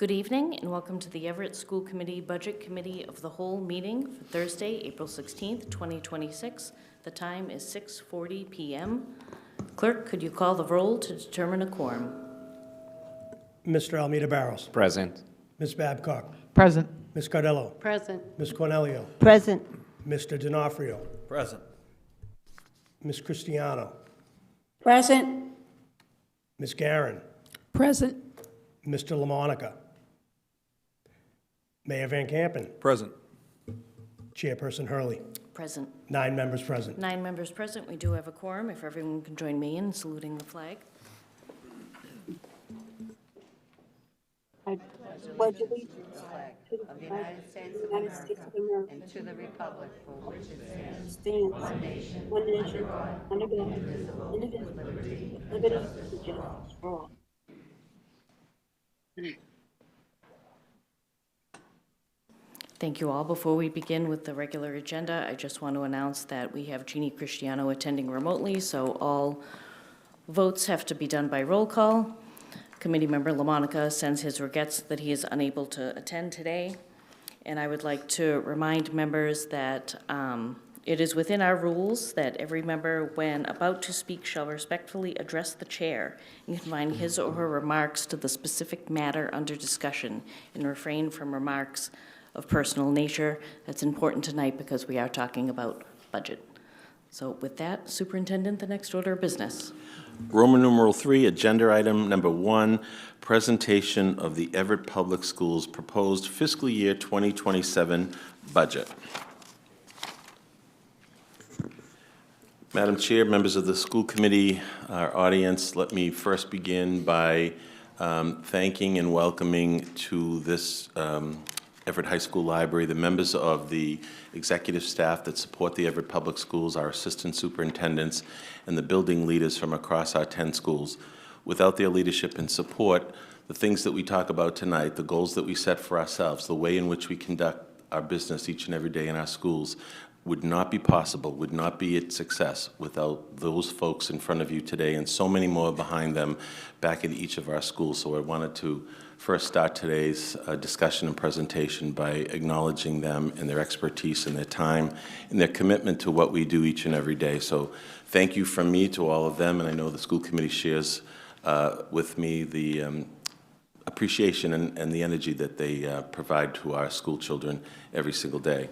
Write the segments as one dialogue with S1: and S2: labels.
S1: Good evening and welcome to the Everett School Committee Budget Committee of the Whole meeting for Thursday, April 16th, 2026. The time is 6:40 p.m. Clerk, could you call the roll to determine a quorum?
S2: Mr. Almeida Barros.
S3: Present.
S2: Ms. Babcock.
S4: Present.
S2: Ms. Cardello.
S5: Present.
S2: Ms. Cornelio.
S5: Present.
S2: Mr. D'Onofrio.
S3: Present.
S2: Ms. Cristiano.
S5: Present.
S2: Ms. Guerin.
S5: Present.
S2: Mr. LaMonica. Mayor Van Campen.
S3: Present.
S2: Chairperson Hurley.
S1: Present.
S2: 9 members present.
S1: 9 members present. We do have a quorum. If everyone can join me in saluting the flag.
S6: I pledge allegiance to the United States of America
S5: And to the republic for which it stands,
S6: stands one nation, under God, indivisible, with liberty and justice for all.
S1: Thank you all. Before we begin with the regular agenda, I just want to announce that we have Jeannie Cristiano attending remotely, so all votes have to be done by roll call. Committee member LaMonica sends his regrets that he is unable to attend today. And I would like to remind members that it is within our rules that every member, when about to speak, shall respectfully address the chair and confine his or her remarks to the specific matter under discussion and refrain from remarks of personal nature. That's important tonight because we are talking about budget. So with that, Superintendent, the next order of business.
S3: Roman numeral 3, agenda item number 1, presentation of the Everett Public Schools proposed fiscal year 2027 budget. Madam Chair, members of the school committee, our audience, let me first begin by thanking and welcoming to this Everett High School Library the members of the executive staff that support the Everett Public Schools, our assistant superintendents, and the building leaders from across our 10 schools. Without their leadership and support, the things that we talk about tonight, the goals that we set for ourselves, the way in which we conduct our business each and every day in our schools would not be possible, would not be a success without those folks in front of you today and so many more behind them back at each of our schools. So I wanted to first start today's discussion and presentation by acknowledging them and their expertise and their time and their commitment to what we do each and every day. So thank you from me to all of them, and I know the school committee shares with me the appreciation and the energy that they provide to our school children every single day.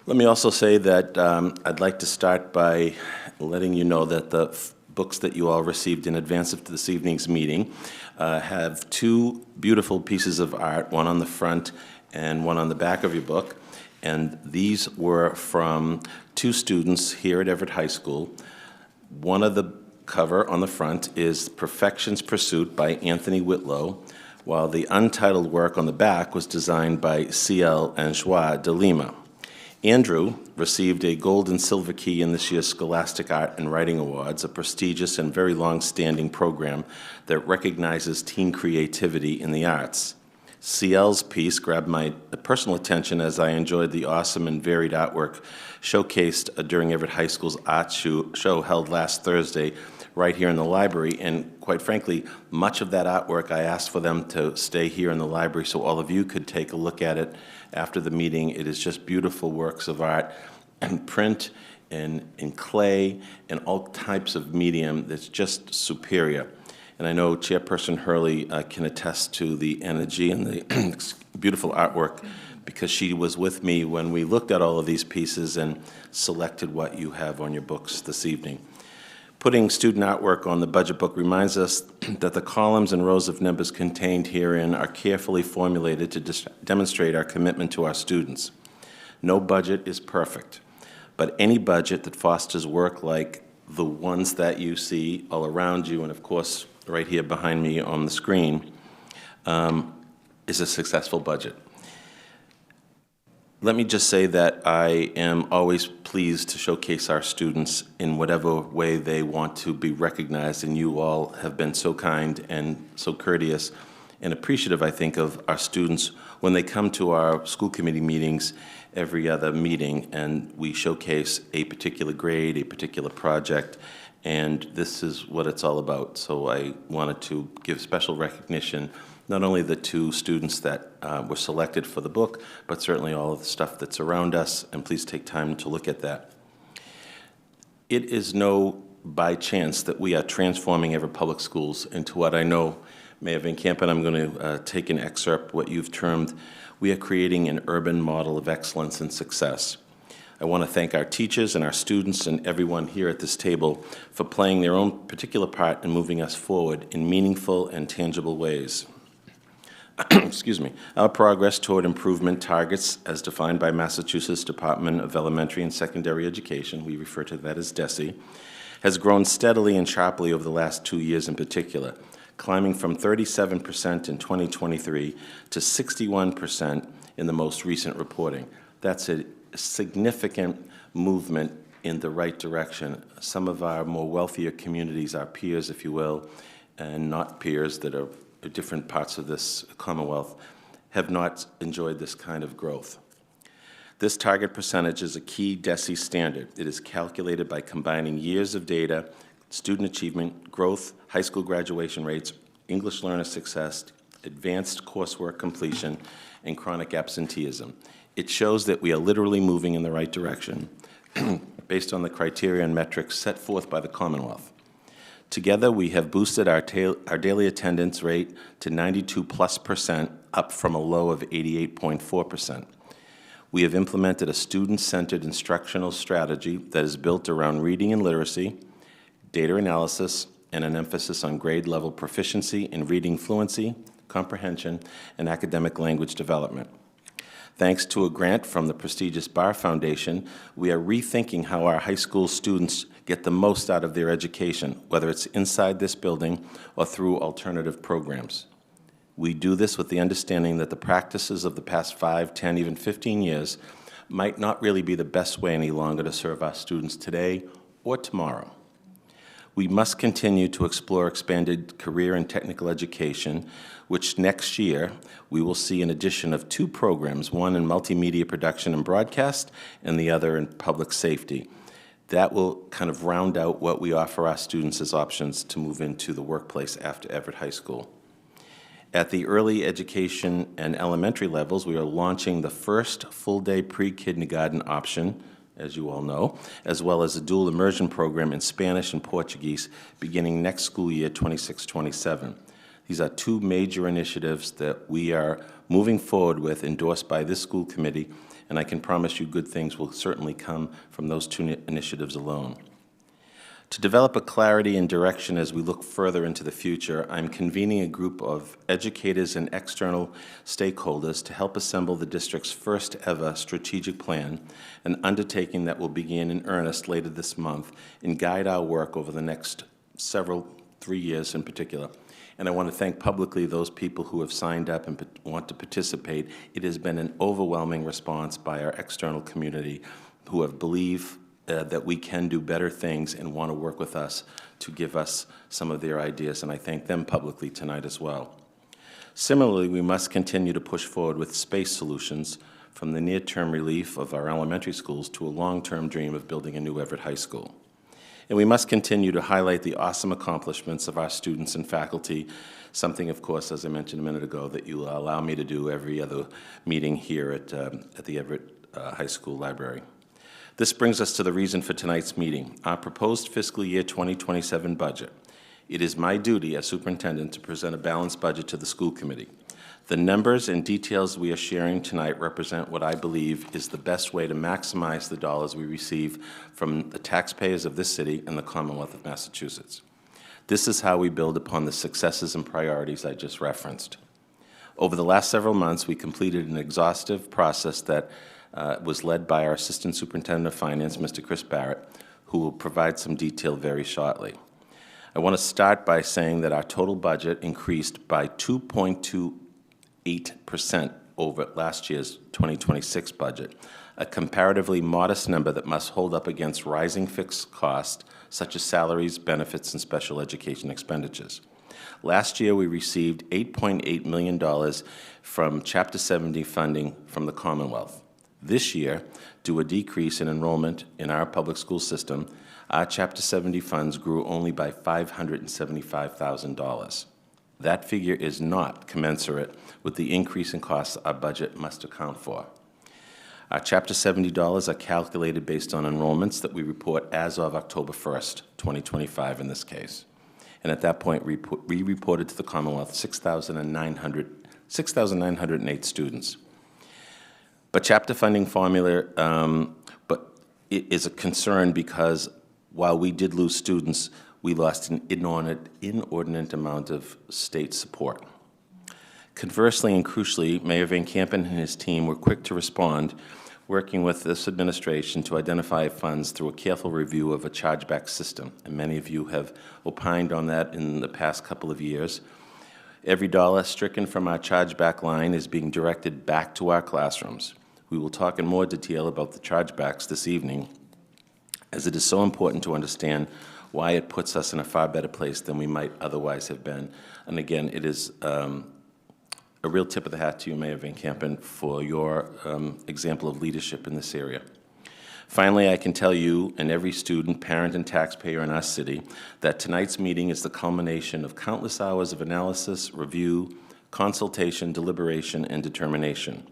S3: Let me also say that I'd like to start by letting you know that the books that you all received in advance of this evening's meeting have 2 beautiful pieces of art, one on the front and one on the back of your book. And these were from 2 students here at Everett High School. One of the cover on the front is Perfection's Pursuit by Anthony Whitlow, while the untitled work on the back was designed by C.L. Anjois de Lima. Andrew received a gold and silver key in this year's Scholastic Art and Writing Awards, a prestigious and very long-standing program that recognizes teen creativity in the arts. CL's piece grabbed my personal attention as I enjoyed the awesome and varied artwork showcased during Everett High School's art show held last Thursday right here in the library. And quite frankly, much of that artwork, I asked for them to stay here in the library so all of you could take a look at it after the meeting. It is just beautiful works of art in print and in clay and all types of medium that's just superior. And I know Chairperson Hurley can attest to the energy and the beautiful artwork because she was with me when we looked at all of these pieces and selected what you have on your books this evening. Putting student artwork on the budget book reminds us that the columns and rows of numbers contained herein are carefully formulated to demonstrate our commitment to our students. No budget is perfect, but any budget that fosters work like the ones that you see all around you, and of course right here behind me on the screen, is a successful budget. Let me just say that I am always pleased to showcase our students in whatever way they want to be recognized, and you all have been so kind and so courteous and appreciative, I think, of our students when they come to our school committee meetings every other meeting, and we showcase a particular grade, a particular project, and this is what it's all about. So I wanted to give special recognition not only the two students that were selected for the book, but certainly all of the stuff that's around us, and please take time to look at that. It is no by chance that we are transforming Everett Public Schools into what I know Mayor Van Campen, I'm going to take an excerpt, what you've termed, we are creating an urban model of excellence and success. I want to thank our teachers and our students and everyone here at this table for playing their own particular part in moving us forward in meaningful and tangible ways. Excuse me. Our progress toward improvement targets, as defined by Massachusetts Department of Elementary and Secondary Education, we refer to that as DESE, has grown steadily and sharply over the last 2 years in particular, climbing from 37% in 2023 to 61% in the most recent reporting. That's a significant movement in the right direction. Some of our more wealthier communities, our peers, if you will, and not peers that are different parts of this Commonwealth, have not enjoyed this kind of growth. This target percentage is a key DESE standard. It is calculated by combining years of data, student achievement, growth, high school graduation rates, English learner success, advanced coursework completion, and chronic absenteeism. It shows that we are literally moving in the right direction based on the criteria and metrics set forth by the Commonwealth. Together, we have boosted our daily attendance rate to 92+%, up from a low of 88.4%. We have implemented a student-centered instructional strategy that is built around reading and literacy, data analysis, and an emphasis on grade-level proficiency in reading fluency, comprehension, and academic language development. Thanks to a grant from the prestigious Barr Foundation, we are rethinking how our high school students get the most out of their education, whether it's inside this building or through alternative programs. We do this with the understanding that the practices of the past 5, 10, even 15 years might not really be the best way any longer to serve our students today or tomorrow. We must continue to explore expanded career and technical education, which next year we will see an addition of 2 programs, one in multimedia production and broadcast and the other in public safety. That will kind of round out what we offer our students as options to move into the workplace after Everett High School. At the early education and elementary levels, we are launching the first full-day pre-kindergarten option, as you all know, as well as a dual immersion program in Spanish and Portuguese beginning next school year, 26-27. These are 2 major initiatives that we are moving forward with, endorsed by this school committee, and I can promise you good things will certainly come from those 2 initiatives alone. To develop a clarity and direction as we look further into the future, I'm convening a group of educators and external stakeholders to help assemble the district's first ever strategic plan, an undertaking that will begin in earnest later this month and guide our work over the next 3 years in particular. And I want to thank publicly those people who have signed up and want to participate. It has been an overwhelming response by our external community who have believed that we can do better things and want to work with us to give us some of their ideas, and I thank them publicly tonight as well. Similarly, we must continue to push forward with space solutions, from the near-term relief of our elementary schools to a long-term dream of building a new Everett High School. And we must continue to highlight the awesome accomplishments of our students and faculty, something, of course, as I mentioned a minute ago, that you allow me to do every other meeting here at the Everett High School Library. This brings us to the reason for tonight's meeting, our proposed fiscal year 2027 budget. It is my duty as superintendent to present a balanced budget to the school committee. The numbers and details we are sharing tonight represent what I believe is the best way to maximize the dollars we receive from the taxpayers of this city and the Commonwealth of Massachusetts. This is how we build upon the successes and priorities I just referenced. Over the last several months, we completed an exhaustive process that was led by our Assistant Superintendent of Finance, Mr. Chris Barrett, who will provide some detail very shortly. I want to start by saying that our total budget increased by 2.28% over last year's 2026 budget, a comparatively modest number that must hold up against rising fixed costs, such as salaries, benefits, and special education expenditures. Last year, we received $8.8 million from Chapter 70 funding from the Commonwealth. This year, due to a decrease in enrollment in our public school system, our Chapter 70 funds grew only by $575,000. That figure is not commensurate with the increase in costs our budget must account for. Our Chapter 70 dollars are calculated based on enrollments that we report as of October 1st, 2025 in this case. And at that point, we reported to the Commonwealth 6,908 students. But chapter funding formula it is a concern because while we did lose students, we lost an inordinate amount of state support. Conversely and crucially, Mayor Van Campen and his team were quick to respond, working with this administration to identify funds through a careful review of a chargeback system. And many of you have opined on that in the past couple of years. Every dollar stricken from our chargeback line is being directed back to our classrooms. We will talk in more detail about the chargebacks this evening, as it is so important to understand why it puts us in a far better place than we might otherwise have been. And again, it is a real tip of the hat to you, Mayor Van Campen, for your example of leadership in this area. Finally, I can tell you and every student, parent, and taxpayer in our city that tonight's meeting is the culmination of countless hours of analysis, review, consultation, deliberation, and determination.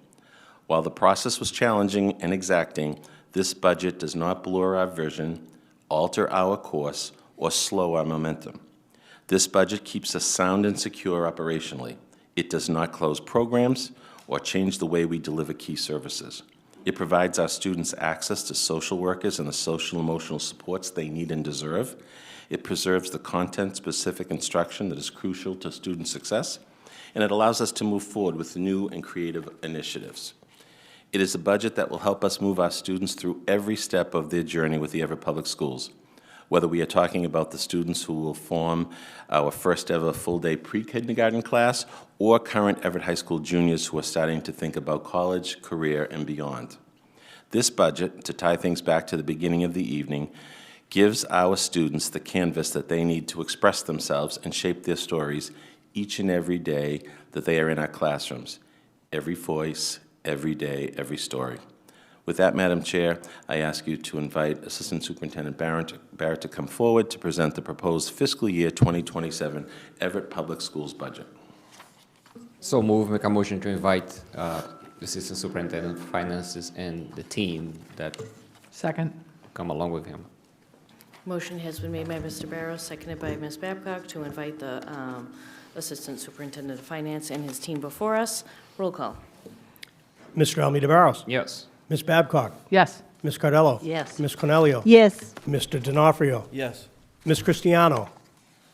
S3: While the process was challenging and exacting, this budget does not blur our vision, alter our course, or slow our momentum. This budget keeps us sound and secure operationally. It does not close programs or change the way we deliver key services. It provides our students access to social workers and the social emotional supports they need and deserve. It preserves the content-specific instruction that is crucial to student success, and it allows us to move forward with new and creative initiatives. It is a budget that will help us move our students through every step of their journey with the Everett Public Schools, whether we are talking about the students who will form our first ever full-day pre-kindergarten class or current Everett High School juniors who are starting to think about college, career, and beyond. This budget, to tie things back to the beginning of the evening, gives our students the canvas that they need to express themselves and shape their stories each and every day that they are in our classrooms. Every voice, every day, every story. With that, Madam Chair, I ask you to invite Assistant Superintendent Barrett to come forward to present the proposed fiscal year 2027 Everett Public Schools budget.
S4: So make a motion to invite the Assistant Superintendent of Finances and the team that
S5: Second.
S4: come along with him.
S1: Motion has been made by Mr. Barrow, seconded by Ms. Babcock, to invite the Assistant Superintendent of Finance and his team before us. Roll call.
S2: Mr. Almeida Barros.
S4: Yes.
S2: Ms. Babcock.
S5: Yes.
S2: Ms. Cardello.
S5: Yes.
S2: Ms. Cornelio.
S5: Yes.
S2: Mr. D'Onofrio.
S7: Yes.
S2: Ms. Cristiano.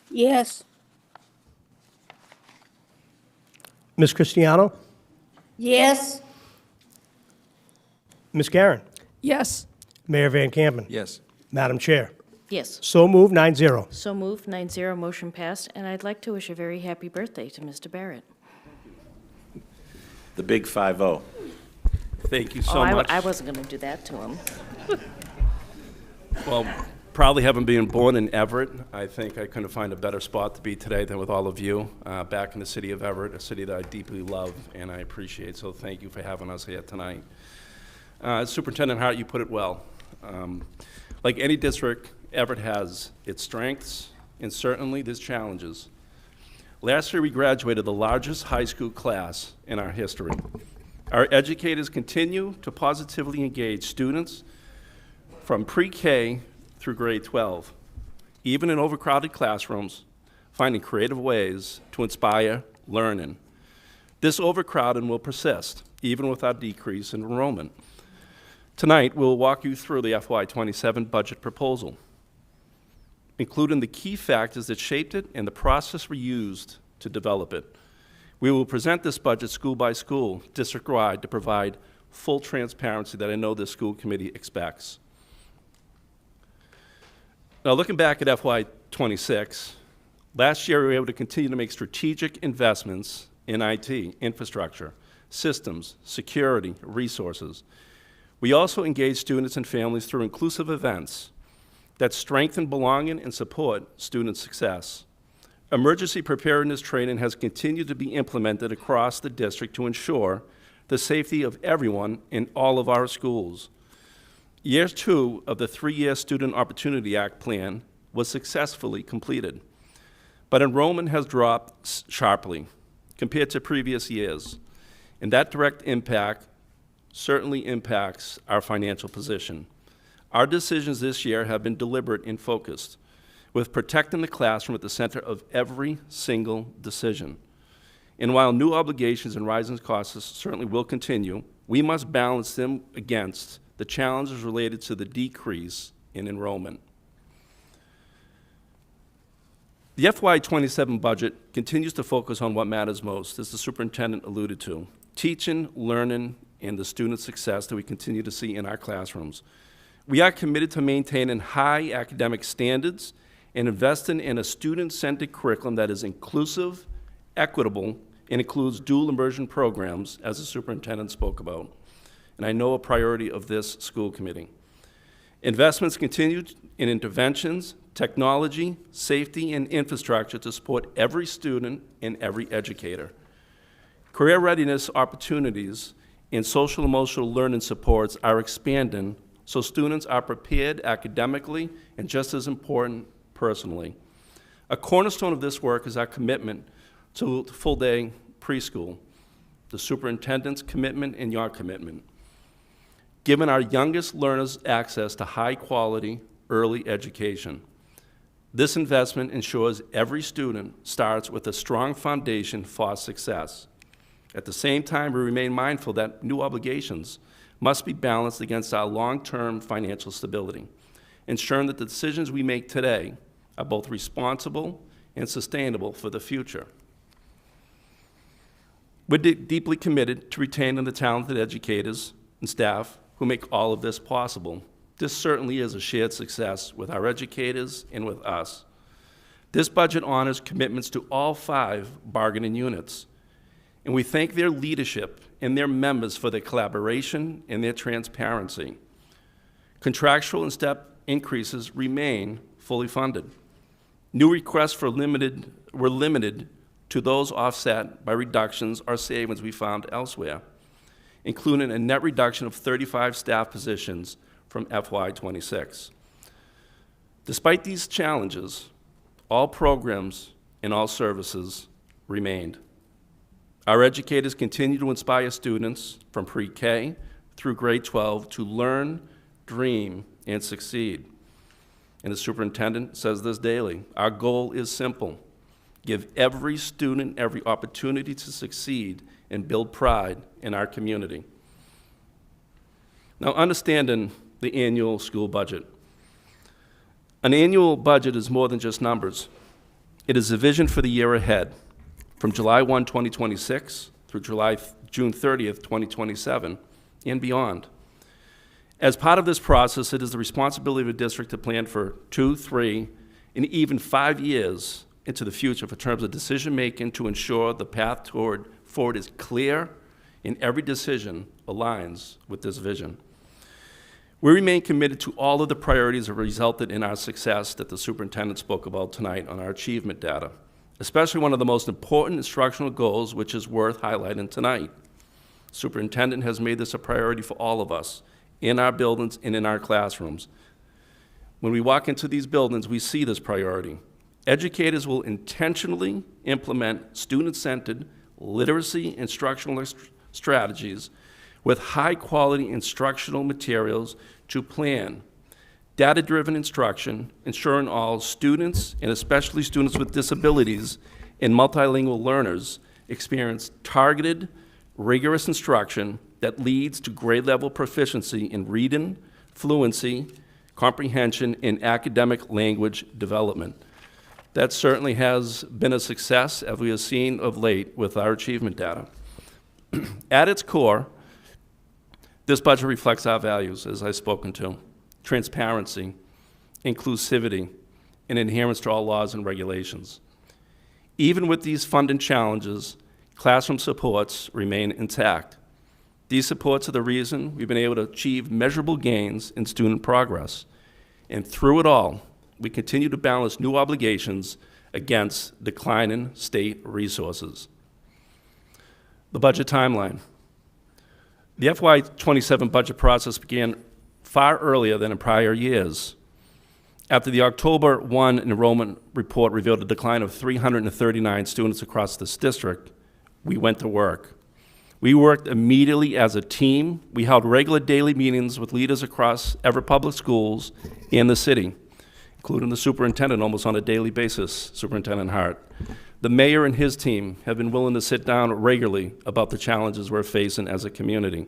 S6: Yes.
S2: Ms. Cristiano.
S6: Yes.
S2: Ms. Karen.
S5: Yes.
S2: Mayor Van Campen.
S7: Yes.
S2: Madam Chair.
S1: Yes.
S2: So moved, 9-0.
S1: So moved, 9-0, motion passed, and I'd like to wish a very happy birthday to Mr. Barrett.
S3: The big 5-0.
S7: Thank you so
S1: Oh,
S7: much.
S1: I wasn't going to do that to him.
S7: Well, proudly having been born in Everett, I think I couldn't find a better spot to be today than with all of you, back in the city of Everett, a city that I deeply love and I appreciate. So thank you for having us here tonight. Superintendent Hart, you put it well. Like any district, Everett has its strengths and certainly its challenges. Last year, we graduated the largest high school class in our history. Our educators continue to positively engage students from pre-K through grade 12, even in overcrowded classrooms, finding creative ways to inspire learning. This overcrowding will persist, even with our decrease in enrollment. Tonight, we'll walk you through the FY27 budget proposal, including the key factors that shaped it and the process we used to develop it. We will present this budget school by school, district-wide, to provide full transparency that I know the school committee expects. Now, looking back at FY26, last year we were able to continue to make strategic investments in IT, infrastructure, systems, security, resources. We also engage students and families through inclusive events that strengthen belonging and support student success. Emergency preparedness training has continued to be implemented across the district to ensure the safety of everyone in all of our schools. Year 2 of the 3-year Student Opportunity Act plan was successfully completed. but enrollment has dropped sharply compared to previous years, and that direct impact certainly impacts our financial position. Our decisions this year have been deliberate and focused, with protecting the classroom at the center of every single decision. And while new obligations and rising costs certainly will continue, we must balance them against the challenges related to the decrease in enrollment. The FY27 budget continues to focus on what matters most, as the superintendent alluded to: teaching, learning, and the student success that we continue to see in our classrooms. We are committed to maintaining high academic standards and investing in a student-centered curriculum that is inclusive, equitable, and includes dual immersion programs, as the superintendent spoke about, and I know a priority of this school committee. Investments continue in interventions, technology, safety, and infrastructure to support every student and every educator. Career readiness opportunities and social emotional learning supports are expanding so students are prepared academically and, just as important, personally. A cornerstone of this work is our commitment to full-day preschool, the superintendent's commitment and your commitment, giving our youngest learners access to high-quality early education. This investment ensures every student starts with a strong foundation for success. At the same time, we remain mindful that new obligations must be balanced against our long-term financial stability, ensuring that the decisions we make today are both responsible and sustainable for the future. We're deeply committed to retaining the talented educators and staff who make all of this possible. This certainly is a shared success with our educators and with us. This budget honors commitments to all 5 bargaining units, and we thank their leadership and their members for their collaboration and their transparency. Contractual and step increases remain fully funded. New requests were limited to those offset by reductions or savings we found elsewhere, including a net reduction of 35 staff positions from FY26. Despite these challenges, all programs and all services remained. Our educators continue to inspire students from pre-K through grade 12 to learn, dream, and succeed. And the superintendent says this daily: our goal is simple: give every student every opportunity to succeed and build pride in our community. Now, understanding the annual school budget. An annual budget is more than just numbers. It is a vision for the year ahead, from July 1, 2026 through June 30th, 2027, and beyond. As part of this process, it is the responsibility of a district to plan for 2, 3, and even 5 years into the future for terms of decision-making to ensure the path forward is clear and every decision aligns with this vision. We remain committed to all of the priorities that resulted in our success that the superintendent spoke about tonight on our achievement data, especially one of the most important instructional goals, which is worth highlighting tonight. Superintendent has made this a priority for all of us in our buildings and in our classrooms. When we walk into these buildings, we see this priority. Educators will intentionally implement student-centered literacy instructional strategies with high-quality instructional materials to plan data-driven instruction, ensuring all students, and especially students with disabilities and multilingual learners, experience targeted, rigorous instruction that leads to grade-level proficiency in reading, fluency, comprehension, and academic language development. That certainly has been a success, as we have seen of late with our achievement data. At its core, this budget reflects our values, as I've spoken to: transparency, inclusivity, and adherence to all laws and regulations. Even with these funding challenges, classroom supports remain intact. These supports are the reason we've been able to achieve measurable gains in student progress. And through it all, we continue to balance new obligations against declining state resources. The budget timeline. The FY27 budget process began far earlier than in prior years. After the October 1 enrollment report revealed a decline of 339 students across this district, we went to work. We worked immediately as a team. We held regular daily meetings with leaders across Everett Public Schools and the city, including the superintendent almost on a daily basis, Superintendent Hart. The mayor and his team have been willing to sit down regularly about the challenges we're facing as a community.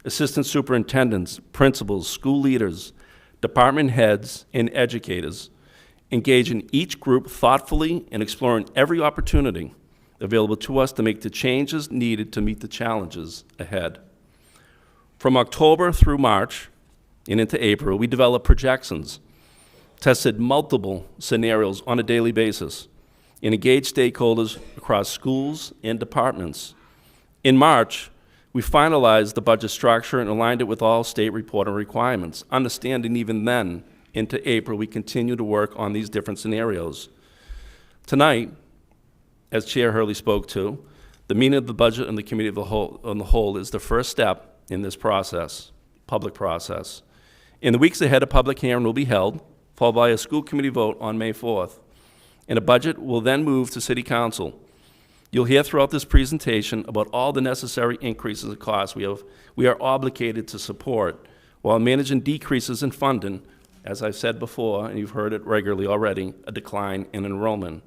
S7: Assistant superintendents, principals, school leaders, department heads, and educators engage in each group thoughtfully and exploring every opportunity available to us to make the changes needed to meet the challenges ahead. From October through March and into April, we developed projections, tested multiple scenarios on a daily basis, and engaged stakeholders across schools and departments. In March, we finalized the budget structure and aligned it with all state reporting requirements, understanding even then, into April, we continue to work on these different scenarios. Tonight, as Chair Hurley spoke to, the meeting of the budget and the committee of the whole, on the whole is the first step in this process, public process. In the weeks ahead, a public hearing will be held, followed by a school committee vote on May 4th. And a budget will then move to City Council. You'll hear throughout this presentation about all the necessary increases in costs we are obligated to support while managing decreases in funding, as I've said before, and you've heard it regularly already, a decline in enrollment.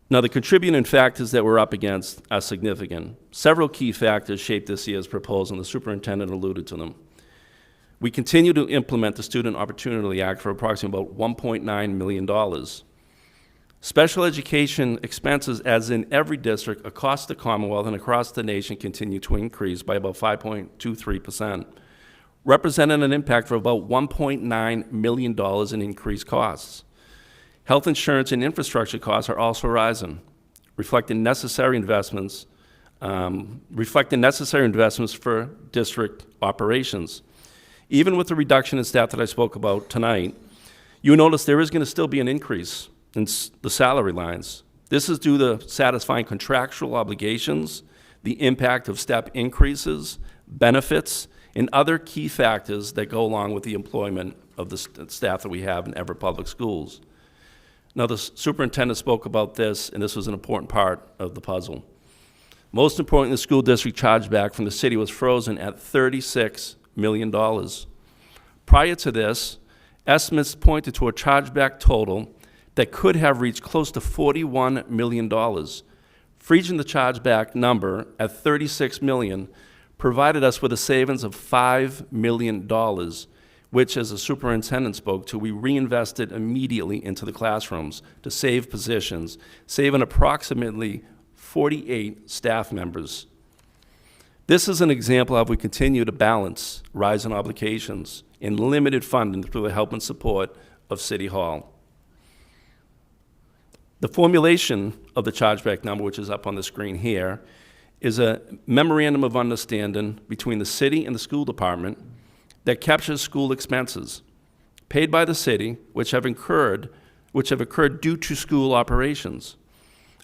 S7: Now, the contributing factors that we're up against are significant. Several key factors shape this year's proposal, and the superintendent alluded to them. We continue to implement the Student Opportunity Act for approximately about $1.9 million. Special education expenses, as in every district across the Commonwealth and across the nation, continue to increase by about 5.23%, representing an impact of about $1.9 million in increased costs. Health insurance and infrastructure costs are also rising, reflecting necessary investments for district operations. Even with the reduction in staff that I spoke about tonight, you notice there is going to still be an increase in the salary lines. This is due to satisfying contractual obligations, the impact of step increases, benefits, and other key factors that go along with the employment of the staff that we have in Everett Public Schools. Now, the superintendent spoke about this, and this was an important part of the puzzle. Most importantly, the school district chargeback from the city was frozen at $36 million. Prior to this, estimates pointed to a chargeback total that could have reached close to $41 million. Freezing the chargeback number at $36 million provided us with a savings of $5 million, which, as the superintendent spoke to, we reinvested immediately into the classrooms to save positions, saving approximately 48 staff members. This is an example of how we continue to balance rising obligations and limited funding through the help and support of City Hall. The formulation of the chargeback number, which is up on the screen here, is a memorandum of understanding between the city and the school department that captures school expenses paid by the city, which have occurred due to school operations.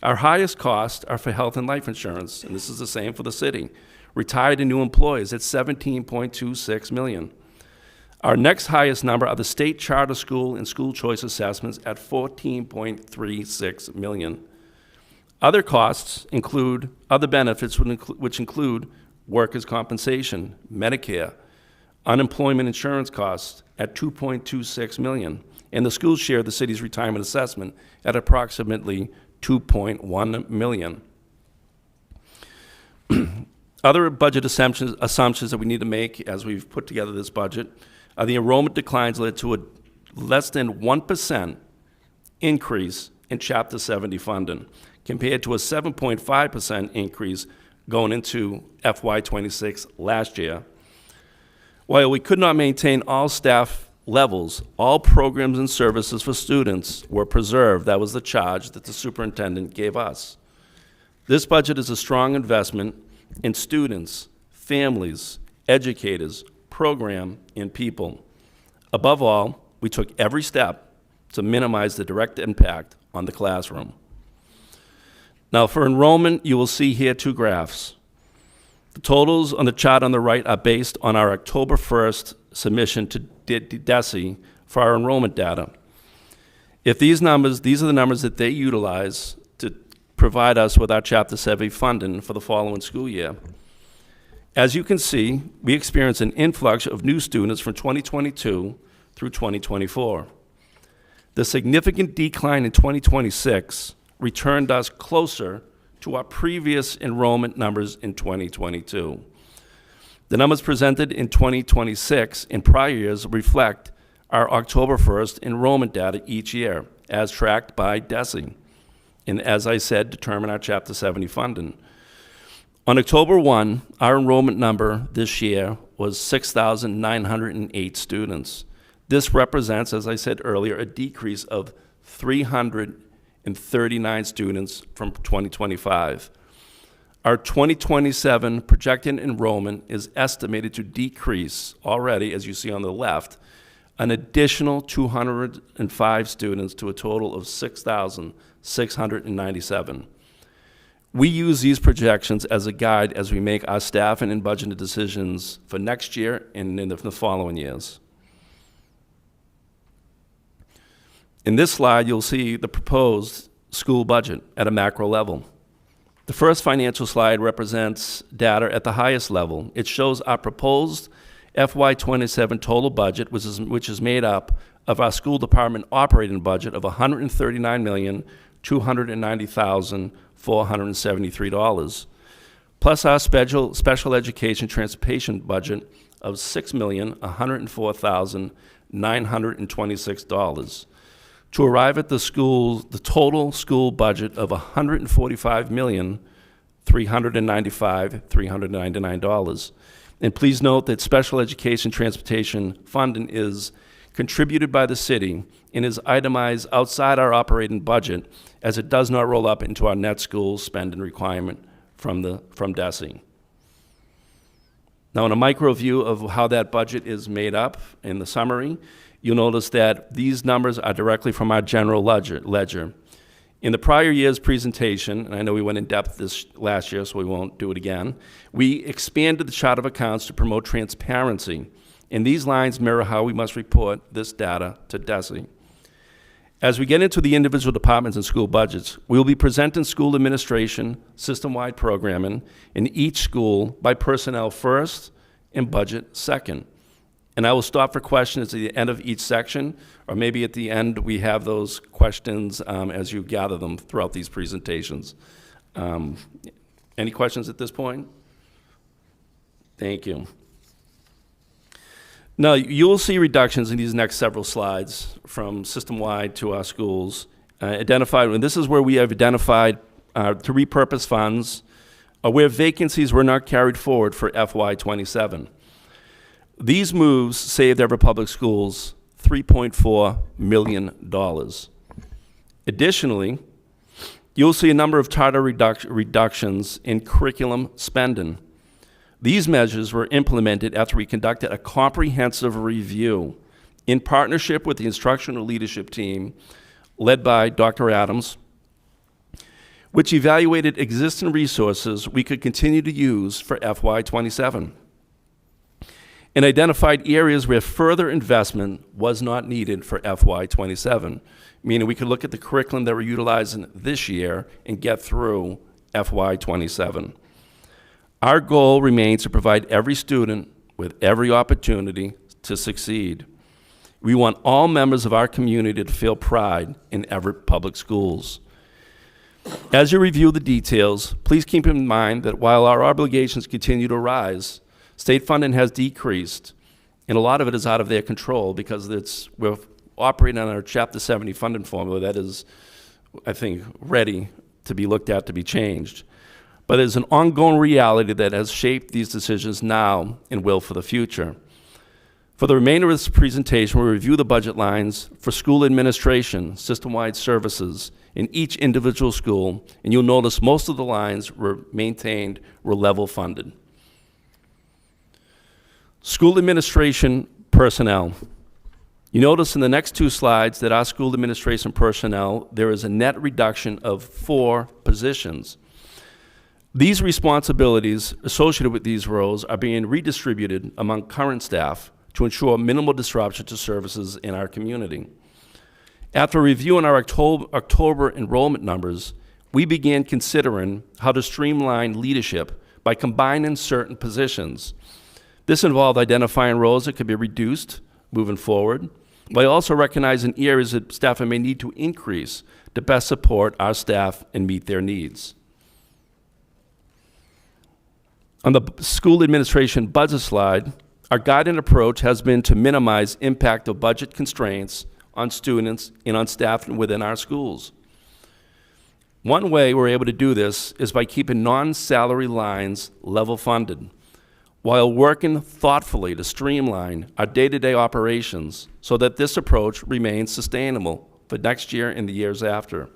S7: Our highest costs are for health and life insurance, and this is the same for the city. Retired and new employees at $17.26 million. Our next highest number are the state charter school and school choice assessments at $14.36 million. Other costs include other benefits, which include workers' compensation, Medicare, unemployment insurance costs at $2.26 million, and the school share of the city's retirement assessment at approximately $2.1 million. Other budget assumptions that we need to make as we've put together this budget are the enrollment declines led to a less than 1% increase in Chapter 70 funding, compared to a 7.5% increase going into FY26 last year. While we could not maintain all staff levels, all programs and services for students were preserved. That was the charge that the superintendent gave us. This budget is a strong investment in students, families, educators, program, and people. Above all, we took every step to minimize the direct impact on the classroom. Now, for enrollment, you will see here two graphs. The totals on the chart on the right are based on our October 1st submission DESE for our enrollment data. If these are the numbers that they utilize to provide us with our Chapter 70 funding for the following school year. As you can see, we experienced an influx of new students from 2022 through 2024. The significant decline in 2026 returned us closer to our previous enrollment numbers in 2022. The numbers presented in 2026 in prior years reflect our October 1st enrollment data each year, as tracked by DESE, and as I said, determine our Chapter 70 funding. On October 1, our enrollment number this year was 6,908 students. This represents, as I said earlier, a decrease of 339 students from 2025. Our 2027 projected enrollment is estimated to decrease already, as you see on the left, an additional 205 students to a total of 6,697. We use these projections as a guide as we make our staffing and budgeting decisions for next year and in the following years. In this slide, you'll see the proposed school budget at a macro level. The first financial slide represents data at the highest level. It shows our proposed FY27 total budget, which is made up of our school department operating budget of $139,290,473, plus our special education transportation budget of $6,104,926, to arrive at the total school budget of $145,395,399. And please note that special education transportation funding is contributed by the city and is itemized outside our operating budget, as it does not roll up into our net school spending requirement from DESE. Now, in a micro view of how that budget is made up in the summary, you'll notice that these numbers are directly from our general ledger. In the prior year's presentation, and I know we went in depth this last year, so we won't do it again, we expanded the chart of accounts to promote transparency, and these lines mirror how we must report this data to DESE. As we get into the individual departments and school budgets, we will be presenting school administration, system-wide programming in each school by personnel first and budget second. And I will stop for questions at the end of each section, or maybe at the end we have those questions as you gather them throughout these presentations. Any questions at this point? Thank you. Now, you will see reductions in these next several slides from system-wide to our schools. Identified, and this is where we have identified to repurpose funds where vacancies were not carried forward for FY27. These moves saved Everett Public Schools $3.4 million. Additionally, you'll see a number of tighter reductions in curriculum spending. These measures were implemented after we conducted a comprehensive review in partnership with the instructional leadership team led by Dr. Adams, which evaluated existing resources we could continue to use for FY27 and identified areas where further investment was not needed for FY27, meaning we could look at the curriculum that we're utilizing this year and get through FY27. Our goal remains to provide every student with every opportunity to succeed. We want all members of our community to feel pride in Everett Public Schools. As you review the details, please keep in mind that while our obligations continue to rise, state funding has decreased, and a lot of it is out of their control because we're operating on our Chapter 70 funding formula that is, I think, ready to be looked at to be changed. But there's an ongoing reality that has shaped these decisions now and will for the future. For the remainder of this presentation, we'll review the budget lines for school administration, system-wide services in each individual school, and you'll notice most of the lines were level funded. School administration personnel. You notice in the next two slides that our school administration personnel, there is a net reduction of 4 positions. These responsibilities associated with these roles are being redistributed among current staff to ensure minimal disruption to services in our community. After reviewing our October enrollment numbers, we began considering how to streamline leadership by combining certain positions. This involved identifying roles that could be reduced moving forward, while also recognizing areas that staffing may need to increase to best support our staff and meet their needs. On the school administration budget slide, our guiding approach has been to minimize impact of budget constraints on students and on staff within our schools. One way we're able to do this is by keeping non-salary lines level funded, while working thoughtfully to streamline our day-to-day operations so that this approach remains sustainable for next year and the years after.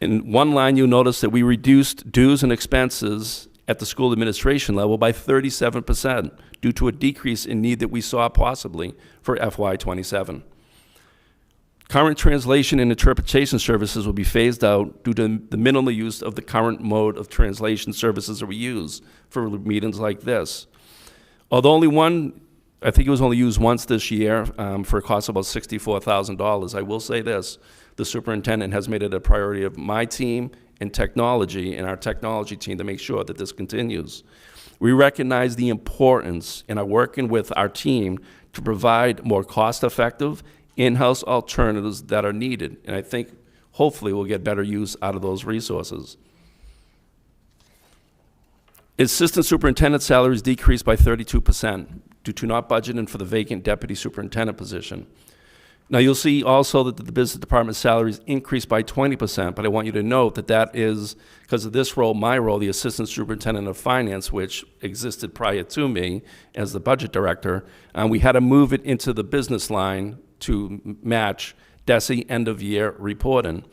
S7: In one line, you'll notice that we reduced dues and expenses at the school administration level by 37% due to a decrease in need that we saw possibly for FY27. Current translation and interpretation services will be phased out due to the minimal use of the current mode of translation services that we use for meetings like this. Although I think it was only used once this year for a cost of about $64,000, I will say this, the superintendent has made it a priority of my team and technology and our technology team to make sure that this continues. We recognize the importance and are working with our team to provide more cost-effective in-house alternatives that are needed. And I think hopefully we'll get better use out of those resources. Assistant superintendent salaries decreased by 32% due to not budgeting for the vacant deputy superintendent position. Now you'll see also that the business department salaries increased by 20%, but I want you to note that that is because of this role, my role, the assistant superintendent of finance, which existed prior to me as the budget director, and we had to move it into the business line to match DESE end-of-year reporting.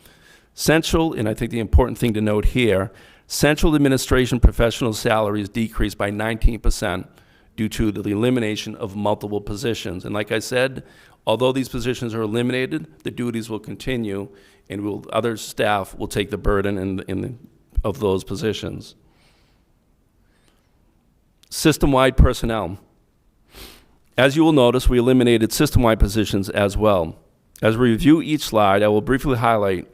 S7: Central, and I think the important thing to note here, central administration professional salaries decreased by 19% due to the elimination of multiple positions. And like I said, although these positions are eliminated, the duties will continue, and other staff will take the burden of those positions. System-wide personnel. As you will notice, we eliminated system-wide positions as well. As we review each slide, I will briefly highlight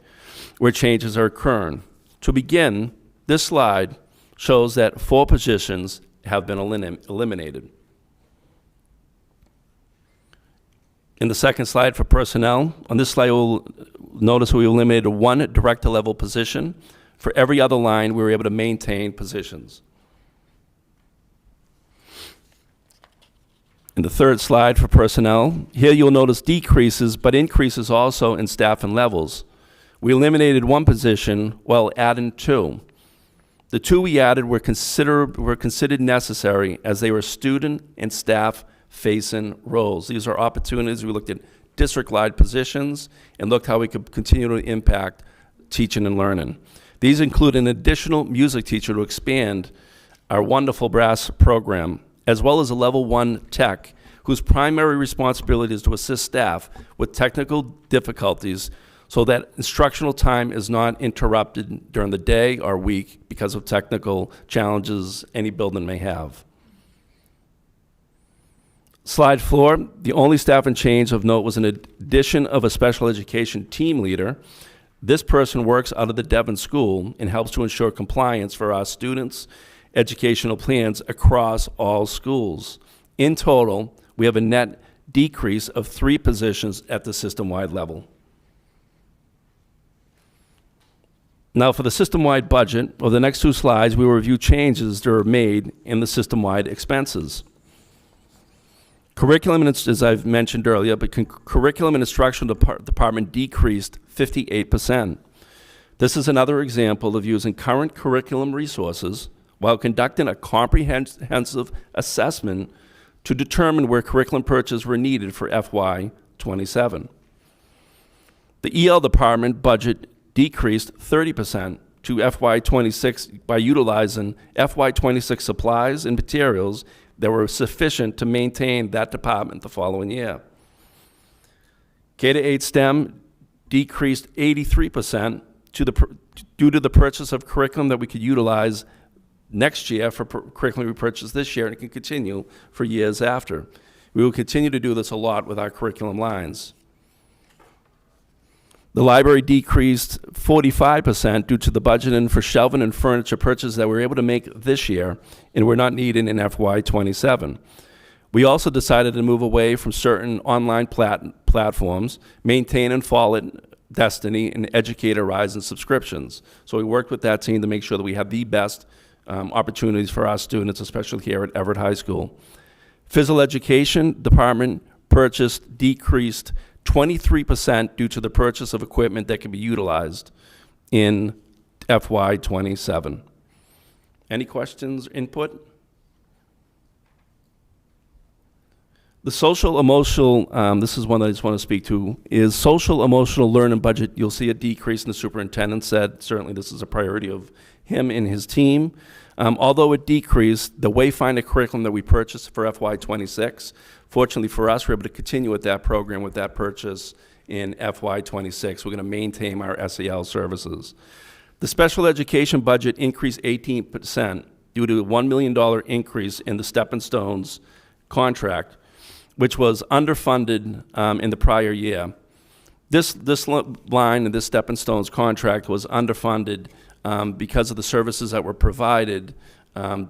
S7: where changes are occurring. To begin, this slide shows that 4 positions have been eliminated. In the second slide for personnel, on this slide you'll notice we eliminated 1 director-level position. For every other line, we were able to maintain positions. In the third slide for personnel, here you'll notice decreases, but increases also in staff and levels. We eliminated 1 position while adding 2. The 2 we added were considered necessary as they were student and staff-facing roles. These are opportunities. We looked at district-wide positions and looked how we could continue to impact teaching and learning. These include an additional music teacher to expand our wonderful brass program, as well as a level 1 tech, whose primary responsibility is to assist staff with technical difficulties so that instructional time is not interrupted during the day or week because of technical challenges any building may have. Slide 4, the only staffing change of note was an addition of a special education team leader. This person works out of the Devon School and helps to ensure compliance for our students' educational plans across all schools. In total, we have a net decrease of 3 positions at the system-wide level. Now for the system-wide budget, over the next 2 slides, we will review changes that are made in the system-wide expenses. Curriculum, as I've mentioned earlier, but curriculum and instructional department decreased 58%. This is another example of using current curriculum resources while conducting a comprehensive assessment to determine where curriculum purchases were needed for FY27. The EL department budget decreased 30% to FY26 by utilizing FY26 supplies and materials that were sufficient to maintain that department the following year. K-8 STEM decreased 83% due to the purchase of curriculum that we could utilize next year for curriculum we purchased this year, and it can continue for years after. We will continue to do this a lot with our curriculum lines. The library decreased 45% due to the budgeting for shelving and furniture purchases that we were able to make this year and were not needed in FY27. We also decided to move away from certain online platforms, maintain and follow Destiny, and Educator Rise and subscriptions. So we worked with that team to make sure that we have the best opportunities for our students, especially here at Everett High School. Physical Education Department decreased 23% due to the purchase of equipment that can be utilized in FY27. Any questions, input? The social emotional, this is one that I just want to speak to, is social emotional learning budget. You'll see a decrease in the superintendent said. Certainly this is a priority of him and his team. Although it decreased, the Wayfinder curriculum that we purchased for FY26, fortunately for us, we're able to continue with that program, with that purchase in FY26. We're going to maintain our SEL services. The special education budget increased 18% due to a $1 million increase in the Stepping Stones contract, which was underfunded in the prior year. This line in this Stepping Stones contract was underfunded because of the services that were provided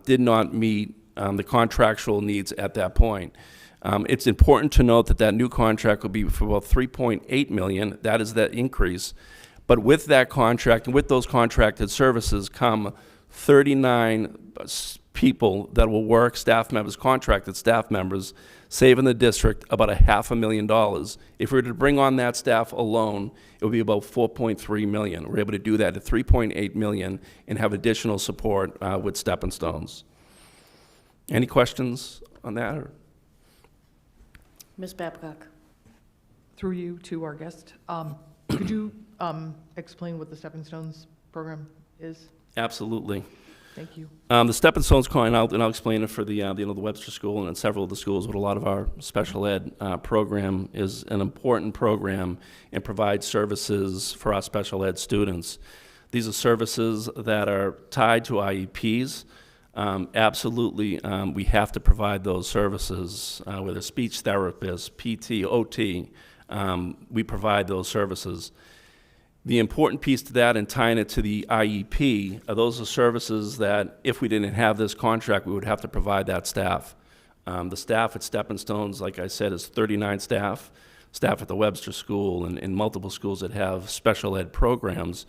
S7: did not meet the contractual needs at that point. It's important to note that that new contract will be for about $3.8 million. That is that increase. But with that contract and with those contracted services come 39 people that will work, staff members, contracted staff members, saving the district about $500,000. If we were to bring on that staff alone, it would be about $4.3 million. We're able to do that at $3.8 million and have additional support with Stepping Stones. Any questions on that? Or?
S1: Ms. Babcock?
S8: Through you to our guest, could you explain what the Stepping Stones program is?
S7: Absolutely.
S8: Thank you.
S7: The Stepping Stones coin, I'll explain it for the the Webster School and several of the schools, but a lot of our special ed program is an important program and provides services for our special ed students. These are services that are tied to IEPs. Absolutely, we have to provide those services, whether speech therapists, PT, OT, we provide those services. The important piece to that and tying it to the IEP are those are services that if we didn't have this contract, we would have to provide that staff. The staff at Stepping Stones, like I said, is 39 staff at the Webster School and multiple schools that have special ed programs.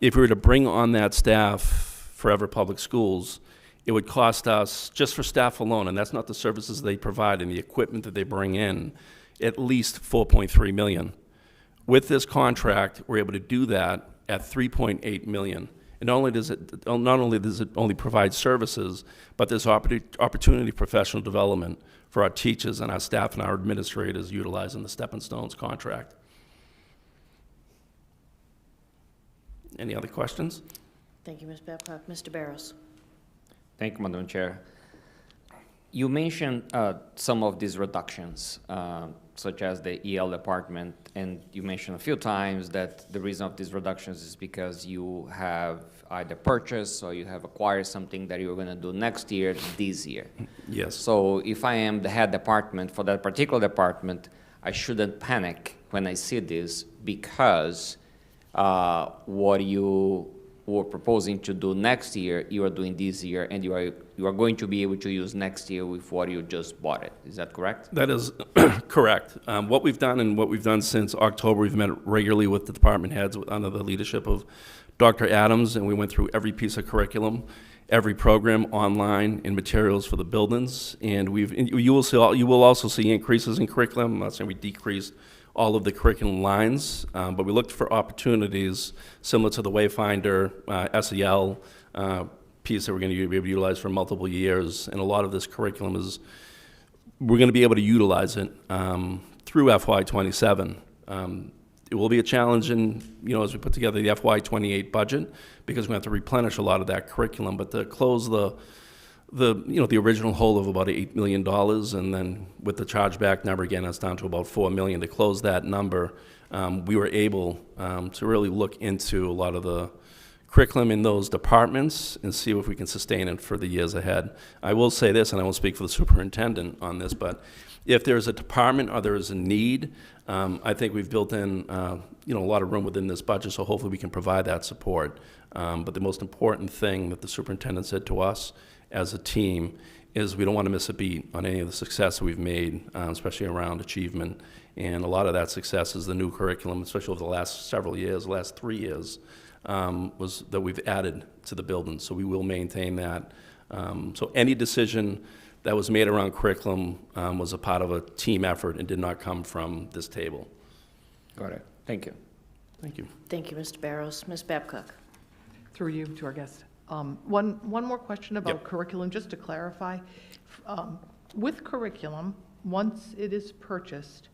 S7: If we were to bring on that staff for Everett Public Schools, it would cost us, just for staff alone, and that's not the services they provide and the equipment that they bring in, at least $4.3 million. With this contract, we're able to do that at $3.8 million. And not only does it only provide services, but there's opportunity for professional development for our teachers and our staff and our administrators utilizing the Stepping Stones contract. Any other questions?
S1: Thank you, Ms. Babcock. Mr. Barros?
S4: Thank you, Madam Chair. You mentioned some of these reductions, such as the EL department, and you mentioned a few times that the reason of these reductions is because you have either purchased or you have acquired something that you're going to do next year, this year.
S7: Yes.
S4: So if I am the head department for that particular department, I shouldn't panic when I see this because what you were proposing to do next year, you are doing this year, and you are going to be able to use next year with what you just bought it. Is that correct?
S7: That is correct. What we've done since October, we've met regularly with the department heads under the leadership of Dr. Adams, and we went through every piece of curriculum, every program online and materials for the buildings. And you will also see increases in curriculum. I'm not saying we decreased all of the curriculum lines, but we looked for opportunities similar to the Wayfinder SEL piece that we're going to be able to utilize for multiple years. And a lot of this curriculum we're going to be able to utilize it through FY27. It will be a challenge as we put together the FY28 budget because we have to replenish a lot of that curriculum, but to close the original hole of about $8 million, and then with the chargeback number, again, that's down to about $4 million. To close that number, we were able to really look into a lot of the curriculum in those departments and see if we can sustain it for the years ahead. I will say this, and I won't speak for the superintendent on this, but if there's a department or there is a need, I think we've built in a lot of room within this budget, so hopefully we can provide that support. But the most important thing that the superintendent said to us as a team is we don't want to miss a beat on any of the success that we've made, especially around achievement. And a lot of that success is the new curriculum, especially over the last several years, the last 3 years, was that we've added to the building. So we will maintain that. So any decision that was made around curriculum was a part of a team effort and did not come from this table.
S4: Got it. Thank you.
S7: Thank you.
S1: Thank you, Mr. Barrows. Ms. Babcock?
S8: Through you to our guest. One more question about
S7: Yep.
S8: curriculum, just to clarify. With curriculum, once it is purchased,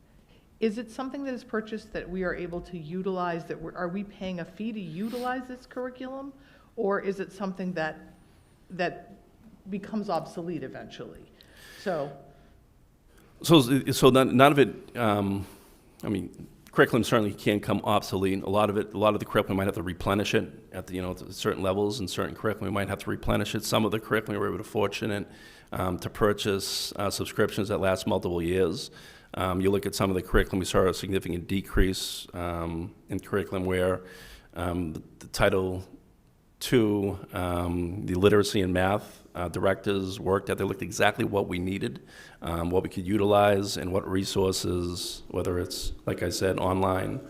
S8: is it something that is purchased that we are able to utilize, are we paying a fee to utilize this curriculum? Or is it something that becomes obsolete eventually? So
S7: None of it, curriculum certainly can come obsolete. A lot of the curriculum might have to replenish it at to certain levels, and certain curriculum we might have to replenish it. Some of the curriculum we're fortunate to purchase subscriptions that last multiple years. You look at some of the curriculum, we saw a significant decrease in curriculum where the Title II, the literacy and math directors worked at. They looked exactly what we needed, what we could utilize, and what resources, whether it's, like I said, online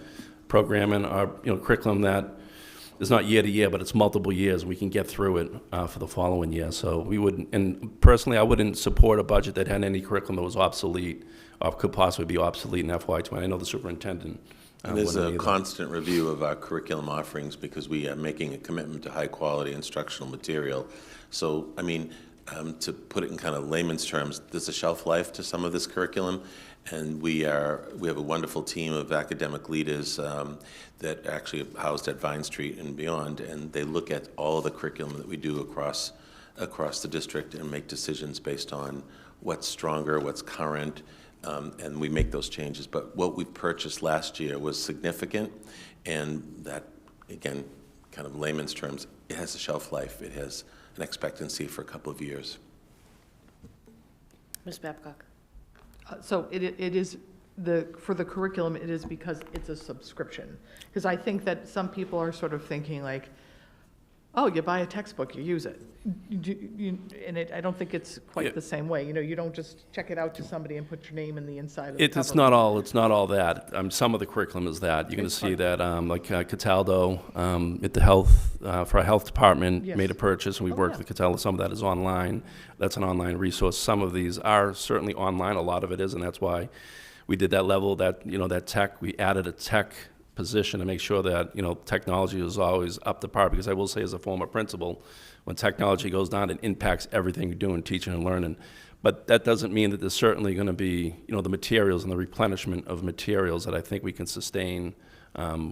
S7: programming or curriculum that is not year to year, but it's multiple years. We can get through it for the following year. So we wouldn't, and personally, I wouldn't support a budget that had any curriculum that was obsolete or could possibly be obsolete in FY20. I know the superintendent.
S3: And there's
S7: wouldn't
S3: a
S7: either.
S3: constant review of our curriculum offerings because we are making a commitment to high-quality instructional material. So, to put it in kind of layman's terms, there's a shelf life to some of this curriculum, and we have a wonderful team of academic leaders that are actually housed at Vine Street and beyond, and they look at all the curriculum that we do across the district and make decisions based on what's stronger, what's current, and we make those changes. But what we purchased last year was significant, and that, again, kind of layman's terms, it has a shelf life. It has an expectancy for a couple of years.
S1: Ms. Babcock?
S8: So it is, for the curriculum, it is because it's a subscription. Because I think that some people are sort of thinking like, oh, you buy a textbook, you use it. I don't think it's quite the same way. You don't just check it out to somebody and put your name in the inside of the cover.
S7: It's not all that. Some of the curriculum is that. You're going to see that, like Cataldo at the health, for our health department,
S8: Yes.
S7: made a purchase, and we worked
S8: yeah.
S7: with Cataldo. Some of that is online. That's an online resource. Some of these are certainly online. A lot of it is, and that's why we did that level, that tech. We added a tech position to make sure that technology is always up to par, because I will say, as a former principal, when technology goes down, it impacts everything you do in teaching and learning. But that doesn't mean that there's certainly going to be the materials and the replenishment of materials that I think we can sustain.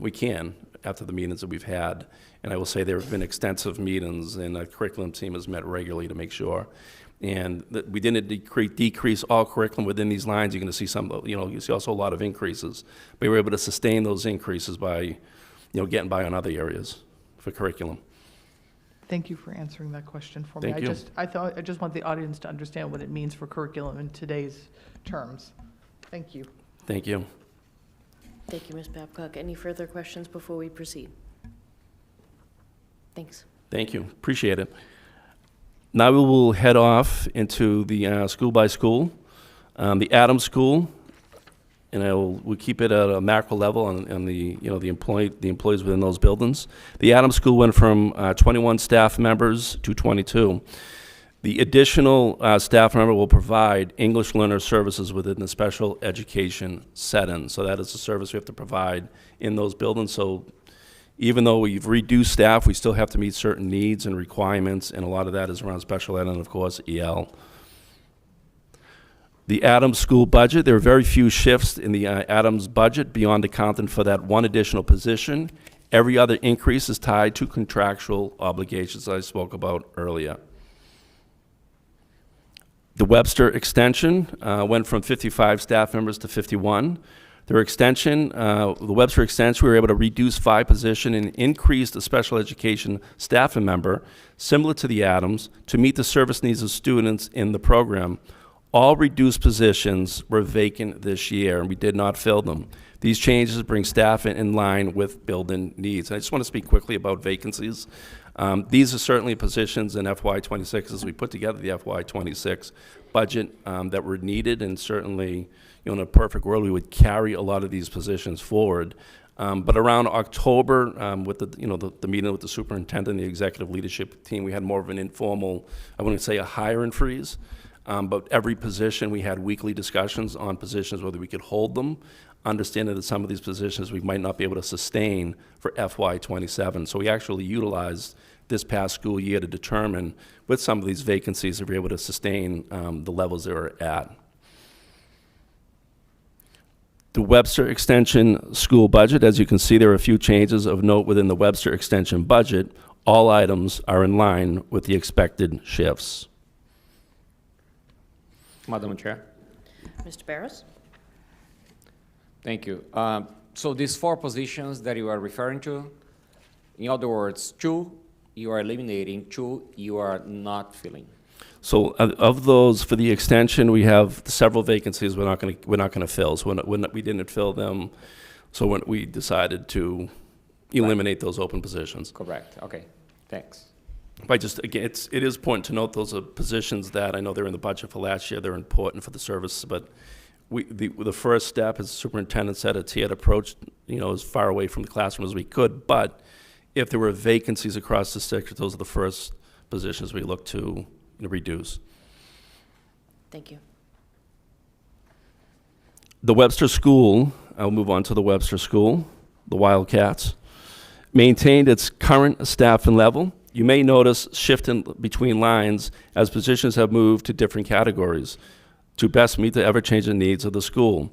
S7: We can, after the meetings that we've had, and I will say there have been extensive meetings, and the curriculum team has met regularly to make sure. And that we didn't decrease all curriculum within these lines. You're going to see some, you see also a lot of increases. But we were able to sustain those increases by, getting by on other areas for curriculum.
S8: Thank you for answering that question for me.
S7: Thank you.
S8: I just want the audience to understand what it means for curriculum in today's terms. Thank you.
S7: Thank you.
S1: Thank you, Ms. Babcock. Any further questions before we proceed? Thanks.
S7: Thank you. Appreciate it. Now we will head off into the school by school. The Adams School, and we'll keep it at a macro level on the the employees within those buildings. The Adams School went from 21 staff members to 22. The additional staff member will provide English learner services within the special education setting. So that is a service we have to provide in those buildings. So even though we've reduced staff, we still have to meet certain needs and requirements, and a lot of that is around special ed and, of course, EL. The Adams School budget, there are very few shifts in the Adams budget beyond accounting for that one additional position. Every other increase is tied to contractual obligations I spoke about earlier. The Webster Extension went from 55 staff members to 51. Their extension, the Webster extension, we were able to reduce 5 positions and increase the special education staffing member, similar to the Adams, to meet the service needs of students in the program. All reduced positions were vacant this year, and we did not fill them. These changes bring staff in line with building needs. And I just want to speak quickly about vacancies. These are certainly positions in FY26 as we put together the FY26 budget that were needed, and certainly, in a perfect world, we would carry a lot of these positions forward. But around October, with the meeting with the superintendent, the executive leadership team, we had more of an informal, I wouldn't say a hiring freeze, but every position we had weekly discussions on positions, whether we could hold them, understanding that some of these positions we might not be able to sustain for FY27. So we actually utilized this past school year to determine with some of these vacancies if we're able to sustain the levels they were at. The Webster Extension school budget, as you can see, there are a few changes of note within the Webster Extension budget. All items are in line with the expected shifts.
S4: Madam Chair.
S1: Mr. Barros?
S4: Thank you. So these 4 positions that you are referring to, in other words, 2 you are eliminating, 2 you are not filling.
S7: So of those, for the extension, we have several vacancies we're not going to fill. So we didn't fill them, so when we decided to eliminate those open positions.
S4: Correct. Okay. Thanks.
S7: But just again, it is important to note those are positions that I know they're in the budget for last year. They're important for the service, but the first step, as the superintendent said, it's he had approached as far away from the classroom as we could. But if there were vacancies across the district, those are the first positions we look to reduce.
S1: Thank you.
S7: The Webster School, I'll move on to the Webster School, the Wildcats, maintained its current staffing level. You may notice shifting between lines as positions have moved to different categories to best meet the ever-changing needs of the school.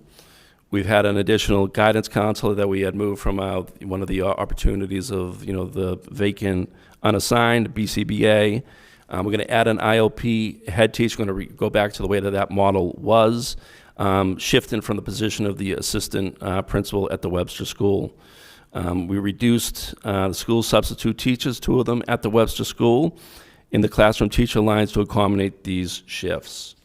S7: We've had an additional guidance counselor that we had moved from one of the opportunities of the vacant unassigned BCBA. We're going to add an IOP head teacher. We're going to go back to the way that model was, shifting from the position of the assistant principal at the Webster School. We reduced the school substitute teachers, 2 of them at the Webster School, in the classroom teacher lines to accommodate these shifts.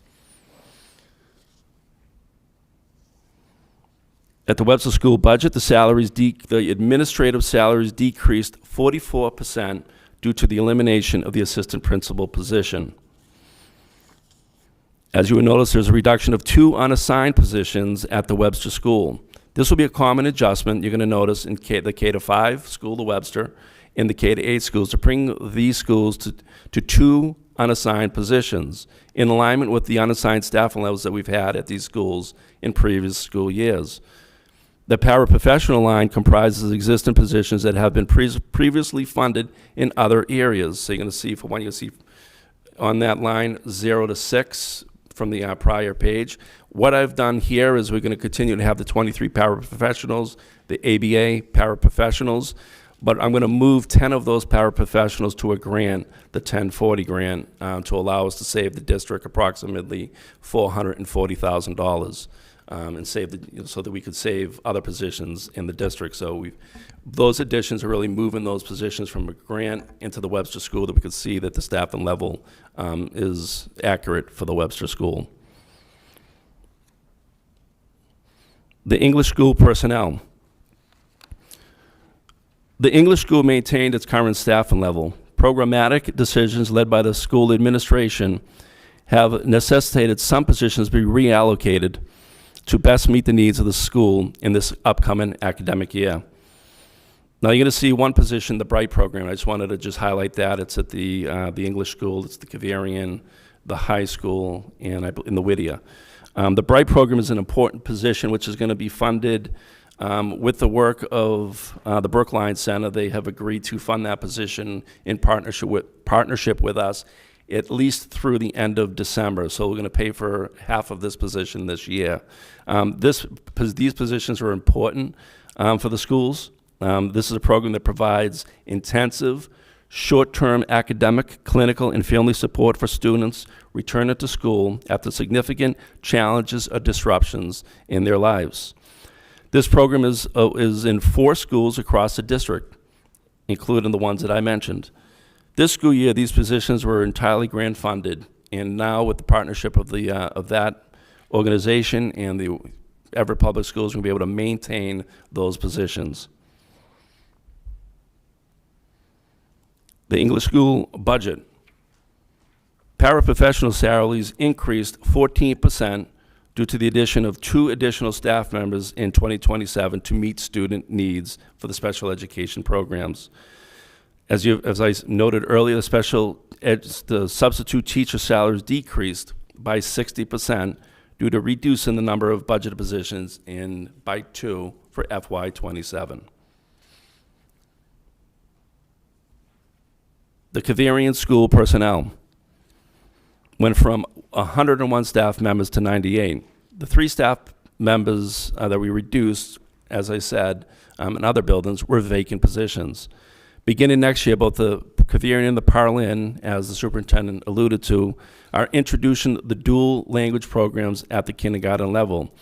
S7: At the Webster School budget, the administrative salaries decreased 44% due to the elimination of the assistant principal position. As you will notice, there's a reduction of 2 unassigned positions at the Webster School. This will be a common adjustment you're going to notice in the K-5 school, the Webster, and the K-8 schools, to bring these schools to 2 unassigned positions in alignment with the unassigned staffing levels that we've had at these schools in previous school years. The paraprofessional line comprises existing positions that have been previously funded in other areas. So you're going to see, for one, you'll see on that line 0 to 6 from the prior page. What I've done here is we're going to continue to have the 23 paraprofessionals, the ABA paraprofessionals, but I'm going to move 10 of those paraprofessionals to a grant, the 1040 grant, to allow us to save the district approximately $440,000. And save so that we could save other positions in the district. So those additions are really moving those positions from a grant into the Webster School, that we could see that the staffing level is accurate for the Webster School. The English school personnel. The English school maintained its current staffing level. Programmatic decisions led by the school administration have necessitated some positions be reallocated to best meet the needs of the school in this upcoming academic year. Now you're going to see one position, the Bright program. I just wanted to highlight that. It's at the English school, it's the Cavarian, the high school, and in the Whittier. The Bright program is an important position which is going to be funded with the work of the Brookline Center. They have agreed to fund that position in partnership with us at least through the end of December. So we're going to pay for half of this position this year. These positions are important for the schools. This is a program that provides intensive, short-term academic, clinical, and family support for students returning to school after significant challenges or disruptions in their lives. This program is in 4 schools across the district, including the ones that I mentioned. This school year, these positions were entirely grant funded, and now with the partnership of that organization and the Everett Public Schools, we'll be able to maintain those positions. The English school budget. Paraprofessional salaries increased 14% due to the addition of 2 additional staff members in 2027 to meet student needs for the special education programs. As I noted earlier, the substitute teacher salaries decreased by 60% due to reducing the number of budgeted positions by 2 for FY27. The Cavarian school personnel went from 101 staff members to 98. The 3 staff members that we reduced, as I said, in other buildings were vacant positions. Beginning next year, both the Cavarian and the Parlin, as the superintendent alluded to, are introducing the dual language programs at the kindergarten level.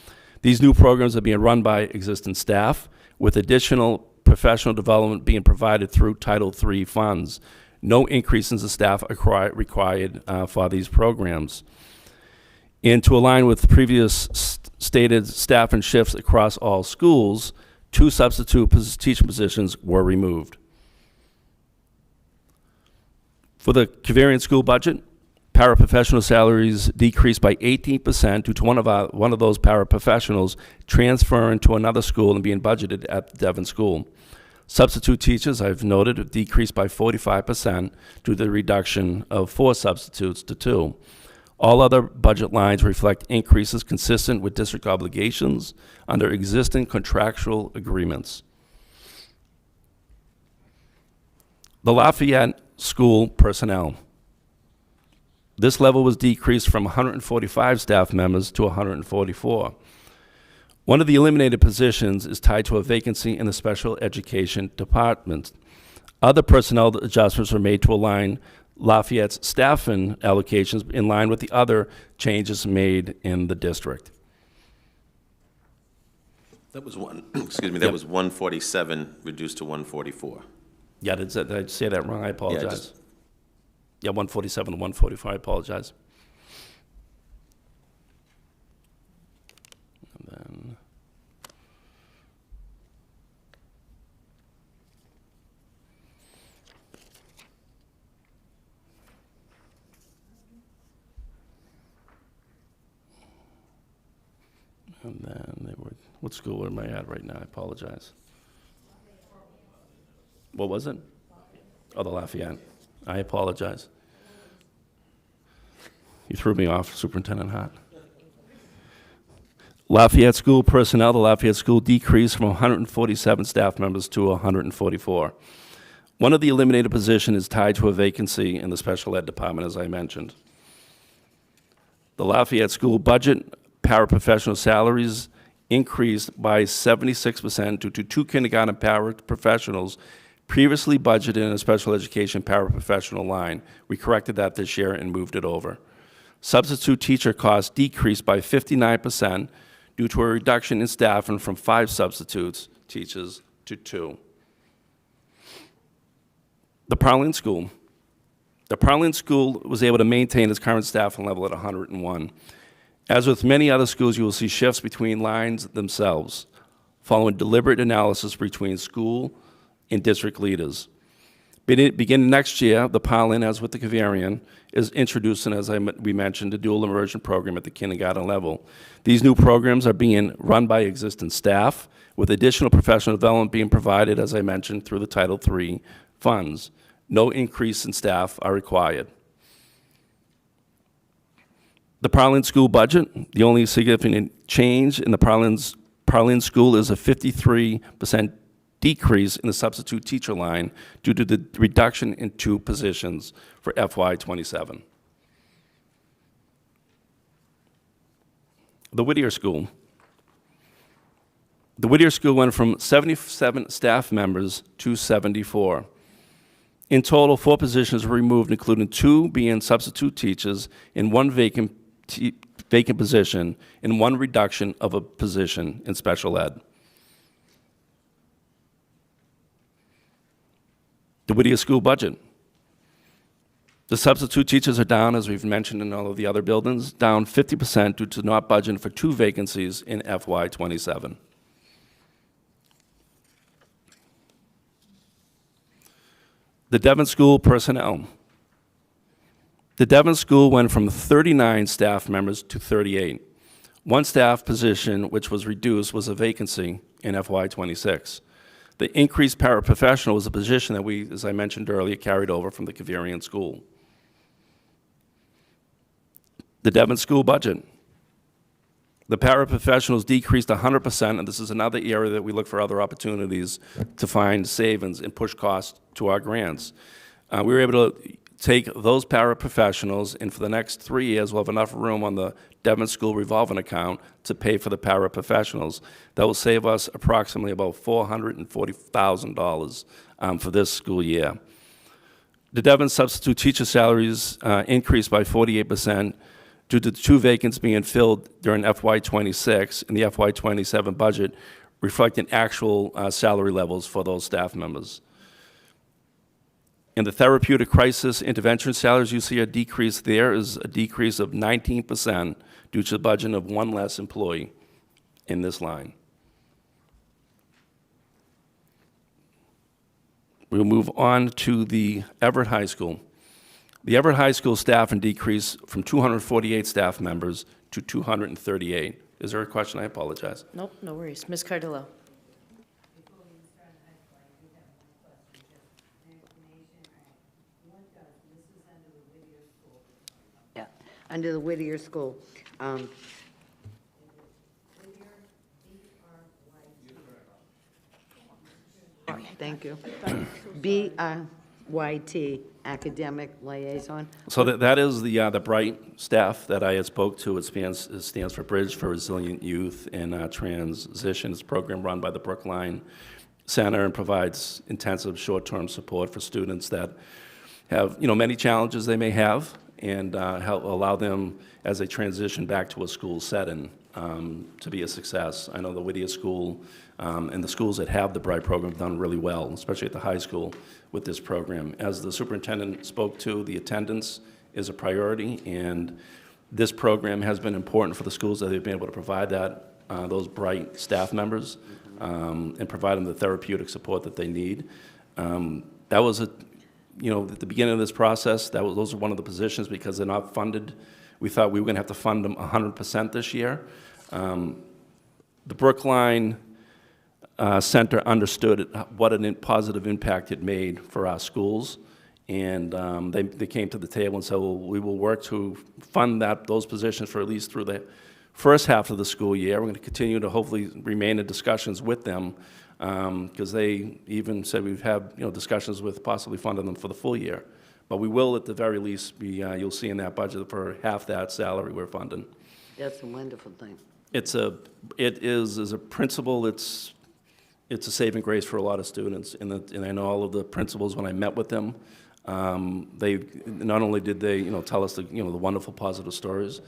S7: These new programs are being run by existing staff, with additional professional development being provided through Title III funds. No increase in the staff required for these programs. And to align with the previous stated staff and shifts across all schools, 2 substitute teaching positions were removed. For the Cavarian school budget, paraprofessional salaries decreased by 18% due to one of those paraprofessionals transferring to another school and being budgeted at the Devon School. Substitute teachers, I've noted, have decreased by 45% due to the reduction of 4 substitutes to 2. All other budget lines reflect increases consistent with district obligations under existing contractual agreements. The Lafayette School personnel. This level was decreased from 145 staff members to 144. One of the eliminated positions is tied to a vacancy in the special education department. Other personnel adjustments were made to align Lafayette's staffing allocations in line with the other changes made in the district.
S3: That was that was 147 reduced to 144.
S7: Yeah, did I say that wrong? I apologize. Yeah, 147 to 144, I apologize. And then what school am I at right now? I apologize. What was it? Oh, the Lafayette. I apologize. You threw me off, Superintendent Hart. Lafayette School personnel, the Lafayette School decreased from 147 staff members to 144. One of the eliminated positions is tied to a vacancy in the special ed department, as I mentioned. The Lafayette School budget, paraprofessional salaries increased by 76% due to 2 kindergarten paraprofessionals previously budgeted in a special education paraprofessional line. We corrected that this year and moved it over. Substitute teacher costs decreased by 59% due to a reduction in staffing from 5 substitutes teachers to 2. The Parlin School. The Parlin School was able to maintain its current staffing level at 101. As with many other schools, you will see shifts between lines themselves, following deliberate analysis between school and district leaders. Beginning next year, the Parlin, as with the Cavarian, is introducing, as we mentioned, a dual immersion program at the kindergarten level. These new programs are being run by existing staff, with additional professional development being provided, as I mentioned, through the Title III funds. No increase in staff are required. The Parlin School budget, the only significant change in the Parlin School is a 53% decrease in the substitute teacher line due to the reduction in 2 positions for FY27. The Whittier School. The Whittier School went from 77 staff members to 74. In total, 4 positions were removed, including 2 being substitute teachers and 1 vacant position and 1 reduction of a position in special ed. Whittier School budget. The substitute teachers are down, as we've mentioned in all of the other buildings, down 50% due to not budgeting for 2 vacancies in FY '27. The Devon School personnel. The Devon School went from 39 staff members to 38. One staff position, which was reduced, was a vacancy in FY '26. The increased paraprofessional was a position that we, as I mentioned earlier, carried over from the Caverian School. The Devon School budget. The paraprofessionals decreased 100%, and this is another area that we look for other opportunities to find savings and push costs to our grants. We were able to take those paraprofessionals, and for the next 3 years, we'll have enough room on the Devon School revolving account to pay for the paraprofessionals. That will save us approximately about $440,000 for this school year. The Devon substitute teacher salaries increased by 48% due to the 2 vacancies being filled during FY '26 and the FY '27 budget, reflecting actual salary levels for those staff members. In the therapeutic crisis intervention salaries, you see a decrease there is a decrease of 19% due to the budget of 1 less employee in this line. We'll move on to the Everett High School. The Everett High School staffing decreased from 248 staff members to 238. Is there a question? I apologize.
S1: Nope, no worries. Ms. Cardillo.
S9: Yeah, under the Whittier School. Thank you. BYT, Academic Liaison.
S7: So that is the Bright staff that I had spoke to. It stands for Bridge for Resilient Youth in Transition. It's a program run by the Brookline Center and provides intensive short-term support for students that have, many challenges they may have, and help allow them as they transition back to a school setting to be a success. I know the Whittier School and the schools that have the Bright program have done really well, especially at the high school with this program. As the superintendent spoke to, the attendance is a priority, and this program has been important for the schools that they've been able to provide that, those Bright staff members and provide them the therapeutic support that they need. That was at the beginning of this process, those are one of the positions because they're not funded. We thought we were going to have to fund them 100% this year. The Brookline Center understood what a positive impact it made for our schools, and they came to the table and said, well, we will work to fund those positions for at least through the first half of the school year. We're going to continue to hopefully remain in discussions with them because they even said we've had discussions with possibly funding them for the full year. But we will, at the very least, be you'll see in that budget for half that salary we're funding.
S9: That's a wonderful thing.
S7: It is as a principal, it's a saving grace for a lot of students, and I know all of the principals when I met with them. They not only did they tell us the wonderful positive stories,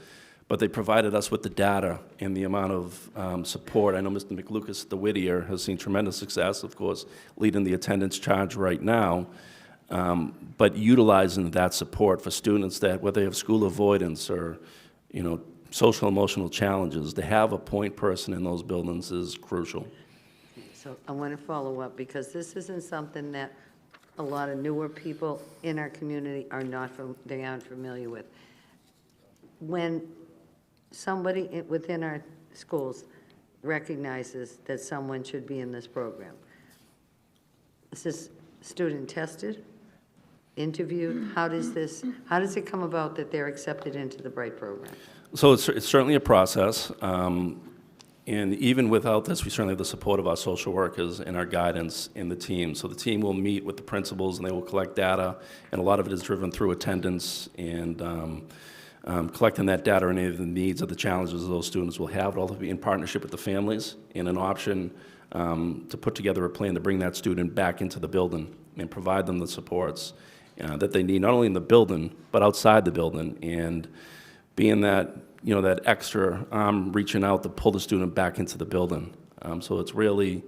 S7: but they provided us with the data and the amount of support. I know Mr. McLucas at the Whittier has seen tremendous success, of course, leading the attendance charge right now. But utilizing that support for students that, whether they have school avoidance or, social emotional challenges, to have a point person in those buildings is crucial.
S9: So I want to follow up because this isn't something that a lot of newer people in our community they aren't familiar with. When somebody within our schools recognizes that someone should be in this program, is this student tested, interviewed? How does it come about that they're accepted into the Bright program?
S7: So it's certainly a process, and even without this, we certainly have the support of our social workers and our guidance in the team. So the team will meet with the principals, and they will collect data, and a lot of it is driven through attendance and collecting that data and any of the needs or the challenges those students will have. It'll be in partnership with the families and an option to put together a plan to bring that student back into the building and provide them the supports that they need, not only in the building, but outside the building, and being that, that extra arm reaching out to pull the student back into the building. So it's really,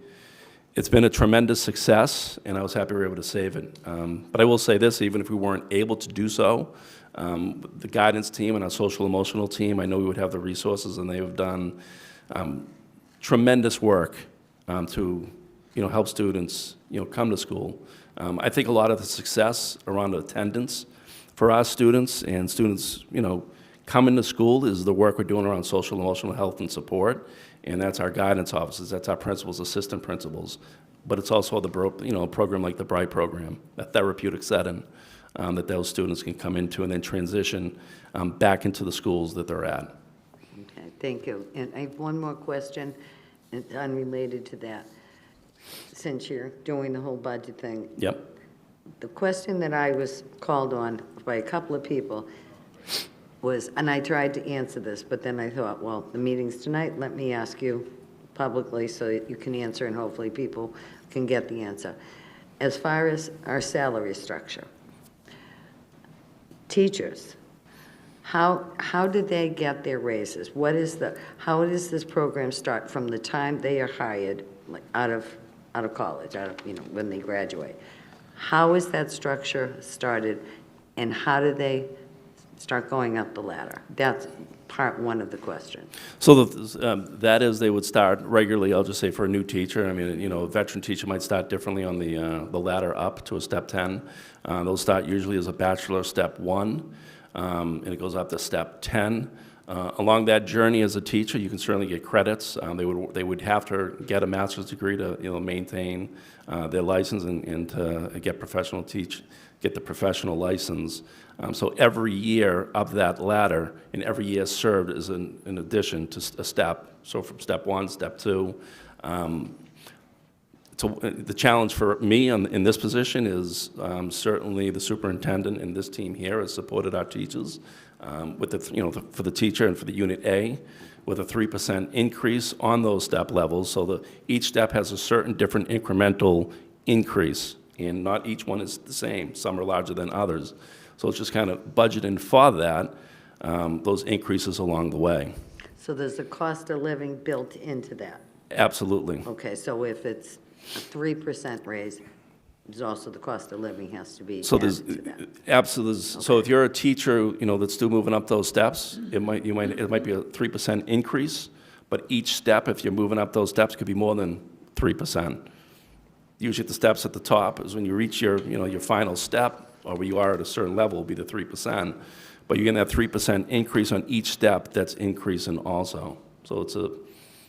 S7: It's been a tremendous success, and I was happy we were able to save it. But I will say this, even if we weren't able to do so, the guidance team and our social emotional team, I know we would have the resources, and they have done tremendous work to help students come to school. I think a lot of the success around attendance for our students and students coming to school is the work we're doing around social emotional health and support, and that's our guidance officers, that's our principals, assistant principals, but it's also the program like the Bright program, a therapeutic setting that those students can come into and then transition back into the schools that they're at.
S9: Okay, thank you. And I have one more question, unrelated to that. Since you're doing the whole budget thing.
S7: Yep.
S9: The question that I was called on by a couple of people was, and I tried to answer this, but then I thought, well, the meeting's tonight, let me ask you publicly so that you can answer and hopefully people can get the answer. As far as our salary structure, teachers, how did they get their raises? How does this program start from the time they are hired, like out of college, when they graduate? How is that structure started, and how do they start going up the ladder? That's part one of the question.
S7: So that is, they would start regularly, I'll just say for a new teacher. I mean, a veteran teacher might start differently on the ladder up to a step 10. They'll start usually as a bachelor, step 1, and it goes up to step 10. Along that journey as a teacher, you can certainly get credits. They would have to get a master's degree to maintain their license and to get get the professional license. So every year up that ladder and every year served is in addition to a step. So from step 1, step 2. So the challenge for me in this position is certainly the superintendent and this team here has supported our teachers with for the teacher and for the Unit A with a 3% increase on those step levels. So each step has a certain different incremental increase, and not each one is the same. Some are larger than others. So it's just kind of budgeting for that, those increases along the way.
S9: So there's a cost of living built into that?
S7: Absolutely.
S9: Okay, so if it's a 3% raise, there's also the cost of living has to be
S7: So
S9: added
S7: there's
S9: to that.
S7: absolutely. So if you're a teacher, that's still moving up those steps, it might be a 3% increase, but each step, if you're moving up those steps, could be more than 3%. Usually, the steps at the top is when you reach your final step, or where you are at a certain level, will be the 3%. But you're getting that 3% increase on each step that's increasing also. So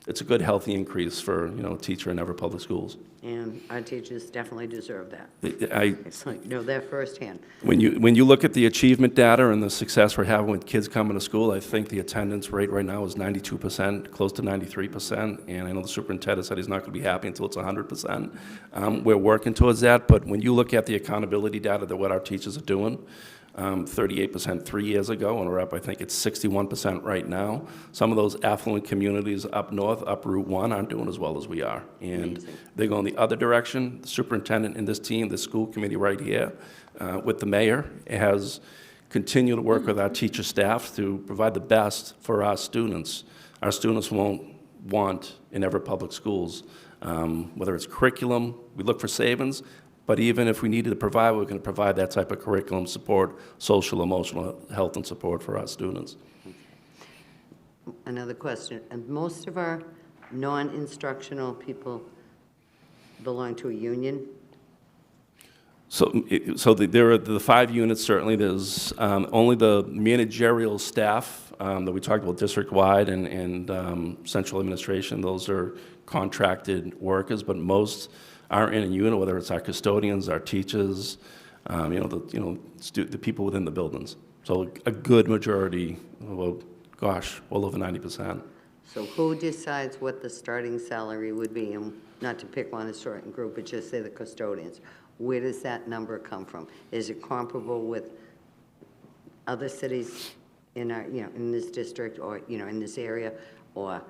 S7: it's a good, healthy increase for a teacher in Everett Public Schools.
S9: And our teachers definitely deserve that.
S7: I
S9: It's like, that firsthand.
S7: When you look at the achievement data and the success we're having with kids coming to school, I think the attendance rate right now is 92%, close to 93%, and I know the superintendent said he's not going to be happy until it's 100%. We're working towards that, but when you look at the accountability data that what our teachers are doing, 38% 3 years ago, and we're up, I think it's 61% right now. Some of those affluent communities up north, up Route 1, aren't doing as well as we are. And
S9: Amazing.
S7: they're going the other direction. The superintendent and this team, the school committee right here, with the mayor, has continued to work with our teacher staff to provide the best for our students. Our students won't want in Everett Public Schools, whether it's curriculum, we look for savings, but even if we needed to provide, we're going to provide that type of curriculum support, social, emotional health and support for our students.
S9: Another question, and most of our non-instructional people belong to a union?
S7: There are the 5 units, certainly. There's only the managerial staff that we talked about district-wide and central administration. Those are contracted workers, but most are in a unit, whether it's our custodians, our teachers, the people within the buildings. So a good majority, well over 90%.
S9: So who decides what the starting salary would be? And not to pick on a certain group, but just say the custodians. Where does that number come from? Is it comparable with other cities in our, in this district or, in this area, or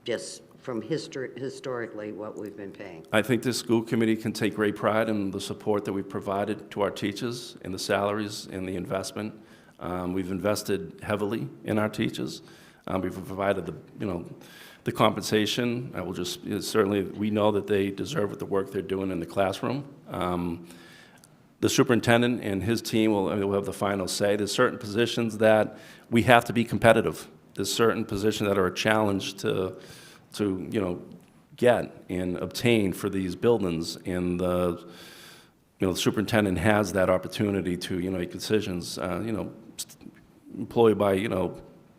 S9: just from historically what we've been paying?
S7: I think the school committee can take great pride in the support that we've provided to our teachers and the salaries and the investment. We've invested heavily in our teachers. We've provided The compensation, I will just, certainly, we know that they deserve the work they're doing in the classroom. The superintendent and his team will have the final say. There's certain positions that we have to be competitive. There's certain positions that are a challenge to get and obtain for these buildings, and the superintendent has that opportunity to, make decisions, employee by,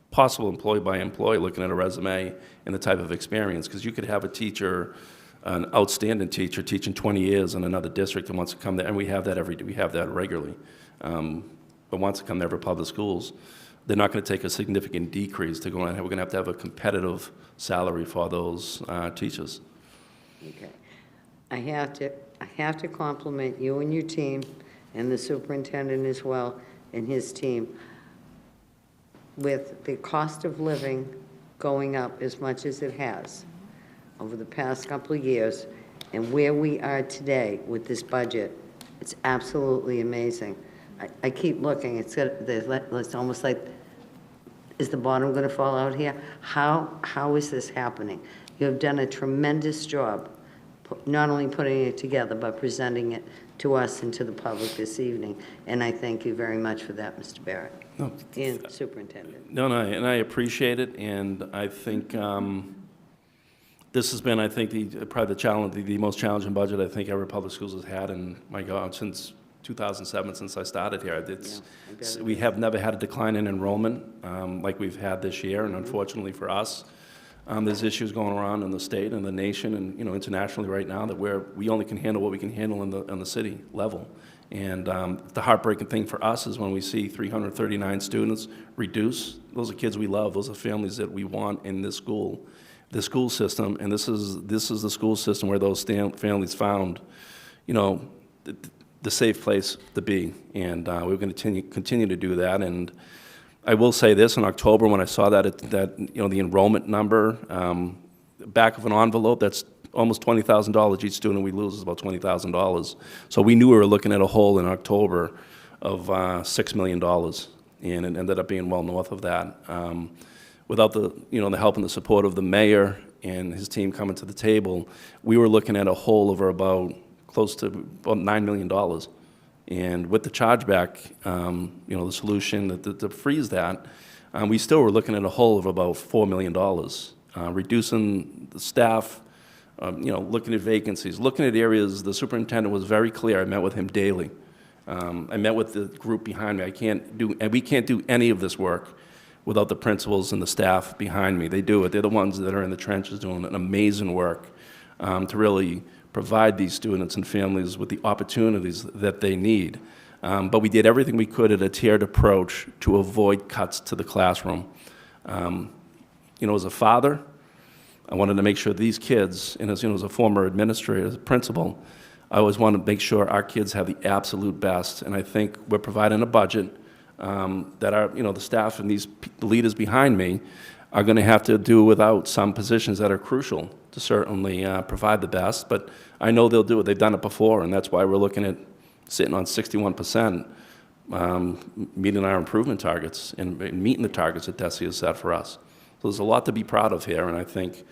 S7: possible employee by employee, looking at a resume and the type of experience, because you could have a teacher, an outstanding teacher teaching 20 years in another district and wants to come there, and we have that we have that regularly, but wants to come to Everett Public Schools, they're not going to take a significant decrease to go in. We're going to have a competitive salary for those teachers.
S9: Okay. I have to compliment you and your team, and the superintendent as well, and his team. With the cost of living going up as much as it has over the past couple of years, and where we are today with this budget, it's absolutely amazing. I keep looking, it's almost like, is the bottom going to fall out here? How is this happening? You have done a tremendous job, not only putting it together, but presenting it to us and to the public this evening, and I thank you very much for that, Mr. Barrett.
S7: No,
S9: And Superintendent.
S7: No, and I appreciate it, and I think this has been, probably the most challenging budget I think Everett Public Schools has had, and my God, since 2007, since I started here. We have never had a decline in enrollment like we've had this year, and unfortunately for us, there's issues going around in the state and the nation and internationally right now that we only can handle what we can handle on the city level. And the heartbreaking thing for us is when we see 339 students reduce. Those are kids we love. Those are families that we want in this school system. And this is the school system where those families found, the safe place to be. And we're going to continue to do that. And I will say this: in October, when I saw that the enrollment number, back of an envelope, that's almost $20,000. Each student we lose is about $20,000. So we knew we were looking at a hole in October of $6 million, and it ended up being well north of that. Without the help and the support of the mayor and his team coming to the table, we were looking at a hole over close to about $9 million. And with the chargeback, the solution to freeze that, we still were looking at a hole of about $4 million. Reducing the staff, looking at vacancies, looking at areas. The superintendent was very clear. I met with him daily. I met with the group behind me. We can't do any of this work without the principals and the staff behind me. They do it. They're the ones that are in the trenches doing an amazing work to really provide these students and families with the opportunities that they need. But we did everything we could at a tiered approach to avoid cuts to the classroom. As a father, I wanted to make sure these kids, and as a former administrator, as a principal, I always want to make sure our kids have the absolute best. And I think we're providing a budget that our, the staff and the leaders behind me are going to have to do without some positions that are crucial to certainly provide the best. But I know they'll do it. They've done it before, and that's why we're looking at sitting on 61%, meeting our improvement targets and meeting the targets that DESE has set for us. So there's a lot to be proud of here, and I think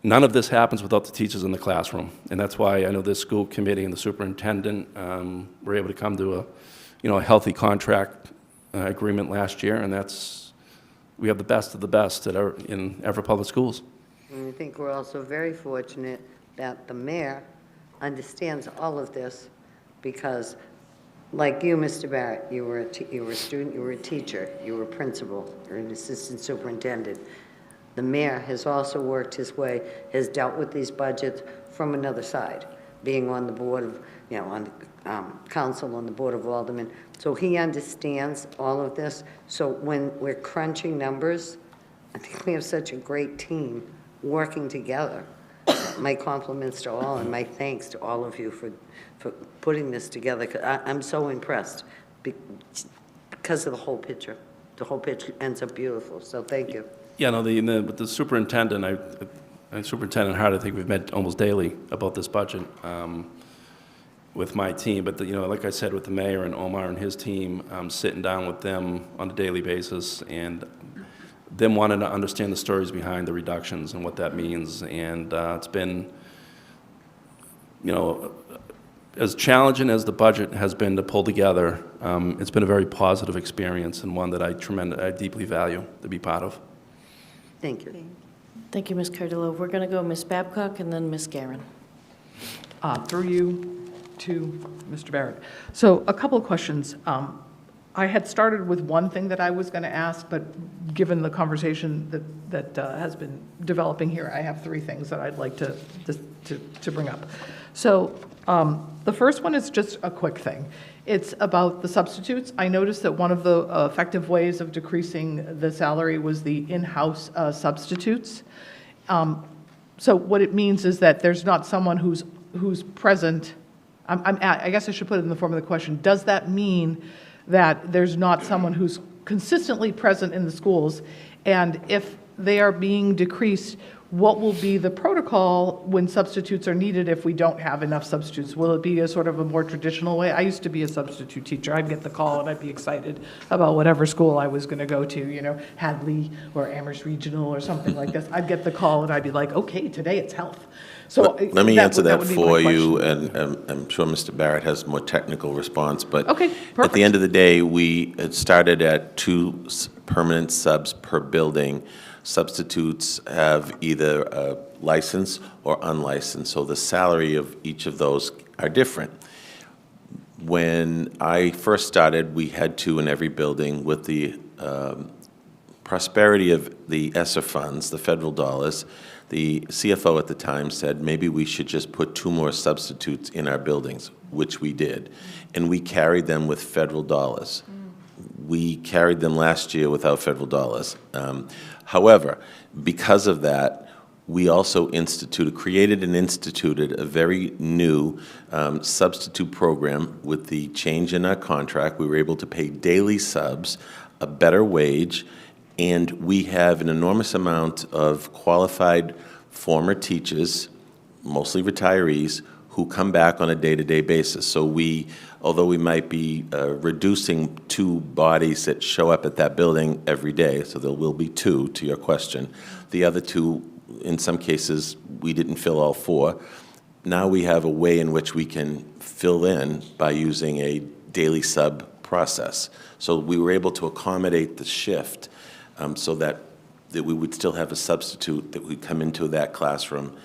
S7: none of this happens without the teachers in the classroom. And that's why I know this school committee and the superintendent were able to come to a healthy contract agreement last year, and we have the best of the best in Everett Public Schools.
S9: And I think we're also very fortunate that the mayor understands all of this, because like you, Mr. Barrett, you were a student, you were a teacher, you were a principal, you're an assistant superintendent. The mayor has also worked his way, has dealt with these budgets from another side, being on the board of, on council, on the board of aldermen. So he understands all of this. So when we're crunching numbers, I think we have such a great team working together. My compliments to all, and my thanks to all of you for putting this together. I'm so impressed because of the whole picture. The whole picture ends up beautiful, so thank you.
S7: Yeah, no, with the superintendent, Superintendent Hart, I think we've met almost daily about this budget with my team. But like I said, with the mayor and Omar and his team, I'm sitting down with them on a daily basis, and them wanting to understand the stories behind the reductions and what that means. And it's been, you know, as challenging as the budget has been to pull together, it's been a very positive experience and one that I deeply value to be part of.
S9: Thank you.
S1: Thank you, Ms. Cardillo. We're going to go Ms. Babcock and then Ms. Guerin.
S8: Through you to Mr. Barrett. So a couple of questions. I had started with one thing that I was going to ask, but given the conversation that has been developing here, I have three things that I'd like to bring up. So the first one is just a quick thing. It's about the substitutes. I noticed that one of the effective ways of decreasing the salary was the in-house substitutes. So what it means is that there's not someone who's present. I guess I should put it in the form of the question. Does that mean that there's not someone who's consistently present in the schools? And if they are being decreased, what will be the protocol when substitutes are needed if we don't have enough substitutes? Will it be a sort of a more traditional way? I used to be a substitute teacher. I'd get the call and I'd be excited about whatever school I was going to go to, you know, Hadley or Amherst Regional or something like this. I'd get the call and I'd be like, okay, today it's health. So
S3: Let me answer that
S8: would be my
S3: for you,
S8: question.
S3: and I'm sure Mr. Barrett has a more technical response, but
S8: Okay,
S3: at
S8: perfect.
S3: the end of the day, we had started at 2 permanent subs per building. Substitutes have either a license or unlicensed, so the salary of each of those are different. When I first started, we had 2 in every building. With the prosperity of the ESSER funds, the federal dollars, the CFO at the time said maybe we should just put 2 more substitutes in our buildings, which we did. And we carried them with federal dollars. We carried them last year without federal dollars. However, because of that, we also created and instituted a very new substitute program. With the change in our contract, we were able to pay daily subs a better wage, and we have an enormous amount of qualified former teachers, mostly retirees, who come back on a day-to-day basis. So although we might be reducing 2 bodies that show up at that building every day, so there will be 2, to your question. The other 2, in some cases, we didn't fill all 4. Now we have a way in which we can fill in by using a daily sub process. So we were able to accommodate the shift so that we would still have a substitute that would come into that classroom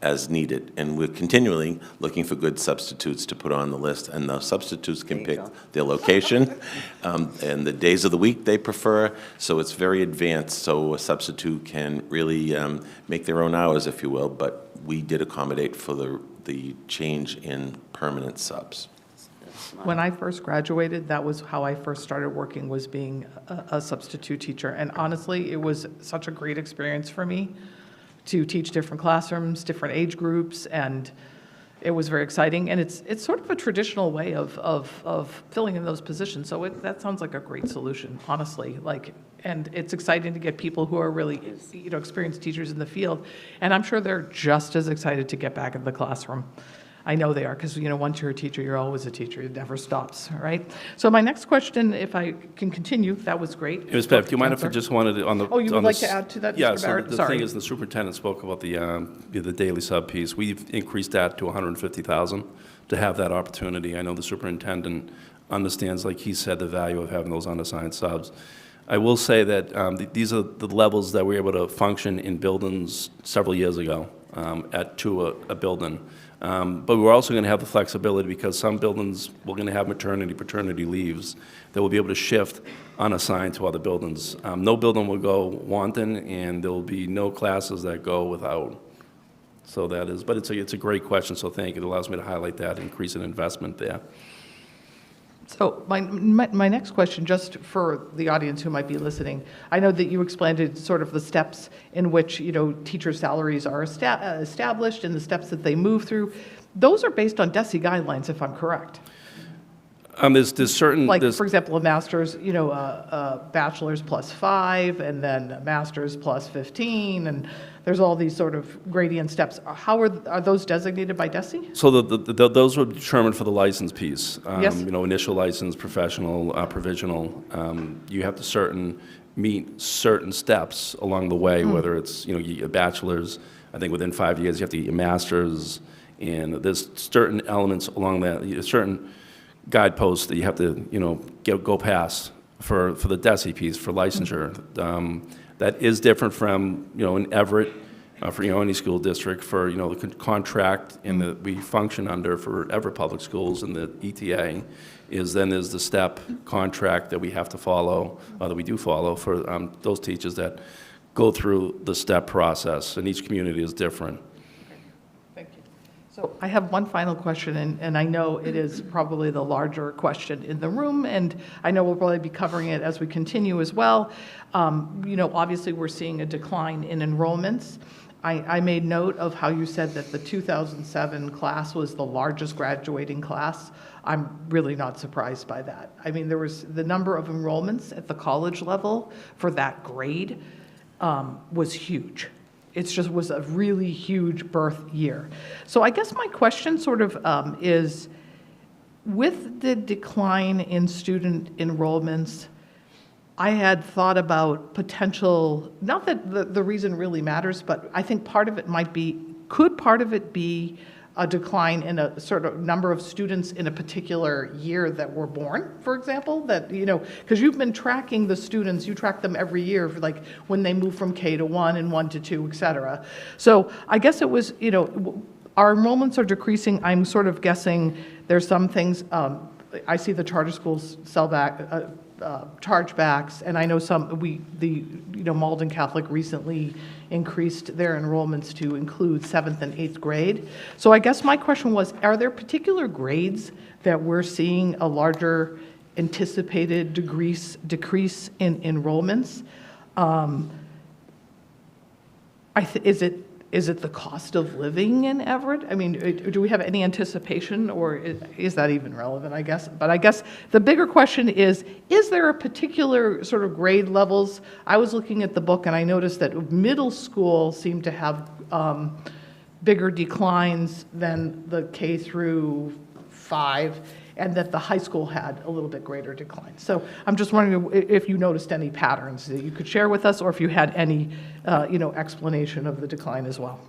S3: as needed. And we're continually looking for good substitutes to put on the list. And the substitutes can pick their location and the days of the week they prefer. So it's very advanced, so a substitute can really make their own hours, if you will. But we did accommodate for the change in permanent subs.
S8: When I first graduated, that was how I first started working, was being a substitute teacher. And honestly, it was such a great experience for me to teach different classrooms, different age groups, and it was very exciting. And it's sort of a traditional way of filling in those positions. So that sounds like a great solution, honestly. And it's exciting to get people who are really, experienced teachers in the field. And I'm sure they're just as excited to get back in the classroom. I know they are, because, once you're a teacher, you're always a teacher. It never stops, right? So my next question, if I can continue, that was great.
S7: Ms. Bev, do you mind if I just wanted to, on the...
S8: Oh, you would
S7: on
S8: like
S7: this-
S8: to add to that,
S7: Yeah,
S8: Mr.
S7: so
S8: Barrett?
S7: the
S8: Sorry.
S7: thing is, the superintendent spoke about the daily sub piece. We've increased that to $150,000 to have that opportunity. I know the superintendent understands, like he said, the value of having those unassigned subs. I will say that these are the levels that we were able to function in buildings several years ago to a building. But we're also going to have the flexibility, because some buildings we're going to have maternity, paternity leaves that will be able to shift unassigned to other buildings. No building will go wanting, and there will be no classes that go without. So that is, but it's a great question, so thank you. It allows me to highlight that increase in investment there.
S8: So my next question, just for the audience who might be listening, I know that you explained it, sort of the steps in which, teacher salaries are established and the steps that they move through. Those are based on DESE guidelines, if I'm correct.
S7: There's certain...
S8: Like, for example, a master's, a bachelor's +5, and then a master's +15, and there's all these sort of gradient steps. How are those designated by DESE?
S7: So those were determined for the license piece.
S8: Yes.
S7: Initial license, professional, provisional. You have to certain meet certain steps along the way, whether it's, you get your bachelor's, I think within 5 years you have to get your master's, and there's certain elements along that, certain guideposts that you have to, go past for the DESE piece, for licensure. That is different from, in Everett, for, any school district, for, the contract and that we function under for Everett Public Schools and the ETA is then there's the step contract that we have to follow, that we do follow for those teachers that go through the step process, and each community is different.
S8: Thank you. So I have one final question, and I know it is probably the larger question in the room, and I know we'll probably be covering it as we continue as well. Obviously, we're seeing a decline in enrollments. I made note of how you said that the 2007 class was the largest graduating class. I'm really not surprised by that. I mean, there was the number of enrollments at the college level for that grade was huge. It just was a really huge birth year. So I guess my question sort of is, with the decline in student enrollments, I had thought about potential, not that the reason really matters, but I think part of it could part of it be a decline in a sort of number of students in a particular year that were born, for example, that, because you've been tracking the students, you track them every year, for like when they move from K to 1 and 1 to 2, et cetera. So I guess it was, our enrollments are decreasing. I'm sort of guessing there's some things, I see the charter schools sell back, chargebacks, and I know Malden Catholic recently increased their enrollments to include 7th and 8th grade. So I guess my question was, are there particular grades that we're seeing a larger anticipated decrease in enrollments? Is it the cost of living in Everett? I mean, do we have any anticipation, or is that even relevant, I guess? But I guess the bigger question is there a particular sort of grade levels? I was looking at the book and I noticed that middle school seemed to have bigger declines than the K through 5, and that the high school had a little bit greater decline. So I'm just wondering if you noticed any patterns that you could share with us, or if you had any, explanation of the decline as well.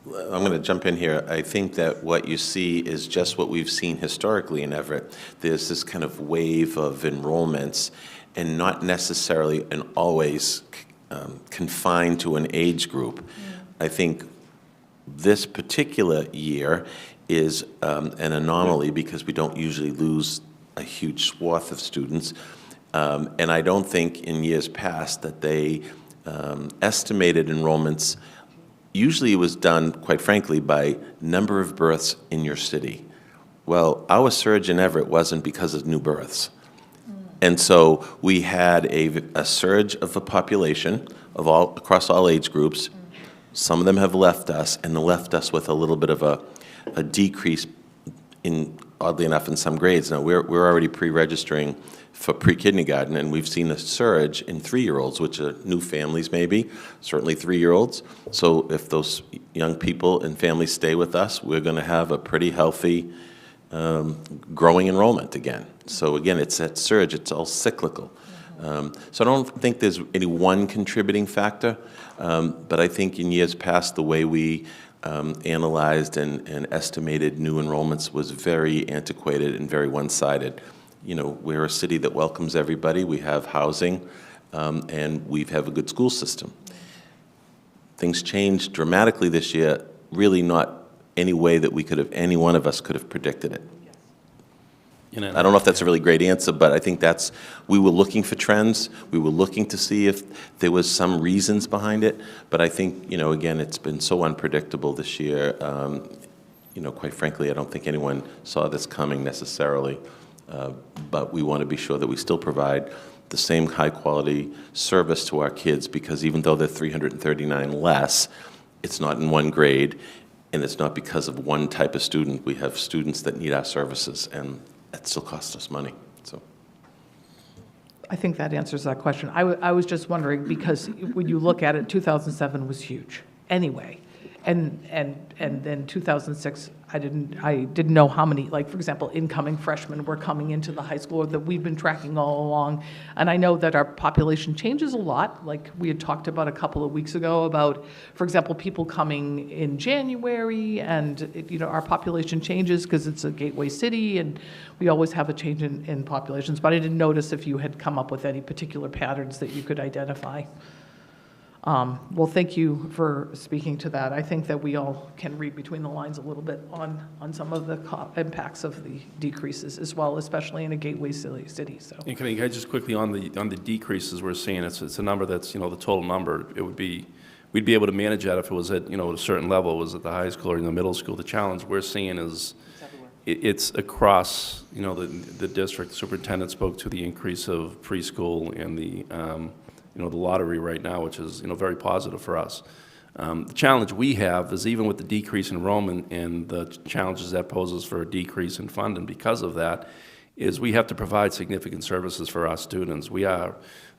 S3: I'm going to jump in here. I think that what you see is just what we've seen historically in Everett. There's this kind of wave of enrollments, and not necessarily and always confined to an age group. I think this particular year is an anomaly because we don't usually lose a huge swath of students. And I don't think in years past that they estimated enrollments. Usually it was done, quite frankly, by number of births in your city. Well, our surge in Everett wasn't because of new births. And so we had a surge of the population across all age groups. Some of them have left us, and left us with a little bit of a decrease oddly enough, in some grades. Now, we're already pre-registering for pre-kindergarten, and we've seen a surge in 3-year-olds, which are new families maybe, certainly 3-year-olds. So if those young people and families stay with us, we're going to have a pretty healthy growing enrollment again. So again, it's that surge, it's all cyclical. So I don't think there's any one contributing factor, but I think in years past, the way we analyzed and estimated new enrollments was very antiquated and very one-sided. You know, we're a city that welcomes everybody. We have housing, and we have a good school system. Things changed dramatically this year, really not any way that any one of us could have predicted it. I don't know if that's a really great answer, but I think we were looking for trends. We were looking to see if there was some reasons behind it. But I think, you know, again, it's been so unpredictable this year. You know, quite frankly, I don't think anyone saw this coming necessarily. But we want to be sure that we still provide the same high-quality service to our kids, because even though they're 339 less, it's not in one grade, and it's not because of one type of student. We have students that need our services, and that still costs us money. So,
S8: I think that answers that question. I was just wondering, because when you look at it, 2007 was huge anyway. And then 2006, I didn't know how many, like, for example, incoming freshmen were coming into the high school, or that we've been tracking all along. And I know that our population changes a lot, like we had talked about a couple of weeks ago about, for example, people coming in January, and, our population changes because it's a gateway city, and we always have a change in populations. But I didn't notice if you had come up with any particular patterns that you could identify. Well, thank you for speaking to that. I think that we all can read between the lines a little bit on some of the impacts of the decreases as well, especially in a gateway city. So.
S7: And can I just quickly on the decreases we're seeing? It's a number that's the total number. We'd be able to manage that if it was at a certain level. It was at the high school or in the middle school. The challenge we're seeing is it's across the district. The superintendent spoke to the increase of preschool and the the lottery right now, which is, very positive for us. The challenge we have is even with the decrease in enrollment and the challenges that poses for a decrease in funding because of that, is we have to provide significant services for our students. We have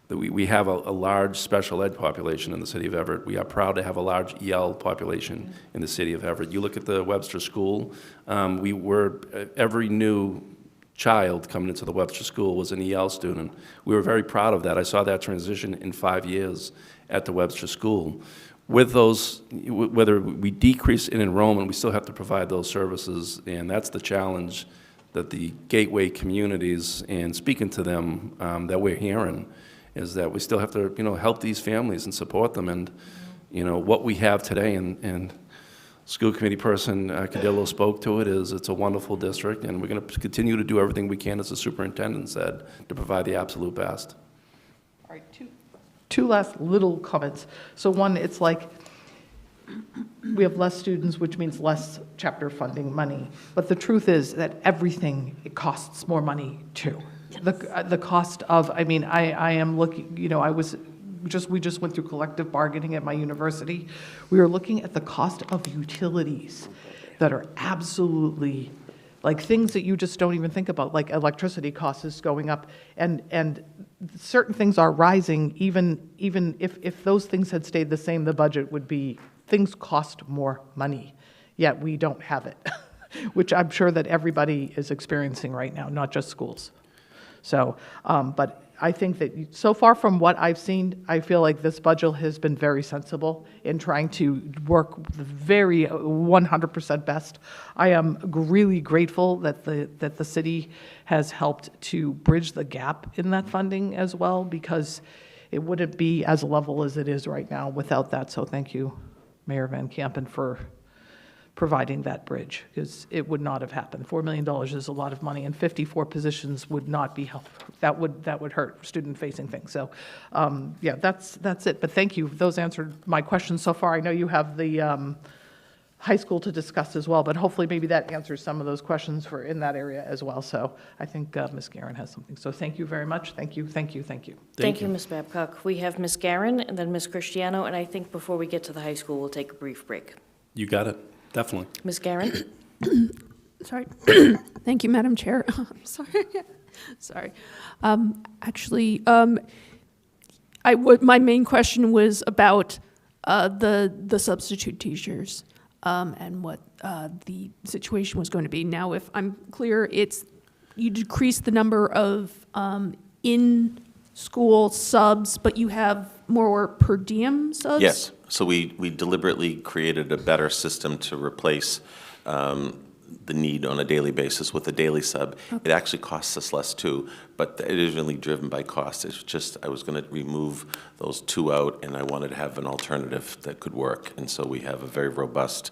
S7: a large special ed population in the city of Everett. We are proud to have a large EL population in the city of Everett. You look at the Webster School, every new child coming into the Webster School was an EL student. We were very proud of that. I saw that transition in 5 years at the Webster School. With those, whether we decrease in enrollment, we still have to provide those services, and that's the challenge that the gateway communities, and speaking to them, that we're hearing, is that we still have to, help these families and support them. And, what we have today, and school committee person Cadillo spoke to it, is it's a wonderful district, and we're going to continue to do everything we can, as the superintendent said, to provide the absolute best.
S8: All right, two last little comments. So one, it's like we have less students, which means less chapter funding money. But the truth is that everything, it costs more money too. The cost of, I am looking, we just went through collective bargaining at my university. We are looking at the cost of utilities that are absolutely, like, things that you just don't even think about, like electricity costs is going up, and certain things are rising. Even if those things had stayed the same, the budget would be, things cost more money, yet we don't have it, which I'm sure that everybody is experiencing right now, not just schools. So, but I think that so far from what I've seen, I feel like this budget has been very sensible in trying to work the very 100% best. I am really grateful that the city has helped to bridge the gap in that funding as well, because it wouldn't be as level as it is right now without that. So thank you, Mayor Van Kampen, for providing that bridge, because it would not have happened. $4 million is a lot of money, and 54 positions would not be helpful. That would hurt student-facing things. So, yeah, that's it. But thank you. Those answered my questions so far. I know you have the high school to discuss as well, but hopefully maybe that answers some of those questions for in that area as well. So I think Ms. Guerin has something. So thank you very much. Thank you.
S1: Thank you, Ms. Babcock. We have Ms. Guerin and then Ms. Cristiano, and I think before we get to the high school, we'll take a brief break.
S7: You got it. Definitely.
S1: Ms. Guerin?
S5: Sorry. Thank you, Madam Chair. I'm sorry. Sorry. Actually, my main question was about the substitute teachers and what the situation was going to be. Now, if I'm clear, you decrease the number of in-school subs, but you have more per diem subs?
S3: Yes. So we deliberately created a better system to replace the need on a daily basis with a daily sub. Okay. It actually costs us less too, but it is really driven by cost. It's just I was going to remove those two out, and I wanted to have an alternative that could work. And so we have a very robust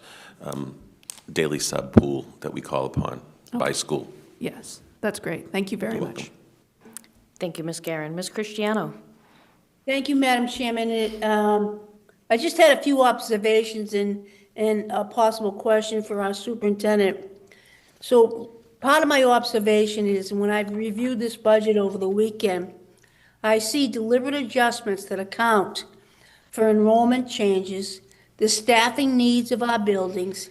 S3: daily sub pool that we call upon by school.
S5: Yes, that's great. Thank you very much.
S1: Thank you, Ms. Guerin. Ms. Cristiano?
S6: Thank you, Madam Chairman. I just had a few observations and a possible question for our superintendent. So part of my observation is when I've reviewed this budget over the weekend, I see deliberate adjustments that account for enrollment changes, the staffing needs of our buildings,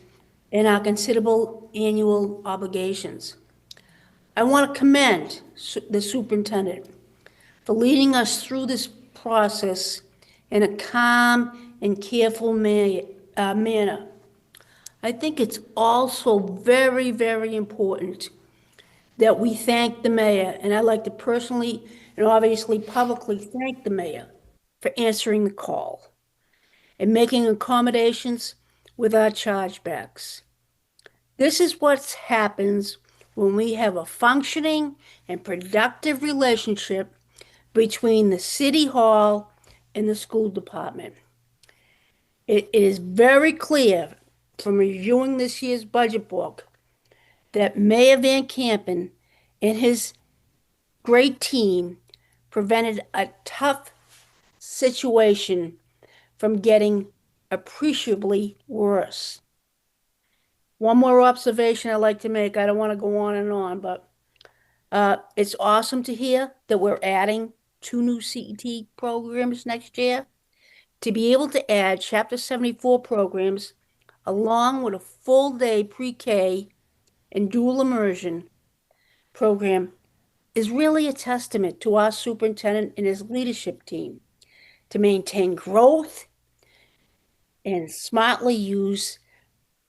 S6: and our considerable annual obligations. I want to commend the superintendent for leading us through this process in a calm and careful manner. I think it's also very, very important that we thank the mayor, and I'd like to personally and obviously publicly thank the mayor for answering the call and making accommodations with our chargebacks. This is what happens when we have a functioning and productive relationship between the city hall and the school department. It is very clear from reviewing this year's budget book that Mayor Van Campen and his great team prevented a tough situation from getting appreciably worse. One more observation I'd like to make. I don't want to go on and on, but it's awesome to hear that we're adding 2 new CET programs next year. To be able to add Chapter 74 programs along with a full-day pre-K and dual immersion program is really a testament to our superintendent and his leadership team to maintain growth and smartly use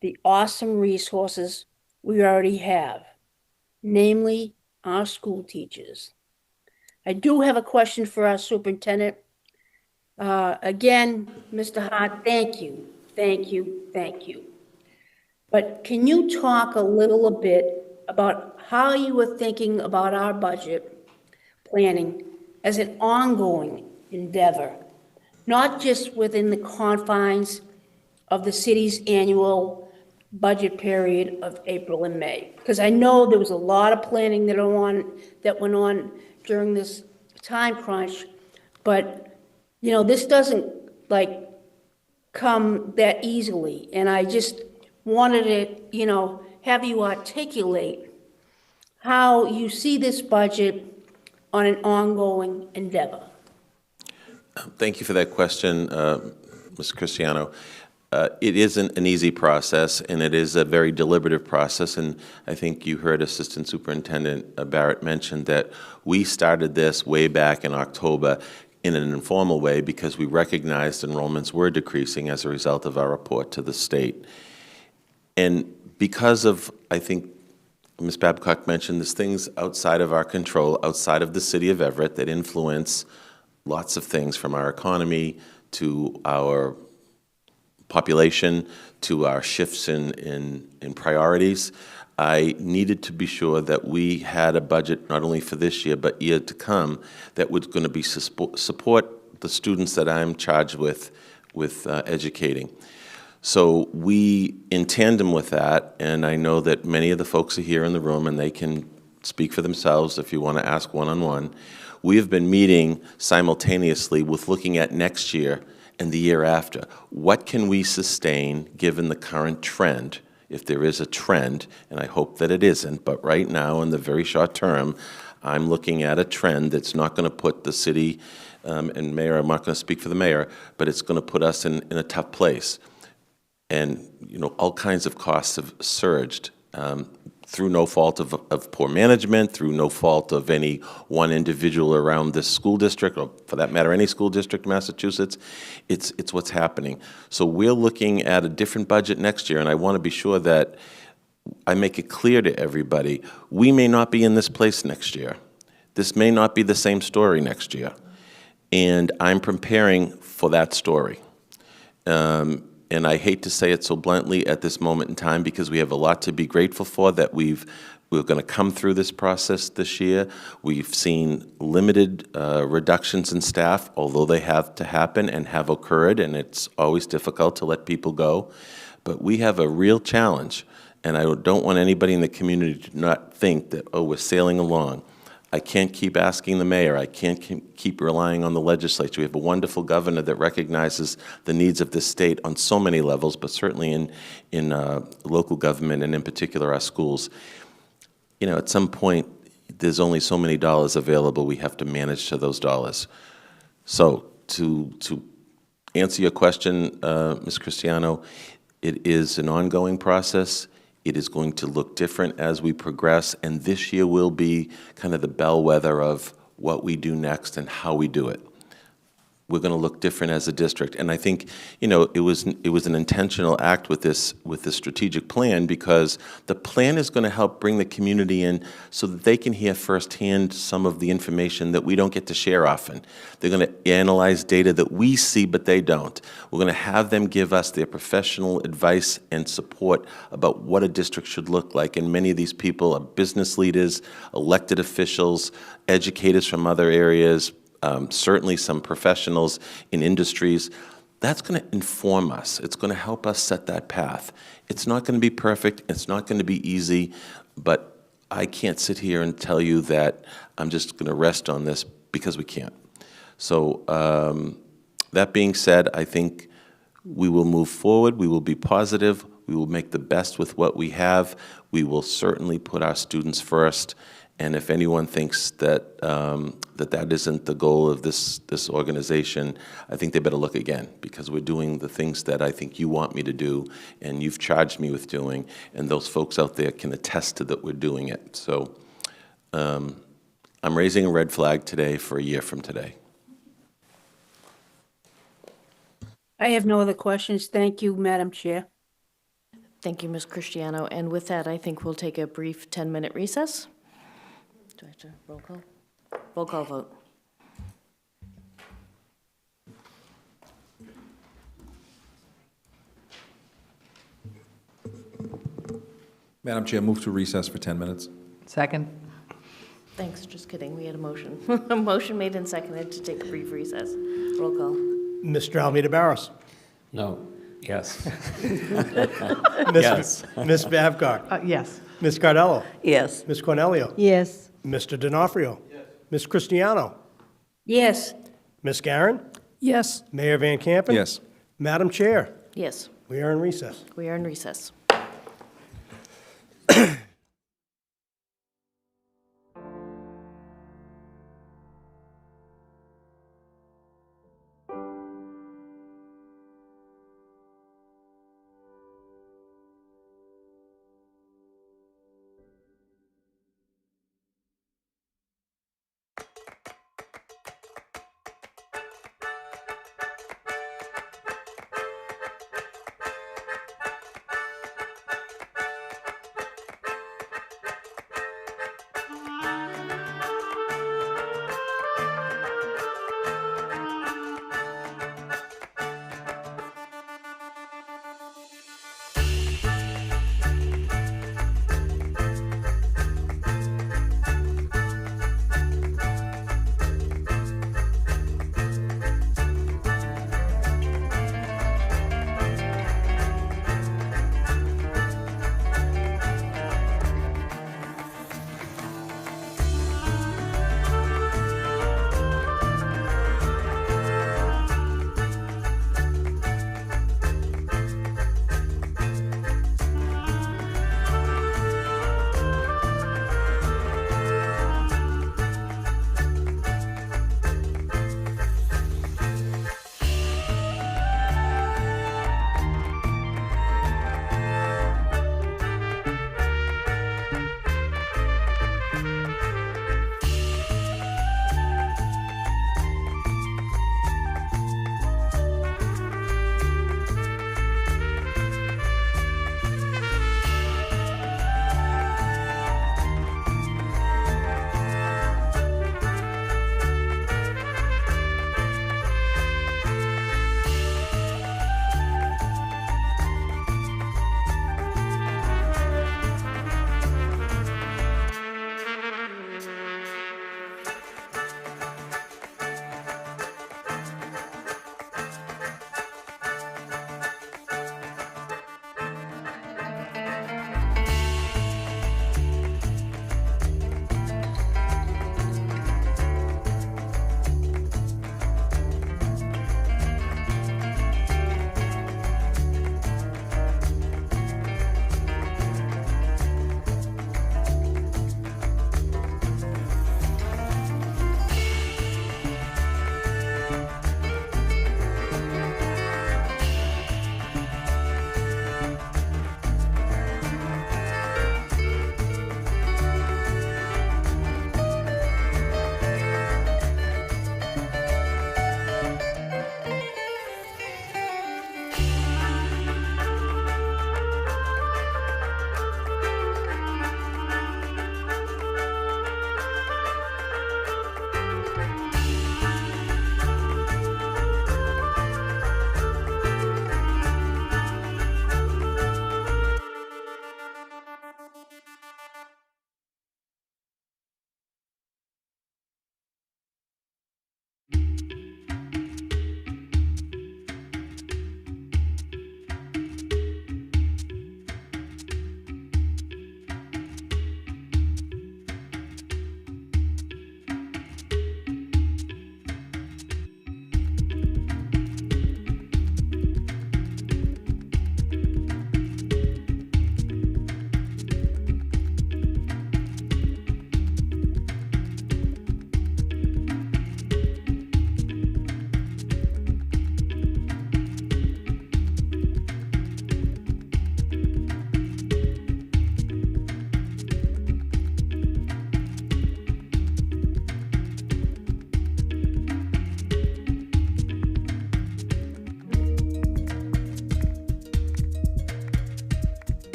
S6: the awesome resources we already have, namely our school teachers. I do have a question for our superintendent. Again, Mr. Hart, thank you, thank you, thank you. But can you talk a little bit about how you were thinking about our budget planning as an ongoing endeavor, not just within the confines of the city's annual budget period of April and May? Because I know there was a lot of planning that went on during this time crunch, but you know, this doesn't like come that easily. And I just wanted to, you know, have you articulate how you see this budget on an ongoing endeavor.
S3: Thank you for that question, Ms. Cristiano. It isn't an easy process, and it is a very deliberative process, and I think you heard Assistant Superintendent Barrett mention that we started this way back in October in an informal way because we recognized enrollments were decreasing as a result of our report to the state. And because of, I think Ms. Babcock mentioned, there's things outside of our control, outside of the city of Everett, that influence lots of things, from our economy to our population to our shifts in priorities. I needed to be sure that we had a budget not only for this year but year to come that was going to be support the students that I'm charged with educating. So we, in tandem with that, and I know that many of the folks are here in the room and they can speak for themselves if you want to ask one-on-one, we have been meeting simultaneously with looking at next year and the year after. What can we sustain given the current trend? If there is a trend, and I hope that it isn't, but right now in the very short term, I'm looking at a trend that's not going to put the city and mayor, I'm not going to speak for the mayor, but it's going to put us in a tough place. And you know, all kinds of costs have surged through no fault of poor management, through no fault of any one individual around this school district, or for that matter, any school district in Massachusetts. It's what's happening. So we're looking at a different budget next year, and I want to be sure that I make it clear to everybody, we may not be in this place next year. This may not be the same story next year. And I'm preparing for that story. And I hate to say it so bluntly at this moment in time because we have a lot to be grateful for that we're going to come through this process this year. We've seen limited reductions in staff, although they have to happen and have occurred, and it's always difficult to let people go. But we have a real challenge, and I don't want anybody in the community to not think that, oh, we're sailing along. I can't keep asking the mayor. I can't keep relying on the legislature. We have a wonderful governor that recognizes the needs of this state on so many levels, but certainly in local government and in particular our schools. You know, at some point, there's only so many dollars available. We have to manage to those dollars. So to answer your question, Ms. Cristiano, it is an ongoing process. It is going to look different as we progress, and this year will be kind of the bellwether of what we do next and how we do it. we're going to look different as a district. And I think, you know, it was an intentional act with this strategic plan, because the plan is going to help bring the community in so that they can hear firsthand some of the information that we don't get to share often. They're going to analyze data that we see but they don't. We're going to have them give us their professional advice and support about what a district should look like. And many of these people are business leaders, elected officials, educators from other areas, certainly some professionals in industries. That's going to inform us. It's going to help us set that path. It's not going to be perfect. It's not going to be easy, but I can't sit here and tell you that I'm just going to rest on this, because we can't. So that being said, I think we will move forward. We will be positive. We will make the best with what we have. We will certainly put our students first. And if anyone thinks that that isn't the goal of this organization, I think they better look again, because we're doing the things that I think you want me to do and you've charged me with doing, and those folks out there can attest to that we're doing it. So I'm raising a red flag today for a year from today.
S6: I have no other questions. Thank you, Madam Chair.
S1: Thank you, Ms. Cristiano. And with that, I think we'll take a brief 10-minute recess. Do I have to roll call? Roll call vote.
S10: Madam Chair, move to recess for 10 minutes.
S8: Second?
S1: Thanks, just kidding, we had a motion. A motion made and seconded to take a brief recess. Roll call.
S2: Mr. Almeida Barros.
S4: No. Yes.
S2: Yes. Ms. Babcock.
S8: Yes.
S2: Ms. Cardello.
S9: Yes.
S2: Ms. Cornelio.
S9: Yes.
S2: Mr. D'Onofrio. Yes. Ms. Cristiano.
S6: Yes.
S2: Ms. Garin.
S5: Yes.
S2: Mayor Van Campen.
S10: Yes.
S2: Madam Chair,
S1: Yes,
S2: we are in recess.
S1: we are in recess.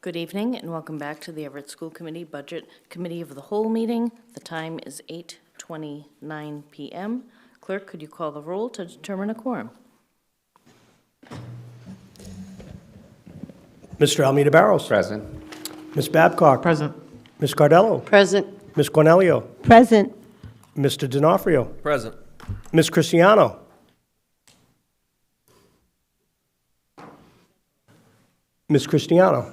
S1: Good evening, and welcome back to the Everett School Committee Budget Committee of the Whole meeting. The time is 8:29 p.m. Clerk, could you call the roll to determine a quorum?
S2: Mr. Almeida Barros.
S4: Present.
S2: Ms. Babcock.
S8: Present.
S2: Ms. Cardello.
S9: Present.
S2: Ms. Cornelio.
S9: Present.
S2: Mr. D'Onofrio.
S4: Present.
S2: Ms. Cristiano. Ms. Cristiano.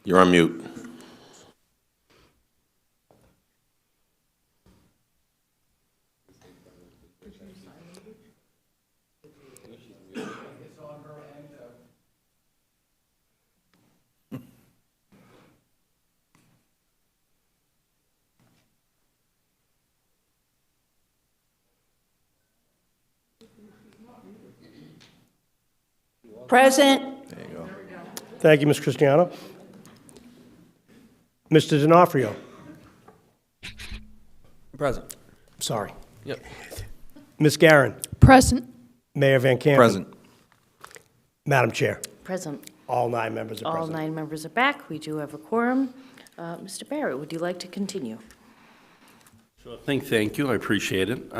S3: You're on mute.
S6: Present.
S2: Thank you, Ms. Cristiano. Mr. D'Onofrio.
S10: Present.
S2: Sorry.
S10: Yep.
S2: Ms. Garin.
S5: Present.
S2: Mayor Van Campen.
S10: Present.
S2: Madam Chair.
S1: Present.
S2: All 9 members are
S1: All
S2: present.
S1: 9 members are back. We do have a quorum. Mr. Barrett, would you like to continue?
S7: Thank you. I appreciate it.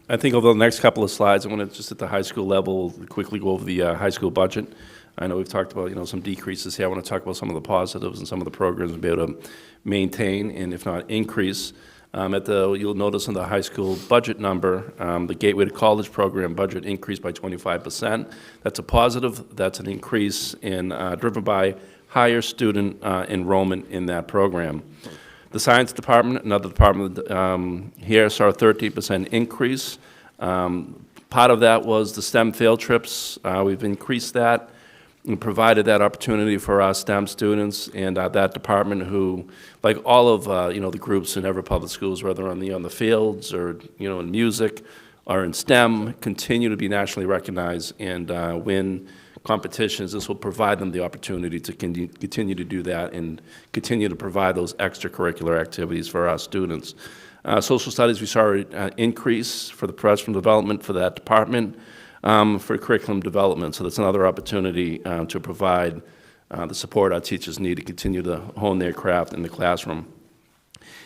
S7: I think over the next couple of slides, I want to just at the high school level quickly go over the high school budget. I know we've talked about some decreases here. I want to talk about some of the positives and some of the programs we'll be able to maintain and if not increase. You'll notice in the high school budget number, the Gateway to College program budget increased by 25%. That's a positive. That's an increase driven by higher student enrollment in that program. The Science Department, another department here, saw a 13% increase. Part of that was the STEM field trips. We've increased that and provided that opportunity for our STEM students and that department who, like all of the groups in Everett Public Schools, whether on the fields or in music or in STEM, continue to be nationally recognized and win competitions. This will provide them the opportunity to continue to do that and continue to provide those extracurricular activities for our students. Social studies, we saw an increase for the professional development for that department for curriculum development. So that's another opportunity to provide the support our teachers need to continue to hone their craft in the classroom.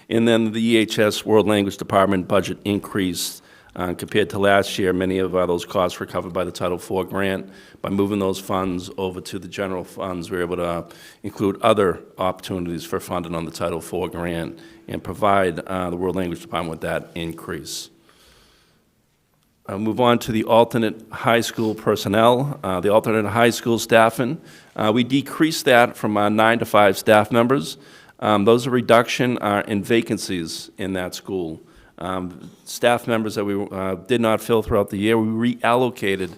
S7: And then the EHS World Language Department budget increased compared to last year. Many of those costs were covered by the Title IV grant. By moving those funds over to the general funds, we were able to include other opportunities for funding on the Title IV grant and provide the World Language Department with that increase. I'll move on to the alternate high school personnel. The alternate high school staffing, we decreased that from 9 to 5 staff members. Those are reduction in vacancies in that school. Staff members that we did not fill throughout the year, we reallocated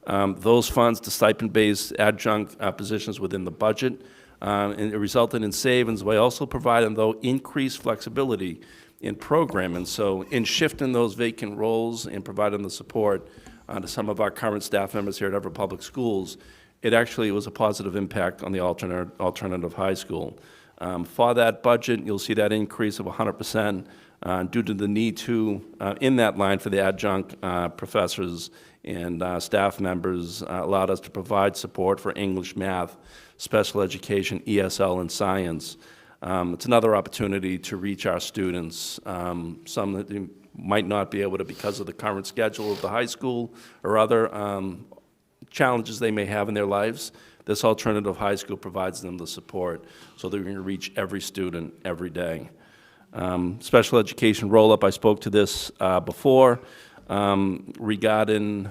S7: those funds to stipend-based adjunct positions within the budget, and it resulted in savings by also providing, though, increased flexibility in programming. So in shifting those vacant roles and providing the support to some of our current staff members here at Everett Public Schools, it actually was a positive impact on the alternative high school. For that budget, you'll see that increase of 100% due to the need to, in that line for the adjunct professors and staff members, allowed us to provide support for English, math, special education, ESL, and science. It's another opportunity to reach our students, some that they might not be able to because of the current schedule of the high school or other challenges they may have in their lives. This alternative high school provides them the support so they're going to reach every student every day. Special education roll-up, I spoke to this before regarding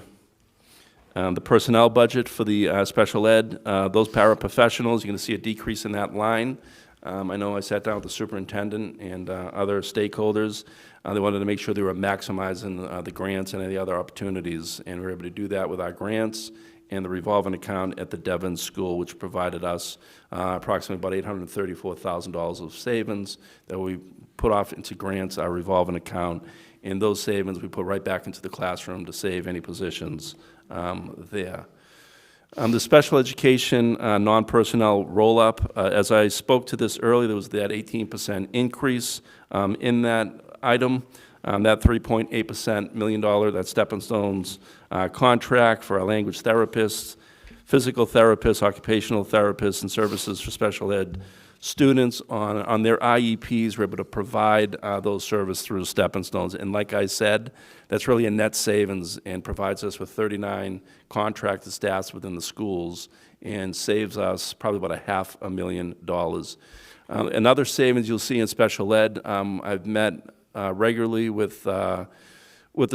S7: the personnel budget for the special ed. Those paraprofessionals, you're going to see a decrease in that line. I know I sat down with the superintendent and other stakeholders. They wanted to make sure they were maximizing the grants and any other opportunities, and we were able to do that with our grants and the revolving account at the Devon School, which provided us approximately about $834,000 of savings that we put off into grants, our revolving account, and those savings we put right back into the classroom to save any positions there. The special education non-personnel roll-up, as I spoke to this earlier, there was that 18% increase in that item. That $3.8 million, that Stepping Stones contract for our language therapists, physical therapists, occupational therapists, and services for special ed students on their IEPs. We're able to provide those services through Stepping Stones. And like I said, that's really a net savings and provides us with 39 contracted staffs within the schools and saves us probably about $500,000. Another savings you'll see in special ed, I've met regularly with the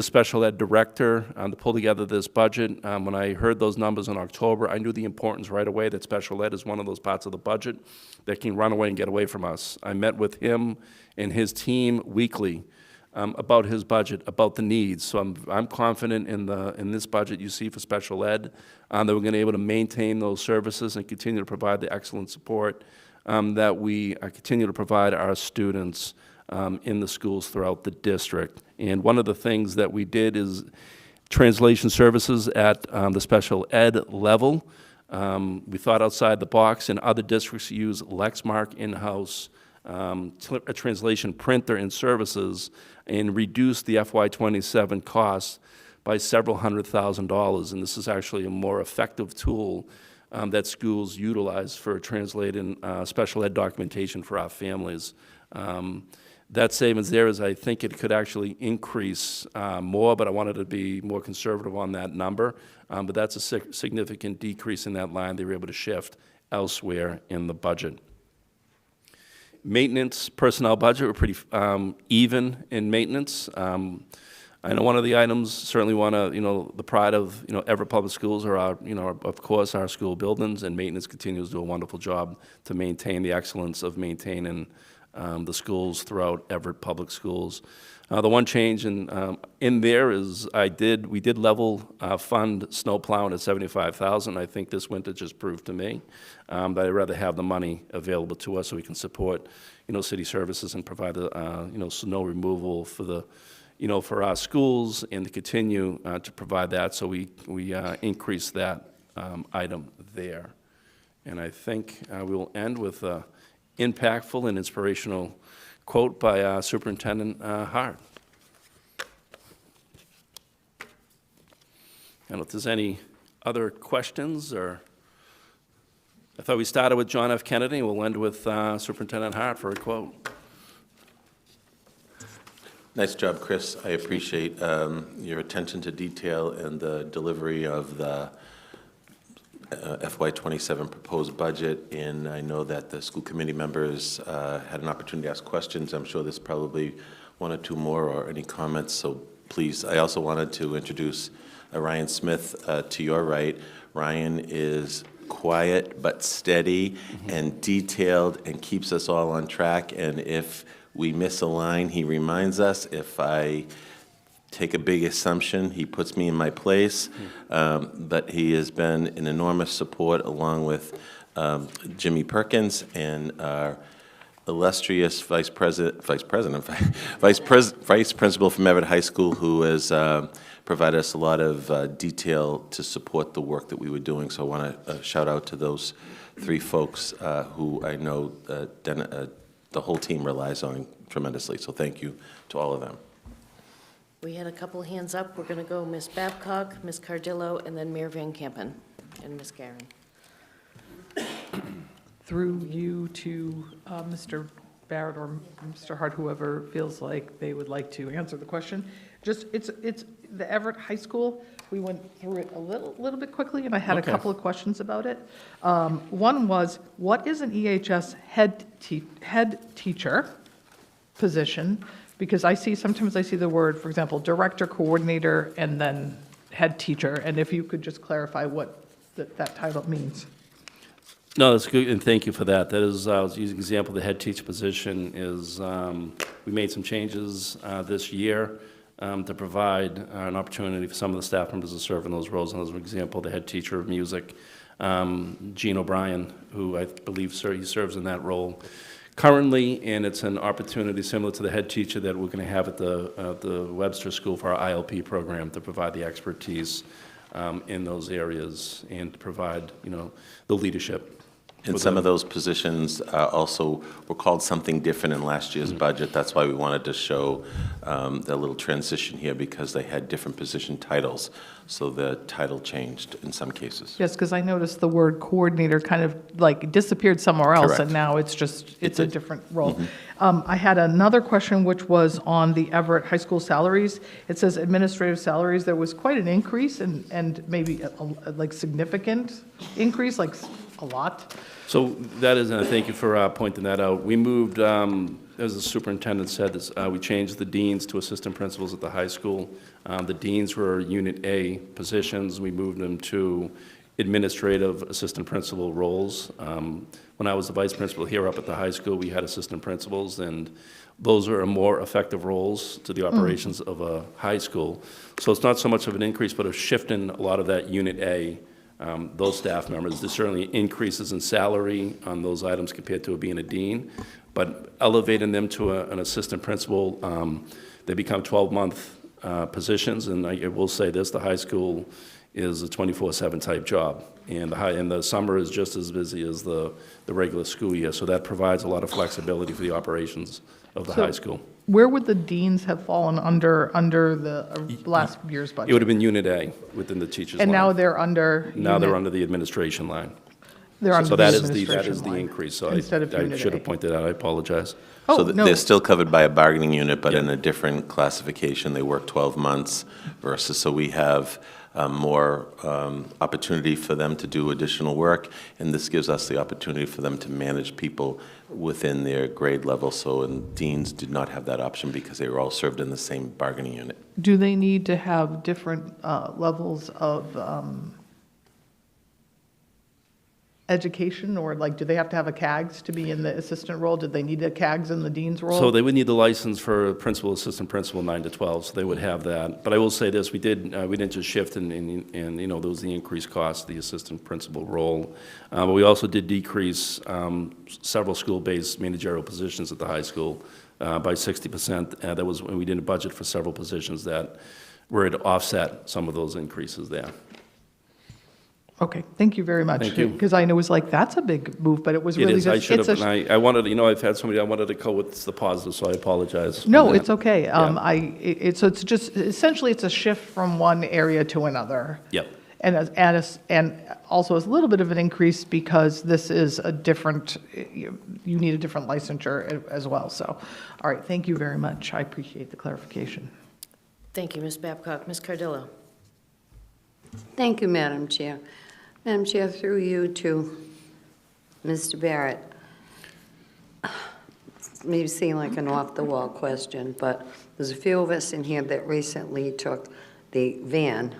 S7: special ed director to pull together this budget. When I heard those numbers in October, I knew the importance right away that special ed is one of those parts of the budget that can run away and get away from us. I met with him and his team weekly about his budget, about the needs. So I'm confident in this budget you see for special ed that we're going to be able to maintain those services and continue to provide the excellent support that we continue to provide our students in the schools throughout the district. And one of the things that we did is translation services at the special ed level. We thought outside the box, and other districts use Lexmark in-house a translation printer and services and reduce the FY27 costs by several $100,000. And this is actually a more effective tool that schools utilize for translating special ed documentation for our families. That savings there is, I think it could actually increase more, but I wanted to be more conservative on that number. But that's a significant decrease in that line they were able to shift elsewhere in the budget. Maintenance personnel budget, we're pretty even in maintenance. I know one of the items, certainly want to, the pride of, Everett Public Schools are our, of course, our school buildings, and maintenance continues to do a wonderful job to maintain the excellence of maintaining the schools throughout Everett Public Schools. The one change in there is we did level fund snow plowing at $75,000. I think this winter just proved to me that I'd rather have the money available to us so we can support, city services and provide the, snow removal for the, for our schools, and to continue to provide that. So we increase that item there. And I think we will end with impactful and inspirational quote by Superintendent Hart. I don't know if there's any other questions, or I thought we started with John F. Kennedy. We'll end with Superintendent Hart for a quote.
S3: Nice job, Chris. I appreciate your attention to detail and the delivery of the FY27 proposed budget, and I know that the school committee members had an opportunity to ask questions. I'm sure there's probably one or two more or any comments, so please. I also wanted to introduce Ryan Smith to your right. Ryan is quiet but steady and detailed and keeps us all on track. And if we miss a line, he reminds us. If I take a big assumption, he puts me in my place. But he has been an enormous support, along with Jimmy Perkins and our illustrious vice principal from Everett High School, who has provided us a lot of detail to support the work that we were doing. So I want to shout out to those three folks who I know the whole team relies on tremendously. So thank you to all of them.
S1: We had a couple hands up. We're going to go Ms. Babcock, Ms. Cardillo, and then Mayor Van Kampen, and Ms. Garin.
S8: Through you to Mr. Barrett or Mr. Hart, whoever feels like they would like to answer the question. Just, it's the Everett High School. We went through it a little bit quickly, and I had a couple of questions about it. One was, what is an EHS head teacher position? Because sometimes I see the word, for example, director, coordinator, and then head teacher. And if you could just clarify what that title means.
S7: No, that's good, and thank you for that. That is, I was using an example, the head teacher position is, we made some changes this year to provide an opportunity for some of the staff members to serve in those roles. And as an example, the head teacher of music, Gene O'Brien, who I believe he serves in that role currently, and it's an opportunity similar to the head teacher that we're going to have at the Webster School for our ILP program to provide the expertise in those areas and to provide, the leadership.
S3: And some of those positions also were called something different in last year's budget. That's why we wanted to show that little transition here, because they had different position titles. So the title changed in some cases.
S8: Yes, because I noticed the word coordinator kind of like disappeared somewhere else,
S3: Correct.
S8: and now it's a different role. I had another question, which was on the Everett High School salaries. It says administrative salaries. There was quite an increase, and maybe like significant increase, like a lot.
S7: So that is, and I thank you for pointing that out. We moved, as the superintendent said, we changed the deans to assistant principals at the high school. The deans were Unit A positions. We moved them to administrative assistant principal roles. When I was the vice principal here up at the high school, we had assistant principals, and those are more effective roles to the operations of a high school. So it's not so much of an increase, but a shift in a lot of that Unit A. Those staff members, there's certainly increases in salary on those items compared to being a dean, but elevating them to an assistant principal, they become 12-month positions, and I will say this, the high school is a 24/7 type job, and the summer is just as busy as the regular school year, so that provides a lot of flexibility for the operations of the high school.
S8: Where would the deans have fallen under the last year's budget?
S7: It would have been Unit A within the teachers' line.
S8: And now they're under?
S7: Now they're under the administration line.
S8: They're under
S7: So
S8: the
S7: that is
S8: administration
S7: the
S8: line
S7: increase, so
S8: instead of
S7: I
S8: Unit
S7: should
S8: A.
S7: have pointed out, I apologize.
S8: Oh,
S3: So
S8: no.
S3: they're still covered by a bargaining unit, but in a different classification. They work 12 months versus, so we have more opportunity for them to do additional work, and this gives us the opportunity for them to manage people within their grade level. So and deans did not have that option because they were all served in the same bargaining unit.
S8: Do they need to have different levels of education, or like, do they have to have a CAGS to be in the assistant role? Did they need a CAGS in the dean's role?
S7: So they would need the license for principal, assistant principal, 9 to 12, so they would have that. But I will say this, we didn't just shift and there was the increased cost of the assistant principal role. But we also did decrease several school-based managerial positions at the high school by 60%. That was when we didn't budget for several positions that were to offset some of those increases there.
S8: Okay, thank you very much.
S7: Thank you.
S8: Because I know it was like, that's a big move, but it was really
S7: It is,
S8: just.
S7: I should have,
S8: it's a-
S7: and I wanted, I've had somebody, I wanted to go with the positive, so I apologize. for
S8: No,
S7: that.
S8: it's okay.
S7: Yeah.
S8: So it's just, essentially, it's a shift from one area to another.
S7: Yep.
S8: And also it's a little bit of an increase because this is a different, you need a different licensure as well. So, all right, thank you very much. I appreciate the clarification.
S1: Thank you, Ms. Babcock. Ms. Cardillo.
S9: Thank you, Madam Chair. Madam Chair, through you to Mr. Barrett. Maybe seem like an off-the-wall question, but there's a few of us in here that recently took the van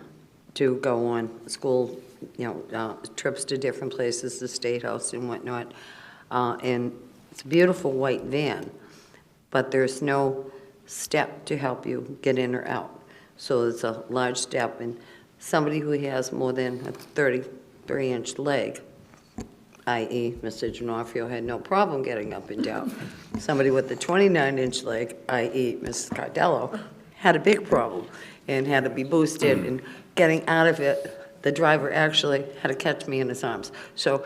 S9: to go on school trips to different places, the State House and whatnot. And it's a beautiful white van, but there's no step to help you get in or out. So it's a large step, and somebody who has more than a 33-inch leg, i.e. Mr. D'Onofrio, had no problem getting up and down. Somebody with a 29-inch leg, i.e. Mrs. Cardello, had a big problem and had to be boosted, and getting out of it, the driver actually had to catch me in his arms. So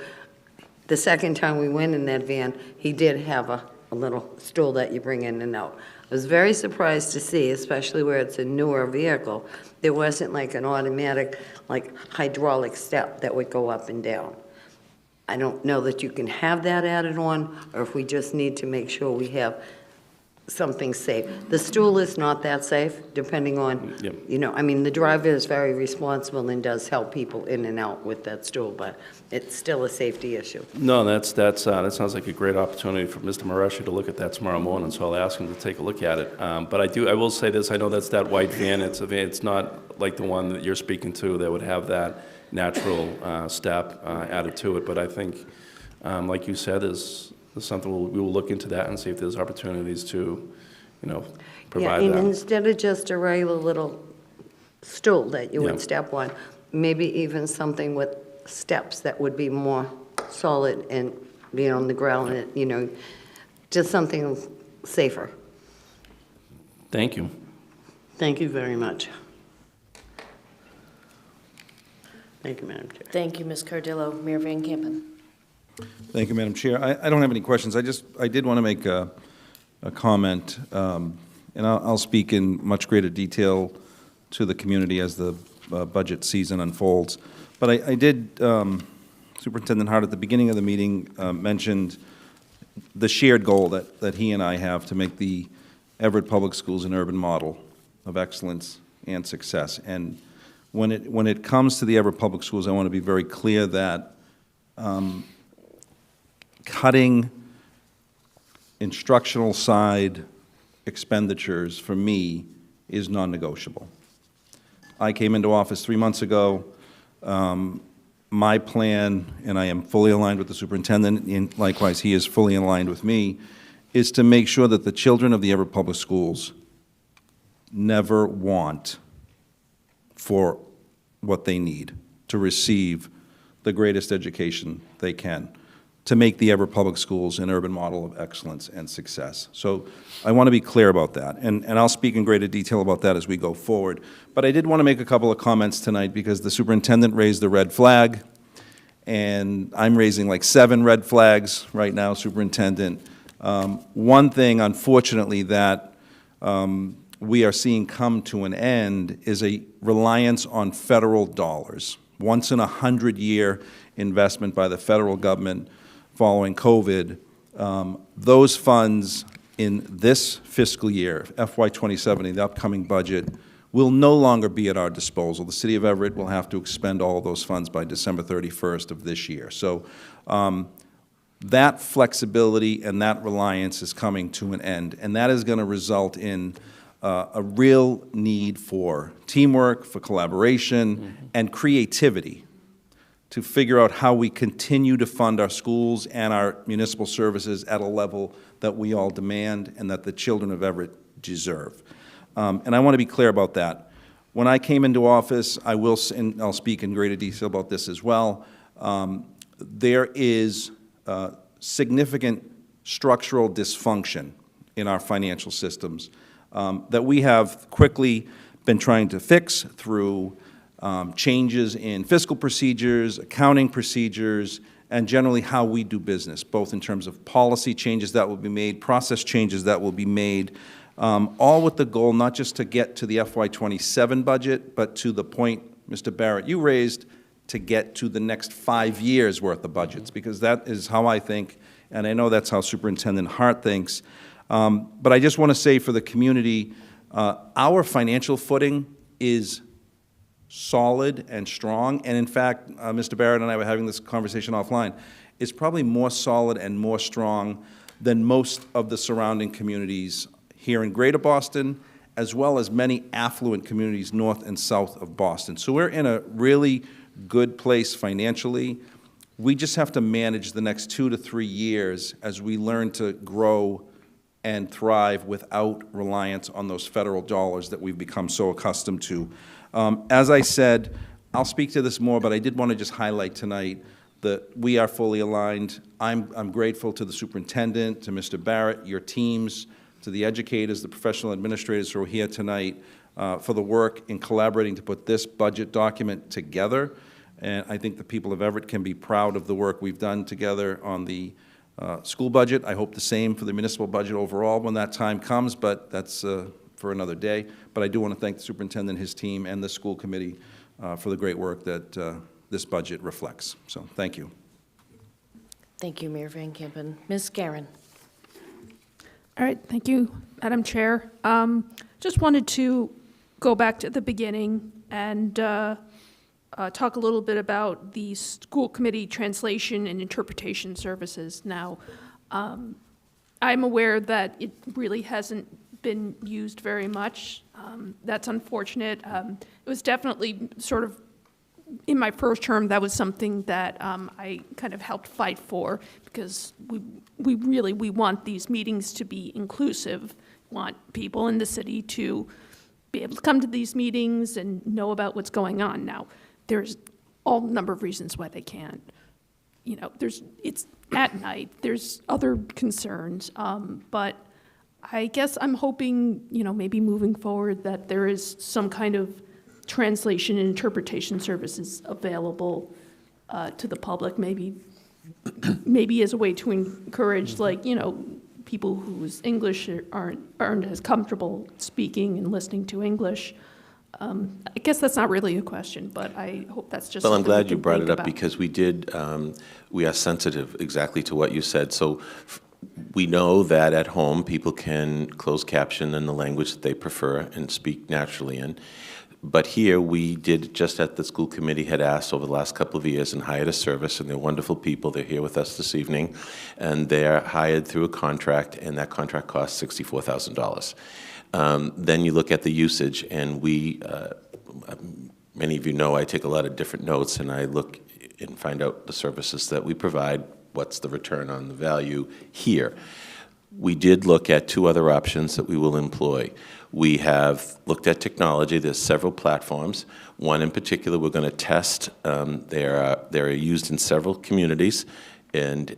S9: the second time we went in that van, he did have a little stool that you bring in and out. I was very surprised to see, especially where it's a newer vehicle, there wasn't like an automatic, like hydraulic step that would go up and down. I don't know that you can have that added on, or if we just need to make sure we have something safe. The stool is not that safe, depending on,
S7: Yep.
S9: the driver is very responsible and does help people in and out with that stool, but it's still a safety issue.
S7: No, that sounds like a great opportunity for Mr. Mareschi to look at that tomorrow morning, so I'll ask him to take a look at it. But I will say this, I know that's that white van, it's not like the one that you're speaking to that would have that natural step added to it, but I think, like you said, is something we will look into that and see if there's opportunities to, provide
S9: Yeah, and
S7: that.
S9: instead of just a regular little stool that you
S7: Yeah.
S9: would step on, maybe even something with steps that would be more solid and be on the ground, and, just something safer.
S7: Thank you.
S9: Thank you very much. Thank you, Madam Chair.
S1: Thank you, Ms. Cardillo. Mayor Van Campen.
S10: Thank you, Madam Chair. I don't have any questions. I did want to make a comment, and I'll speak in much greater detail to the community as the budget season unfolds. But I did, Superintendent Hart, at the beginning of the meeting, mentioned the shared goal that he and I have to make the Everett Public Schools an urban model of excellence and success. And when it comes to the Everett Public Schools, I want to be very clear that cutting instructional side expenditures for me is non-negotiable. I came into office 3 months ago. My plan, and I am fully aligned with the superintendent, and likewise he is fully aligned with me, is to make sure that the children of the Everett Public Schools never want for what they need to receive the greatest education they can, to make the Everett Public Schools an urban model of excellence and success. So I want to be clear about that, and I'll speak in greater detail about that as we go forward. But I did want to make a couple of comments tonight because the superintendent raised the red flag, and I'm raising like 7 red flags right now, Superintendent. One thing, unfortunately, that we are seeing come to an end is a reliance on federal dollars. Once in a 100-year investment by the federal government following COVID, those funds in this fiscal year, FY27, the upcoming budget, will no longer be at our disposal. The City of Everett will have to expend all of those funds by December 31st of this year. So that flexibility and that reliance is coming to an end, and that is going to result in a real need for teamwork, for collaboration, and creativity to figure out how we continue to fund our schools and our municipal services at a level that we all demand and that the children of Everett deserve. And I want to be clear about that. When I came into office, and I'll speak in greater detail about this as well, there is significant structural dysfunction in our financial systems that we have quickly been trying to fix through changes in fiscal procedures, accounting procedures, and generally how we do business, both in terms of policy changes that will be made, process changes that will be made, all with the goal not just to get to the FY27 budget, but to the point, Mr. Barrett, you raised, to get to the next 5 years' worth of budgets, because that is how I think, and I know that's how Superintendent Hart thinks. But I just want to say for the community, our financial footing is solid and strong, and in fact, Mr. Barrett and I were having this conversation offline, is probably more solid and more strong than most of the surrounding communities here in Greater Boston, as well as many affluent communities north and south of Boston. So we're in a really good place financially. We just have to manage the next 2 to 3 years as we learn to grow and thrive without reliance on those federal dollars that we've become so accustomed to. As I said, I'll speak to this more, but I did want to just highlight tonight that we are fully aligned. I'm grateful to the superintendent, to Mr. Barrett, your teams, to the educators, the professional administrators who are here tonight for the work in collaborating to put this budget document together. And I think the people of Everett can be proud of the work we've done together on the school budget. I hope the same for the municipal budget overall when that time comes, but that's for another day. But I do want to thank the superintendent, his team, and the school committee for the great work that this budget reflects. So thank you.
S1: Thank you, Mayor Van Campen. Ms. Guerin.
S5: All right, thank you, Madam Chair. Just wanted to go back to the beginning and talk a little bit about the school committee translation and interpretation services. Now, I'm aware that it really hasn't been used very much. That's unfortunate. It was definitely sort of, in my first term, that was something that I kind of helped fight for, because we really want these meetings to be inclusive, want people in the city to be able to come to these meetings and know about what's going on. Now, there's all number of reasons why they can't. You know, it's at night, there's other concerns, but I guess I'm hoping, you know, maybe moving forward that there is some kind of translation and interpretation services available to the public, maybe as a way to encourage, like, you know, people whose English aren't as comfortable speaking and listening to English. I guess that's not really a question, but I hope that's just.
S3: Well, I'm
S5: something we
S3: glad you
S5: can
S3: brought
S5: think
S3: it up
S5: about.
S3: because we are sensitive exactly to what you said. So we know that at home, people can close caption in the language that they prefer and speak naturally in. But here, we did, just at the school committee had asked over the last couple of years and hired a service, and they're wonderful people. They're here with us this evening, and they're hired through a contract, and that contract costs $64,000. Then you look at the usage, and many of you know I take a lot of different notes, and I look and find out the services that we provide, what's the return on the value here. We did look at 2 other options that we will employ. We have looked at technology. There's several platforms. One in particular we're going to test. They're used in several communities, and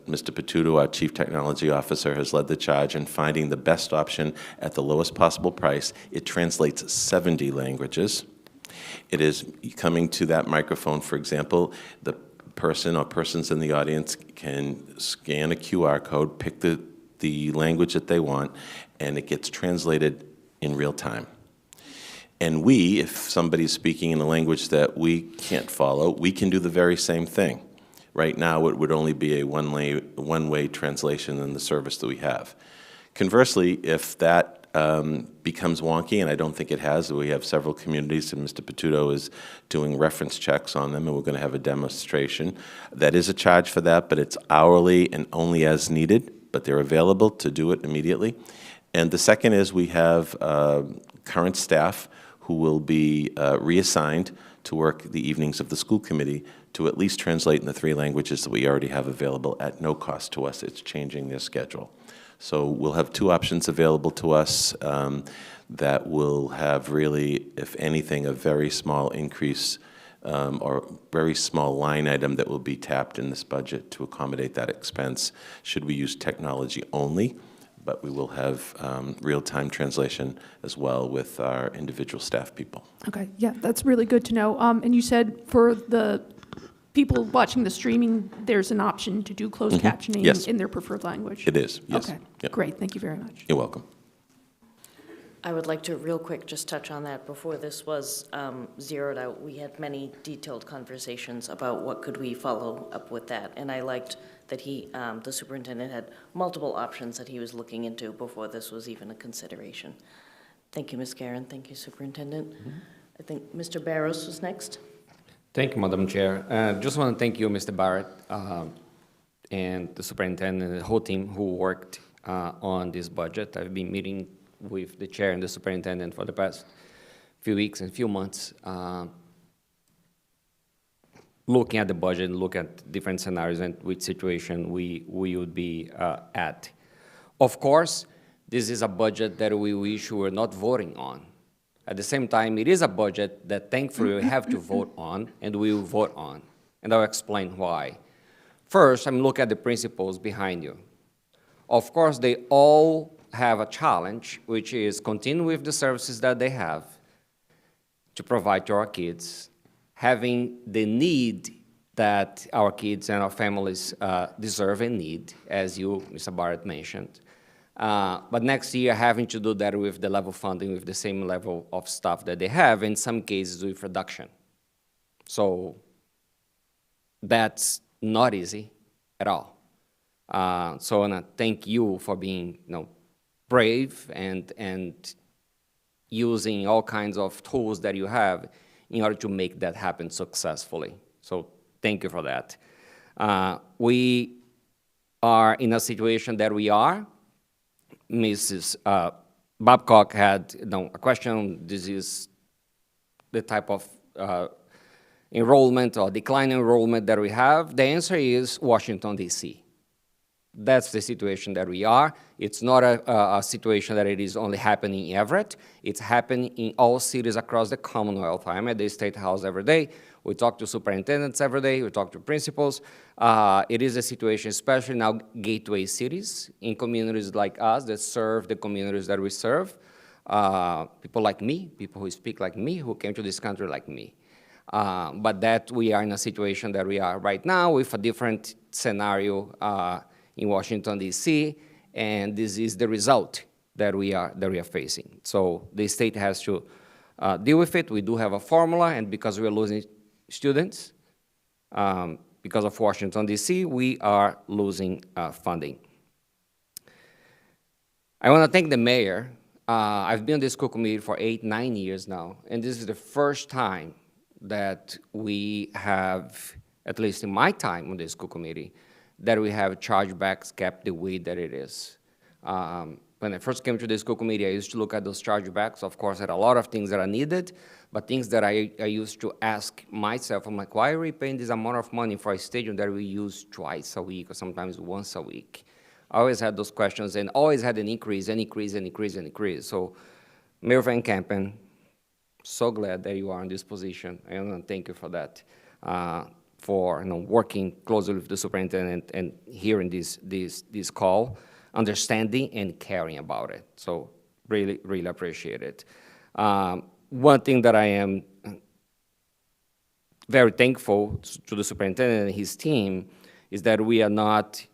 S3: Mr. Patuto, our Chief Technology Officer, has led the charge in finding the best option at the lowest possible price. It translates 70 languages. It is coming to that microphone, for example, the person or persons in the audience can scan a QR code, pick the language that they want, and it gets translated in real time. And if somebody's speaking in a language that we can't follow, we can do the very same thing. Right now, it would only be a one-way translation in the service that we have. Conversely, if that becomes wonky, and I don't think it has, we have several communities, and Mr. Patuto is doing reference checks on them, and we're going to have a demonstration. That is a charge for that, but it's hourly and only as needed, but they're available to do it immediately. And the second is we have current staff who will be reassigned to work the evenings of the school committee to at least translate in the 3 languages that we already have available at no cost to us. It's changing their schedule. So we'll have 2 options available to us that will have really, if anything, a very small increase or very small line item that will be tapped in this budget to accommodate that expense should we use technology only. But we will have real-time translation as well with our individual staff people.
S5: Okay, yeah, that's really good to know. And you said for the people watching the streaming, there's an option to do closed captioning
S3: Yes.
S5: in their preferred language?
S3: It is, yes.
S5: Okay,
S3: Yep.
S5: great, thank you very much.
S3: You're welcome.
S1: I would like to real quick just touch on that. Before this was zeroed out, we had many detailed conversations about what could we follow up with that. And I liked that the superintendent had multiple options that he was looking into before this was even a consideration. Thank you, Ms. Guerin. Thank you, Superintendent. I think Mr. Barros was next.
S4: Thank you, Madam Chair. Just want to thank you, Mr. Barrett, and the superintendent and the whole team who worked on this budget. I've been meeting with the chair and the superintendent for the past few weeks and few months. looking at the budget and look at different scenarios and which situation we would be at. Of course, this is a budget that we wish we were not voting on. At the same time, it is a budget that thankfully we have to vote on, and we will vote on. And I'll explain why. First, I'm looking at the principles behind you. Of course, they all have a challenge, which is continue with the services that they have to provide to our kids, having the need that our kids and our families deserve and need, as you, Mr. Barrett, mentioned. But next year, having to do that with the level funding, with the same level of staff that they have, in some cases with reduction. So that's not easy at all. So I want to thank you for being brave and using all kinds of tools that you have in order to make that happen successfully. So thank you for that. We are in a situation that we are. Mrs. Babcock had a question. This is the type of enrollment or decline enrollment that we have. The answer is Washington, D.C. That's the situation that we are. It's not a situation that it is only happening in Everett. It's happening in all cities across the Commonwealth. I'm at the State House every day. We talk to superintendents every day. We talk to principals. It is a situation, especially now, gateway cities in communities like us that serve the communities that we serve. People like me, people who speak like me, who came to this country like me. But that we are in a situation that we are right now with a different scenario in Washington, D.C., and this is the result that we are facing. So the state has to deal with it. We do have a formula, and because we are losing students, because of Washington, D.C., we are losing funding. I want to thank the mayor. I've been on the school committee for 8-9 years now, and this is the first time that we have, at least in my time on the school committee, that we have chargebacks kept the way that it is. When I first came to the school committee, I used to look at those chargebacks. Of course, there are a lot of things that are needed, but things that I used to ask myself, I'm like, why are we paying this amount of money for a stadium that we use twice a week or sometimes once a week? I always had those questions and always had an increase. So, Mayor Van Kampen, so glad that you are in this position. I want to thank you for that. For working closely with the superintendent and hearing this call, understanding and caring about it. So really, really appreciate it. One thing that I am very thankful to the superintendent and his team is that we are not,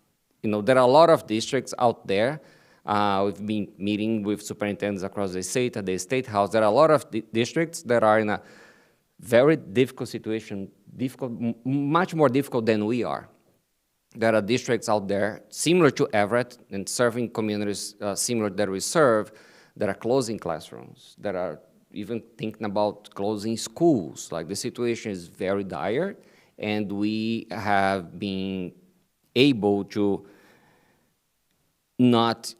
S4: there are a lot of districts out there. We've been meeting with superintendents across the state at the State House. There are a lot of districts that are in a very difficult situation, much more difficult than we are. There are districts out there similar to Everett and serving communities similar that we serve that are closing classrooms, that are even thinking about closing schools. Like the situation is very dire, and we have been able to not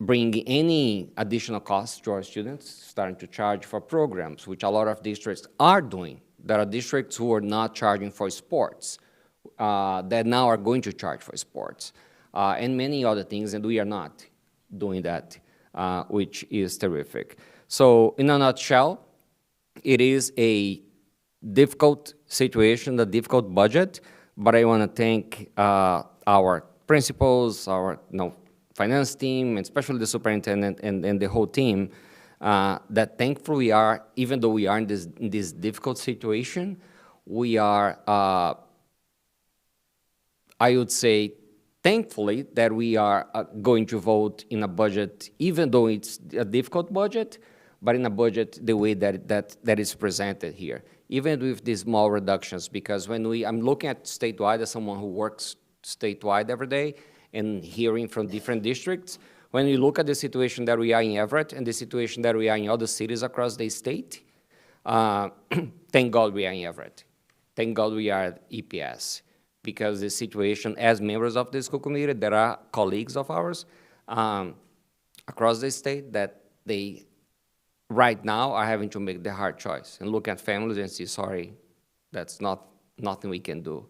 S4: bring any additional costs to our students, starting to charge for programs, which a lot of districts are doing. There are districts who are not charging for sports, that now are going to charge for sports, and many other things, and we are not doing that, which is terrific. So in a nutshell, it is a difficult situation, a difficult budget, but I want to thank our principals, our finance team, and especially the superintendent and the whole team, that thankfully we are, even though we are in this difficult situation, we are, I would say, thankfully that we are going to vote in a budget, even though it's a difficult budget, but in a budget the way that is presented here, even with these small reductions, because when I'm looking at statewide as someone who works statewide every day, and hearing from different districts, when we look at the situation that we are in Everett and the situation that we are in other cities across the state, thank God we are in Everett. Thank God we are at EPS, because the situation, as members of the school committee, there are colleagues of ours across the state that they, right now, are having to make the hard choice and look at families and say, sorry, that's not nothing we can do.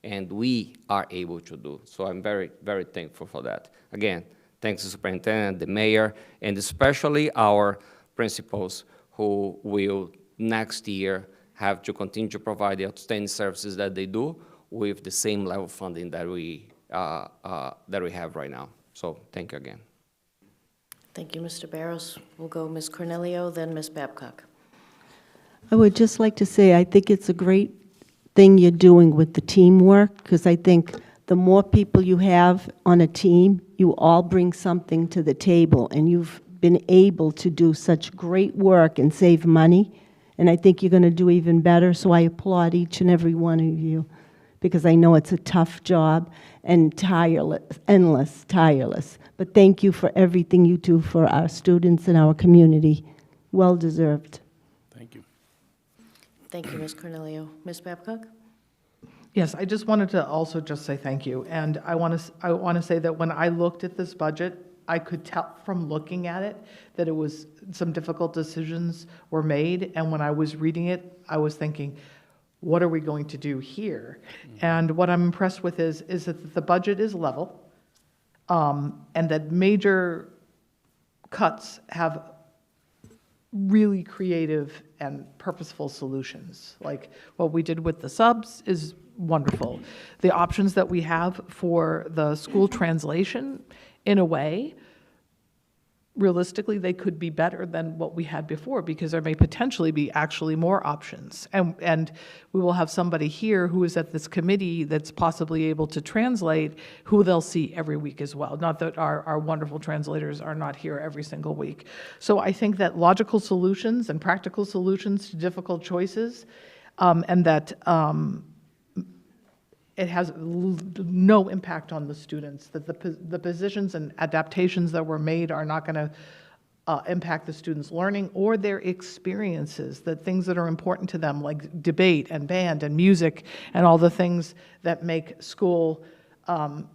S4: And we are able to do. So I'm very, very thankful for that. Again, thanks to the superintendent, the mayor, and especially our principals who will next year have to continue to provide the outstanding services that they do with the same level of funding that we have right now. So thank you again.
S1: Thank you, Mr. Barros. We'll go Ms. Cornelio, then Ms. Babcock.
S11: I would just like to say, I think it's a great thing you're doing with the teamwork, because I think the more people you have on a team, you all bring something to the table, and you've been able to do such great work and save money, and I think you're going to do even better, so I applaud each and every one of you, because I know it's a tough job and tireless, but thank you for everything you do for our students and our community. Well deserved.
S7: Thank you.
S1: Thank you, Ms. Cornelio. Ms. Babcock?
S8: Yes, I just wanted to also just say thank you. And I want to say that when I looked at this budget, I could tell from looking at it that it was some difficult decisions were made. And when I was reading it, I was thinking, what are we going to do here? And what I'm impressed with is that the budget is level, and that major cuts have really creative and purposeful solutions. Like what we did with the subs is wonderful. The options that we have for the school translation, in a way, realistically, they could be better than what we had before, because there may potentially be actually more options. And we will have somebody here who is at this committee that's possibly able to translate, who they'll see every week as well. Not that our wonderful translators are not here every single week. So I think that logical solutions and practical solutions to difficult choices, and that it has no impact on the students, that the positions and adaptations that were made are not going to impact the students' learning or their experiences, that things that are important to them, like debate and band and music and all the things that make school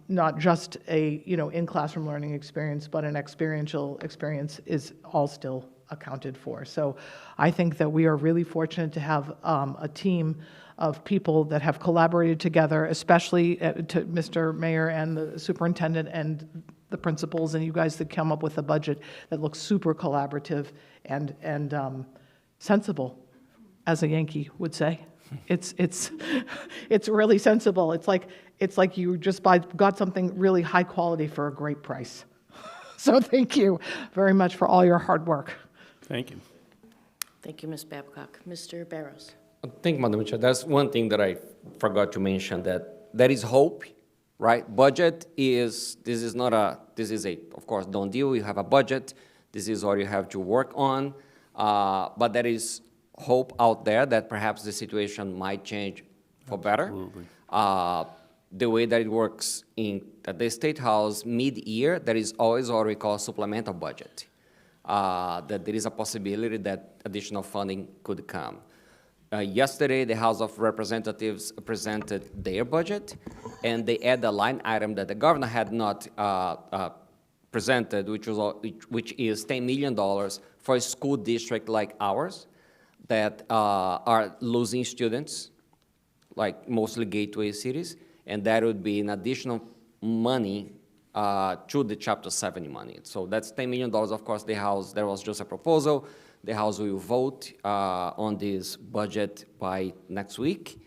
S8: not just a in-classroom learning experience, but an experiential experience, is all still accounted for. So I think that we are really fortunate to have a team of people that have collaborated together, especially to Mr. Mayor and the superintendent and the principals and you guys that come up with a budget that looks super collaborative and sensible, as a Yankee would say. It's really sensible. It's like you just got something really high quality for a great price. So thank you very much for all your hard work.
S7: Thank you.
S1: Thank you, Ms. Babcock. Mr. Barros?
S4: Thank you, Madam Chair. That's one thing that I forgot to mention, that there is hope, right? Budget is, this is a, of course, done deal. You have a budget. This is all you have to work on. But there is hope out there that perhaps the situation might change for better. The way that it works at the State House mid-year, there is always what we call supplemental budget, that there is a possibility that additional funding could come. Yesterday, the House of Representatives presented their budget, and they add a line item that the governor had not presented, which is $10 million for a school district like ours that are losing students, like mostly gateway cities, and that would be an additional money to the Chapter 70 money. So that's $10 million. Of course, the House, there was just a proposal. The House will vote on this budget by next week.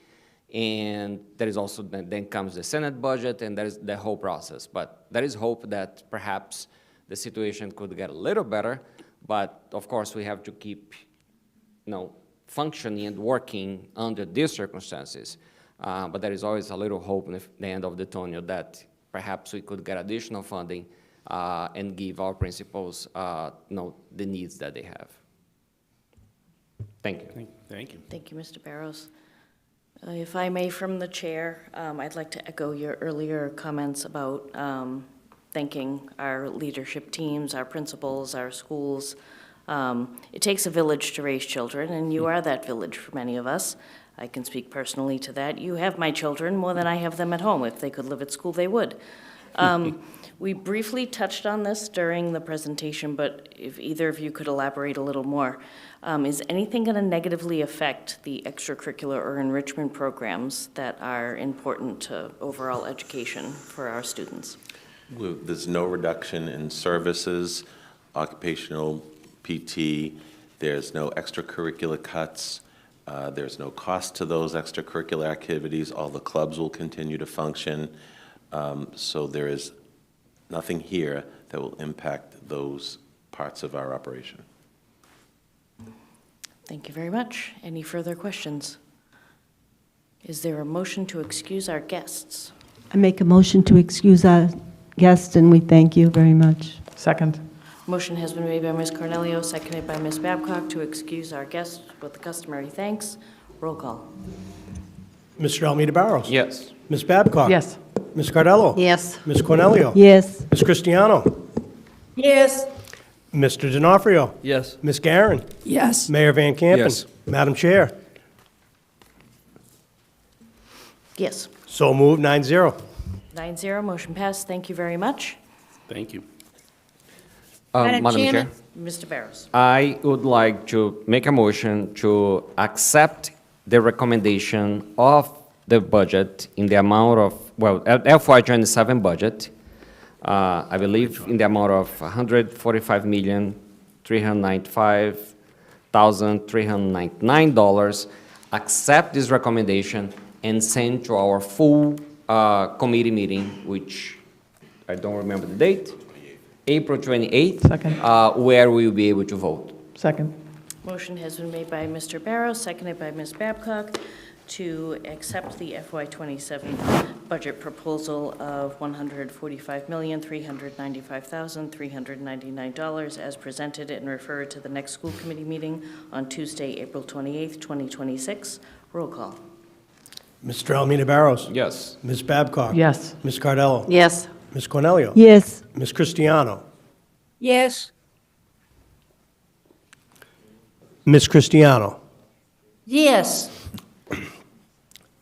S4: And there is also, then comes the Senate budget, and there is the whole process. But there is hope that perhaps the situation could get a little better. But of course, we have to keep, functioning and working under these circumstances. But there is always a little hope at the end of the tunnel that perhaps we could get additional funding and give our principals, the needs that they have. Thank you.
S7: Thank you.
S1: Thank you, Mr. Barros. If I may, from the chair, I'd like to echo your earlier comments about thanking our leadership teams, our principals, our schools. It takes a village to raise children, and you are that village for many of us. I can speak personally to that. You have my children more than I have them at home. If they could live at school, they would. We briefly touched on this during the presentation, but if either of you could elaborate a little more. Is anything going to negatively affect the extracurricular or enrichment programs that are important to overall education for our students?
S3: There's no reduction in services, occupational PT, there's no extracurricular cuts, there's no cost to those extracurricular activities, all the clubs will continue to function, so there is nothing here that will impact those parts of our operation.
S1: Thank you very much. Any further questions? Is there a motion to excuse our guests?
S11: I make a motion to excuse our guest, and we thank you very much.
S8: Second.
S1: Motion has been made by Ms. Cornelio, seconded by Ms. Babcock to excuse our guests with the customary thanks. Roll call.
S2: Mr. Almeida Barros.
S4: Yes.
S2: Ms. Babcock.
S8: Yes.
S2: Ms. Cardello.
S9: Yes.
S2: Ms. Cornelio.
S11: Yes.
S2: Ms. Cristiano.
S6: Yes.
S2: Mr. D'Onofrio.
S10: Yes.
S2: Ms. Garin.
S5: Yes.
S2: Mayor Van Campen.
S10: Yes.
S2: Madam Chair.
S1: Yes.
S2: So moved, 9-0.
S1: 9-0, motion passed. Thank you very much.
S7: Thank you.
S6: Madam
S4: Madam Chair,
S6: Chairman?
S1: Mr. Barros.
S4: I would like to make a motion to accept the recommendation of the budget in the amount of, well, FY27 budget, I believe in the amount of $145,395,399. Accept this recommendation and send to our full committee meeting, which I don't remember the date, April 28th.
S8: Second.
S4: Where we will be able to vote.
S8: Second.
S1: Motion has been made by Mr. Barros, seconded by Ms. Babcock, to accept the FY27 budget proposal of $145,395,399 as presented and referred to the next school committee meeting on Tuesday, April 28th, 2026. Roll call.
S2: Mr. Almeida Barros.
S4: Yes.
S2: Ms. Babcock.
S8: Yes.
S2: Ms. Cardello.
S9: Yes.
S2: Ms. Cornelio.
S11: Yes.
S2: Ms. Cristiano.
S6: Yes.
S2: Ms. Cristiano.
S6: Yes.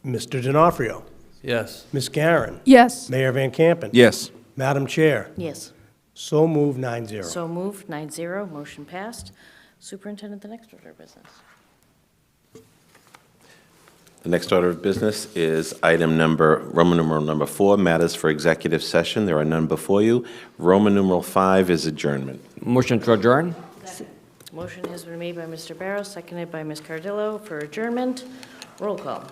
S2: Mr. D'Onofrio.
S10: Yes.
S2: Ms. Garin.
S5: Yes.
S2: Mayor Van Campen.
S10: Yes.
S2: Madam Chair.
S1: Yes.
S2: So moved, 9-0.
S1: So moved, 9-0, motion passed. Superintendent, the next order of business.
S3: The next order of business is item number, Roman numeral number 4, matters for executive session. There are none before you. Roman numeral 5 is adjournment.
S4: Motion to adjourn?
S1: Motion has been made by Mr. Barros, seconded by Ms. Cardillo for adjournment. Roll call.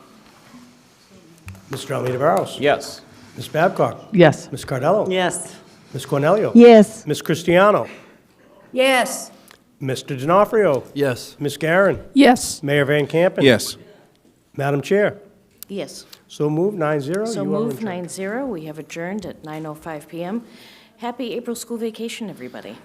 S2: Mr. Almeida Barros.
S4: Yes.
S2: Ms. Babcock.
S8: Yes.
S2: Ms. Cardello.
S9: Yes.
S2: Ms. Cornelio.
S11: Yes.
S2: Ms. Cristiano.
S6: Yes.
S2: Mr. D'Onofrio.
S10: Yes.
S2: Ms. Garin.
S5: Yes.
S2: Mayor Van Campen.
S10: Yes.
S2: Madam Chair.
S1: Yes.
S2: So moved, 9-0.
S1: So
S2: You are
S1: moved,
S2: adjourned.
S1: 9-0. We have adjourned at 9:05 PM. Happy April school vacation, everybody.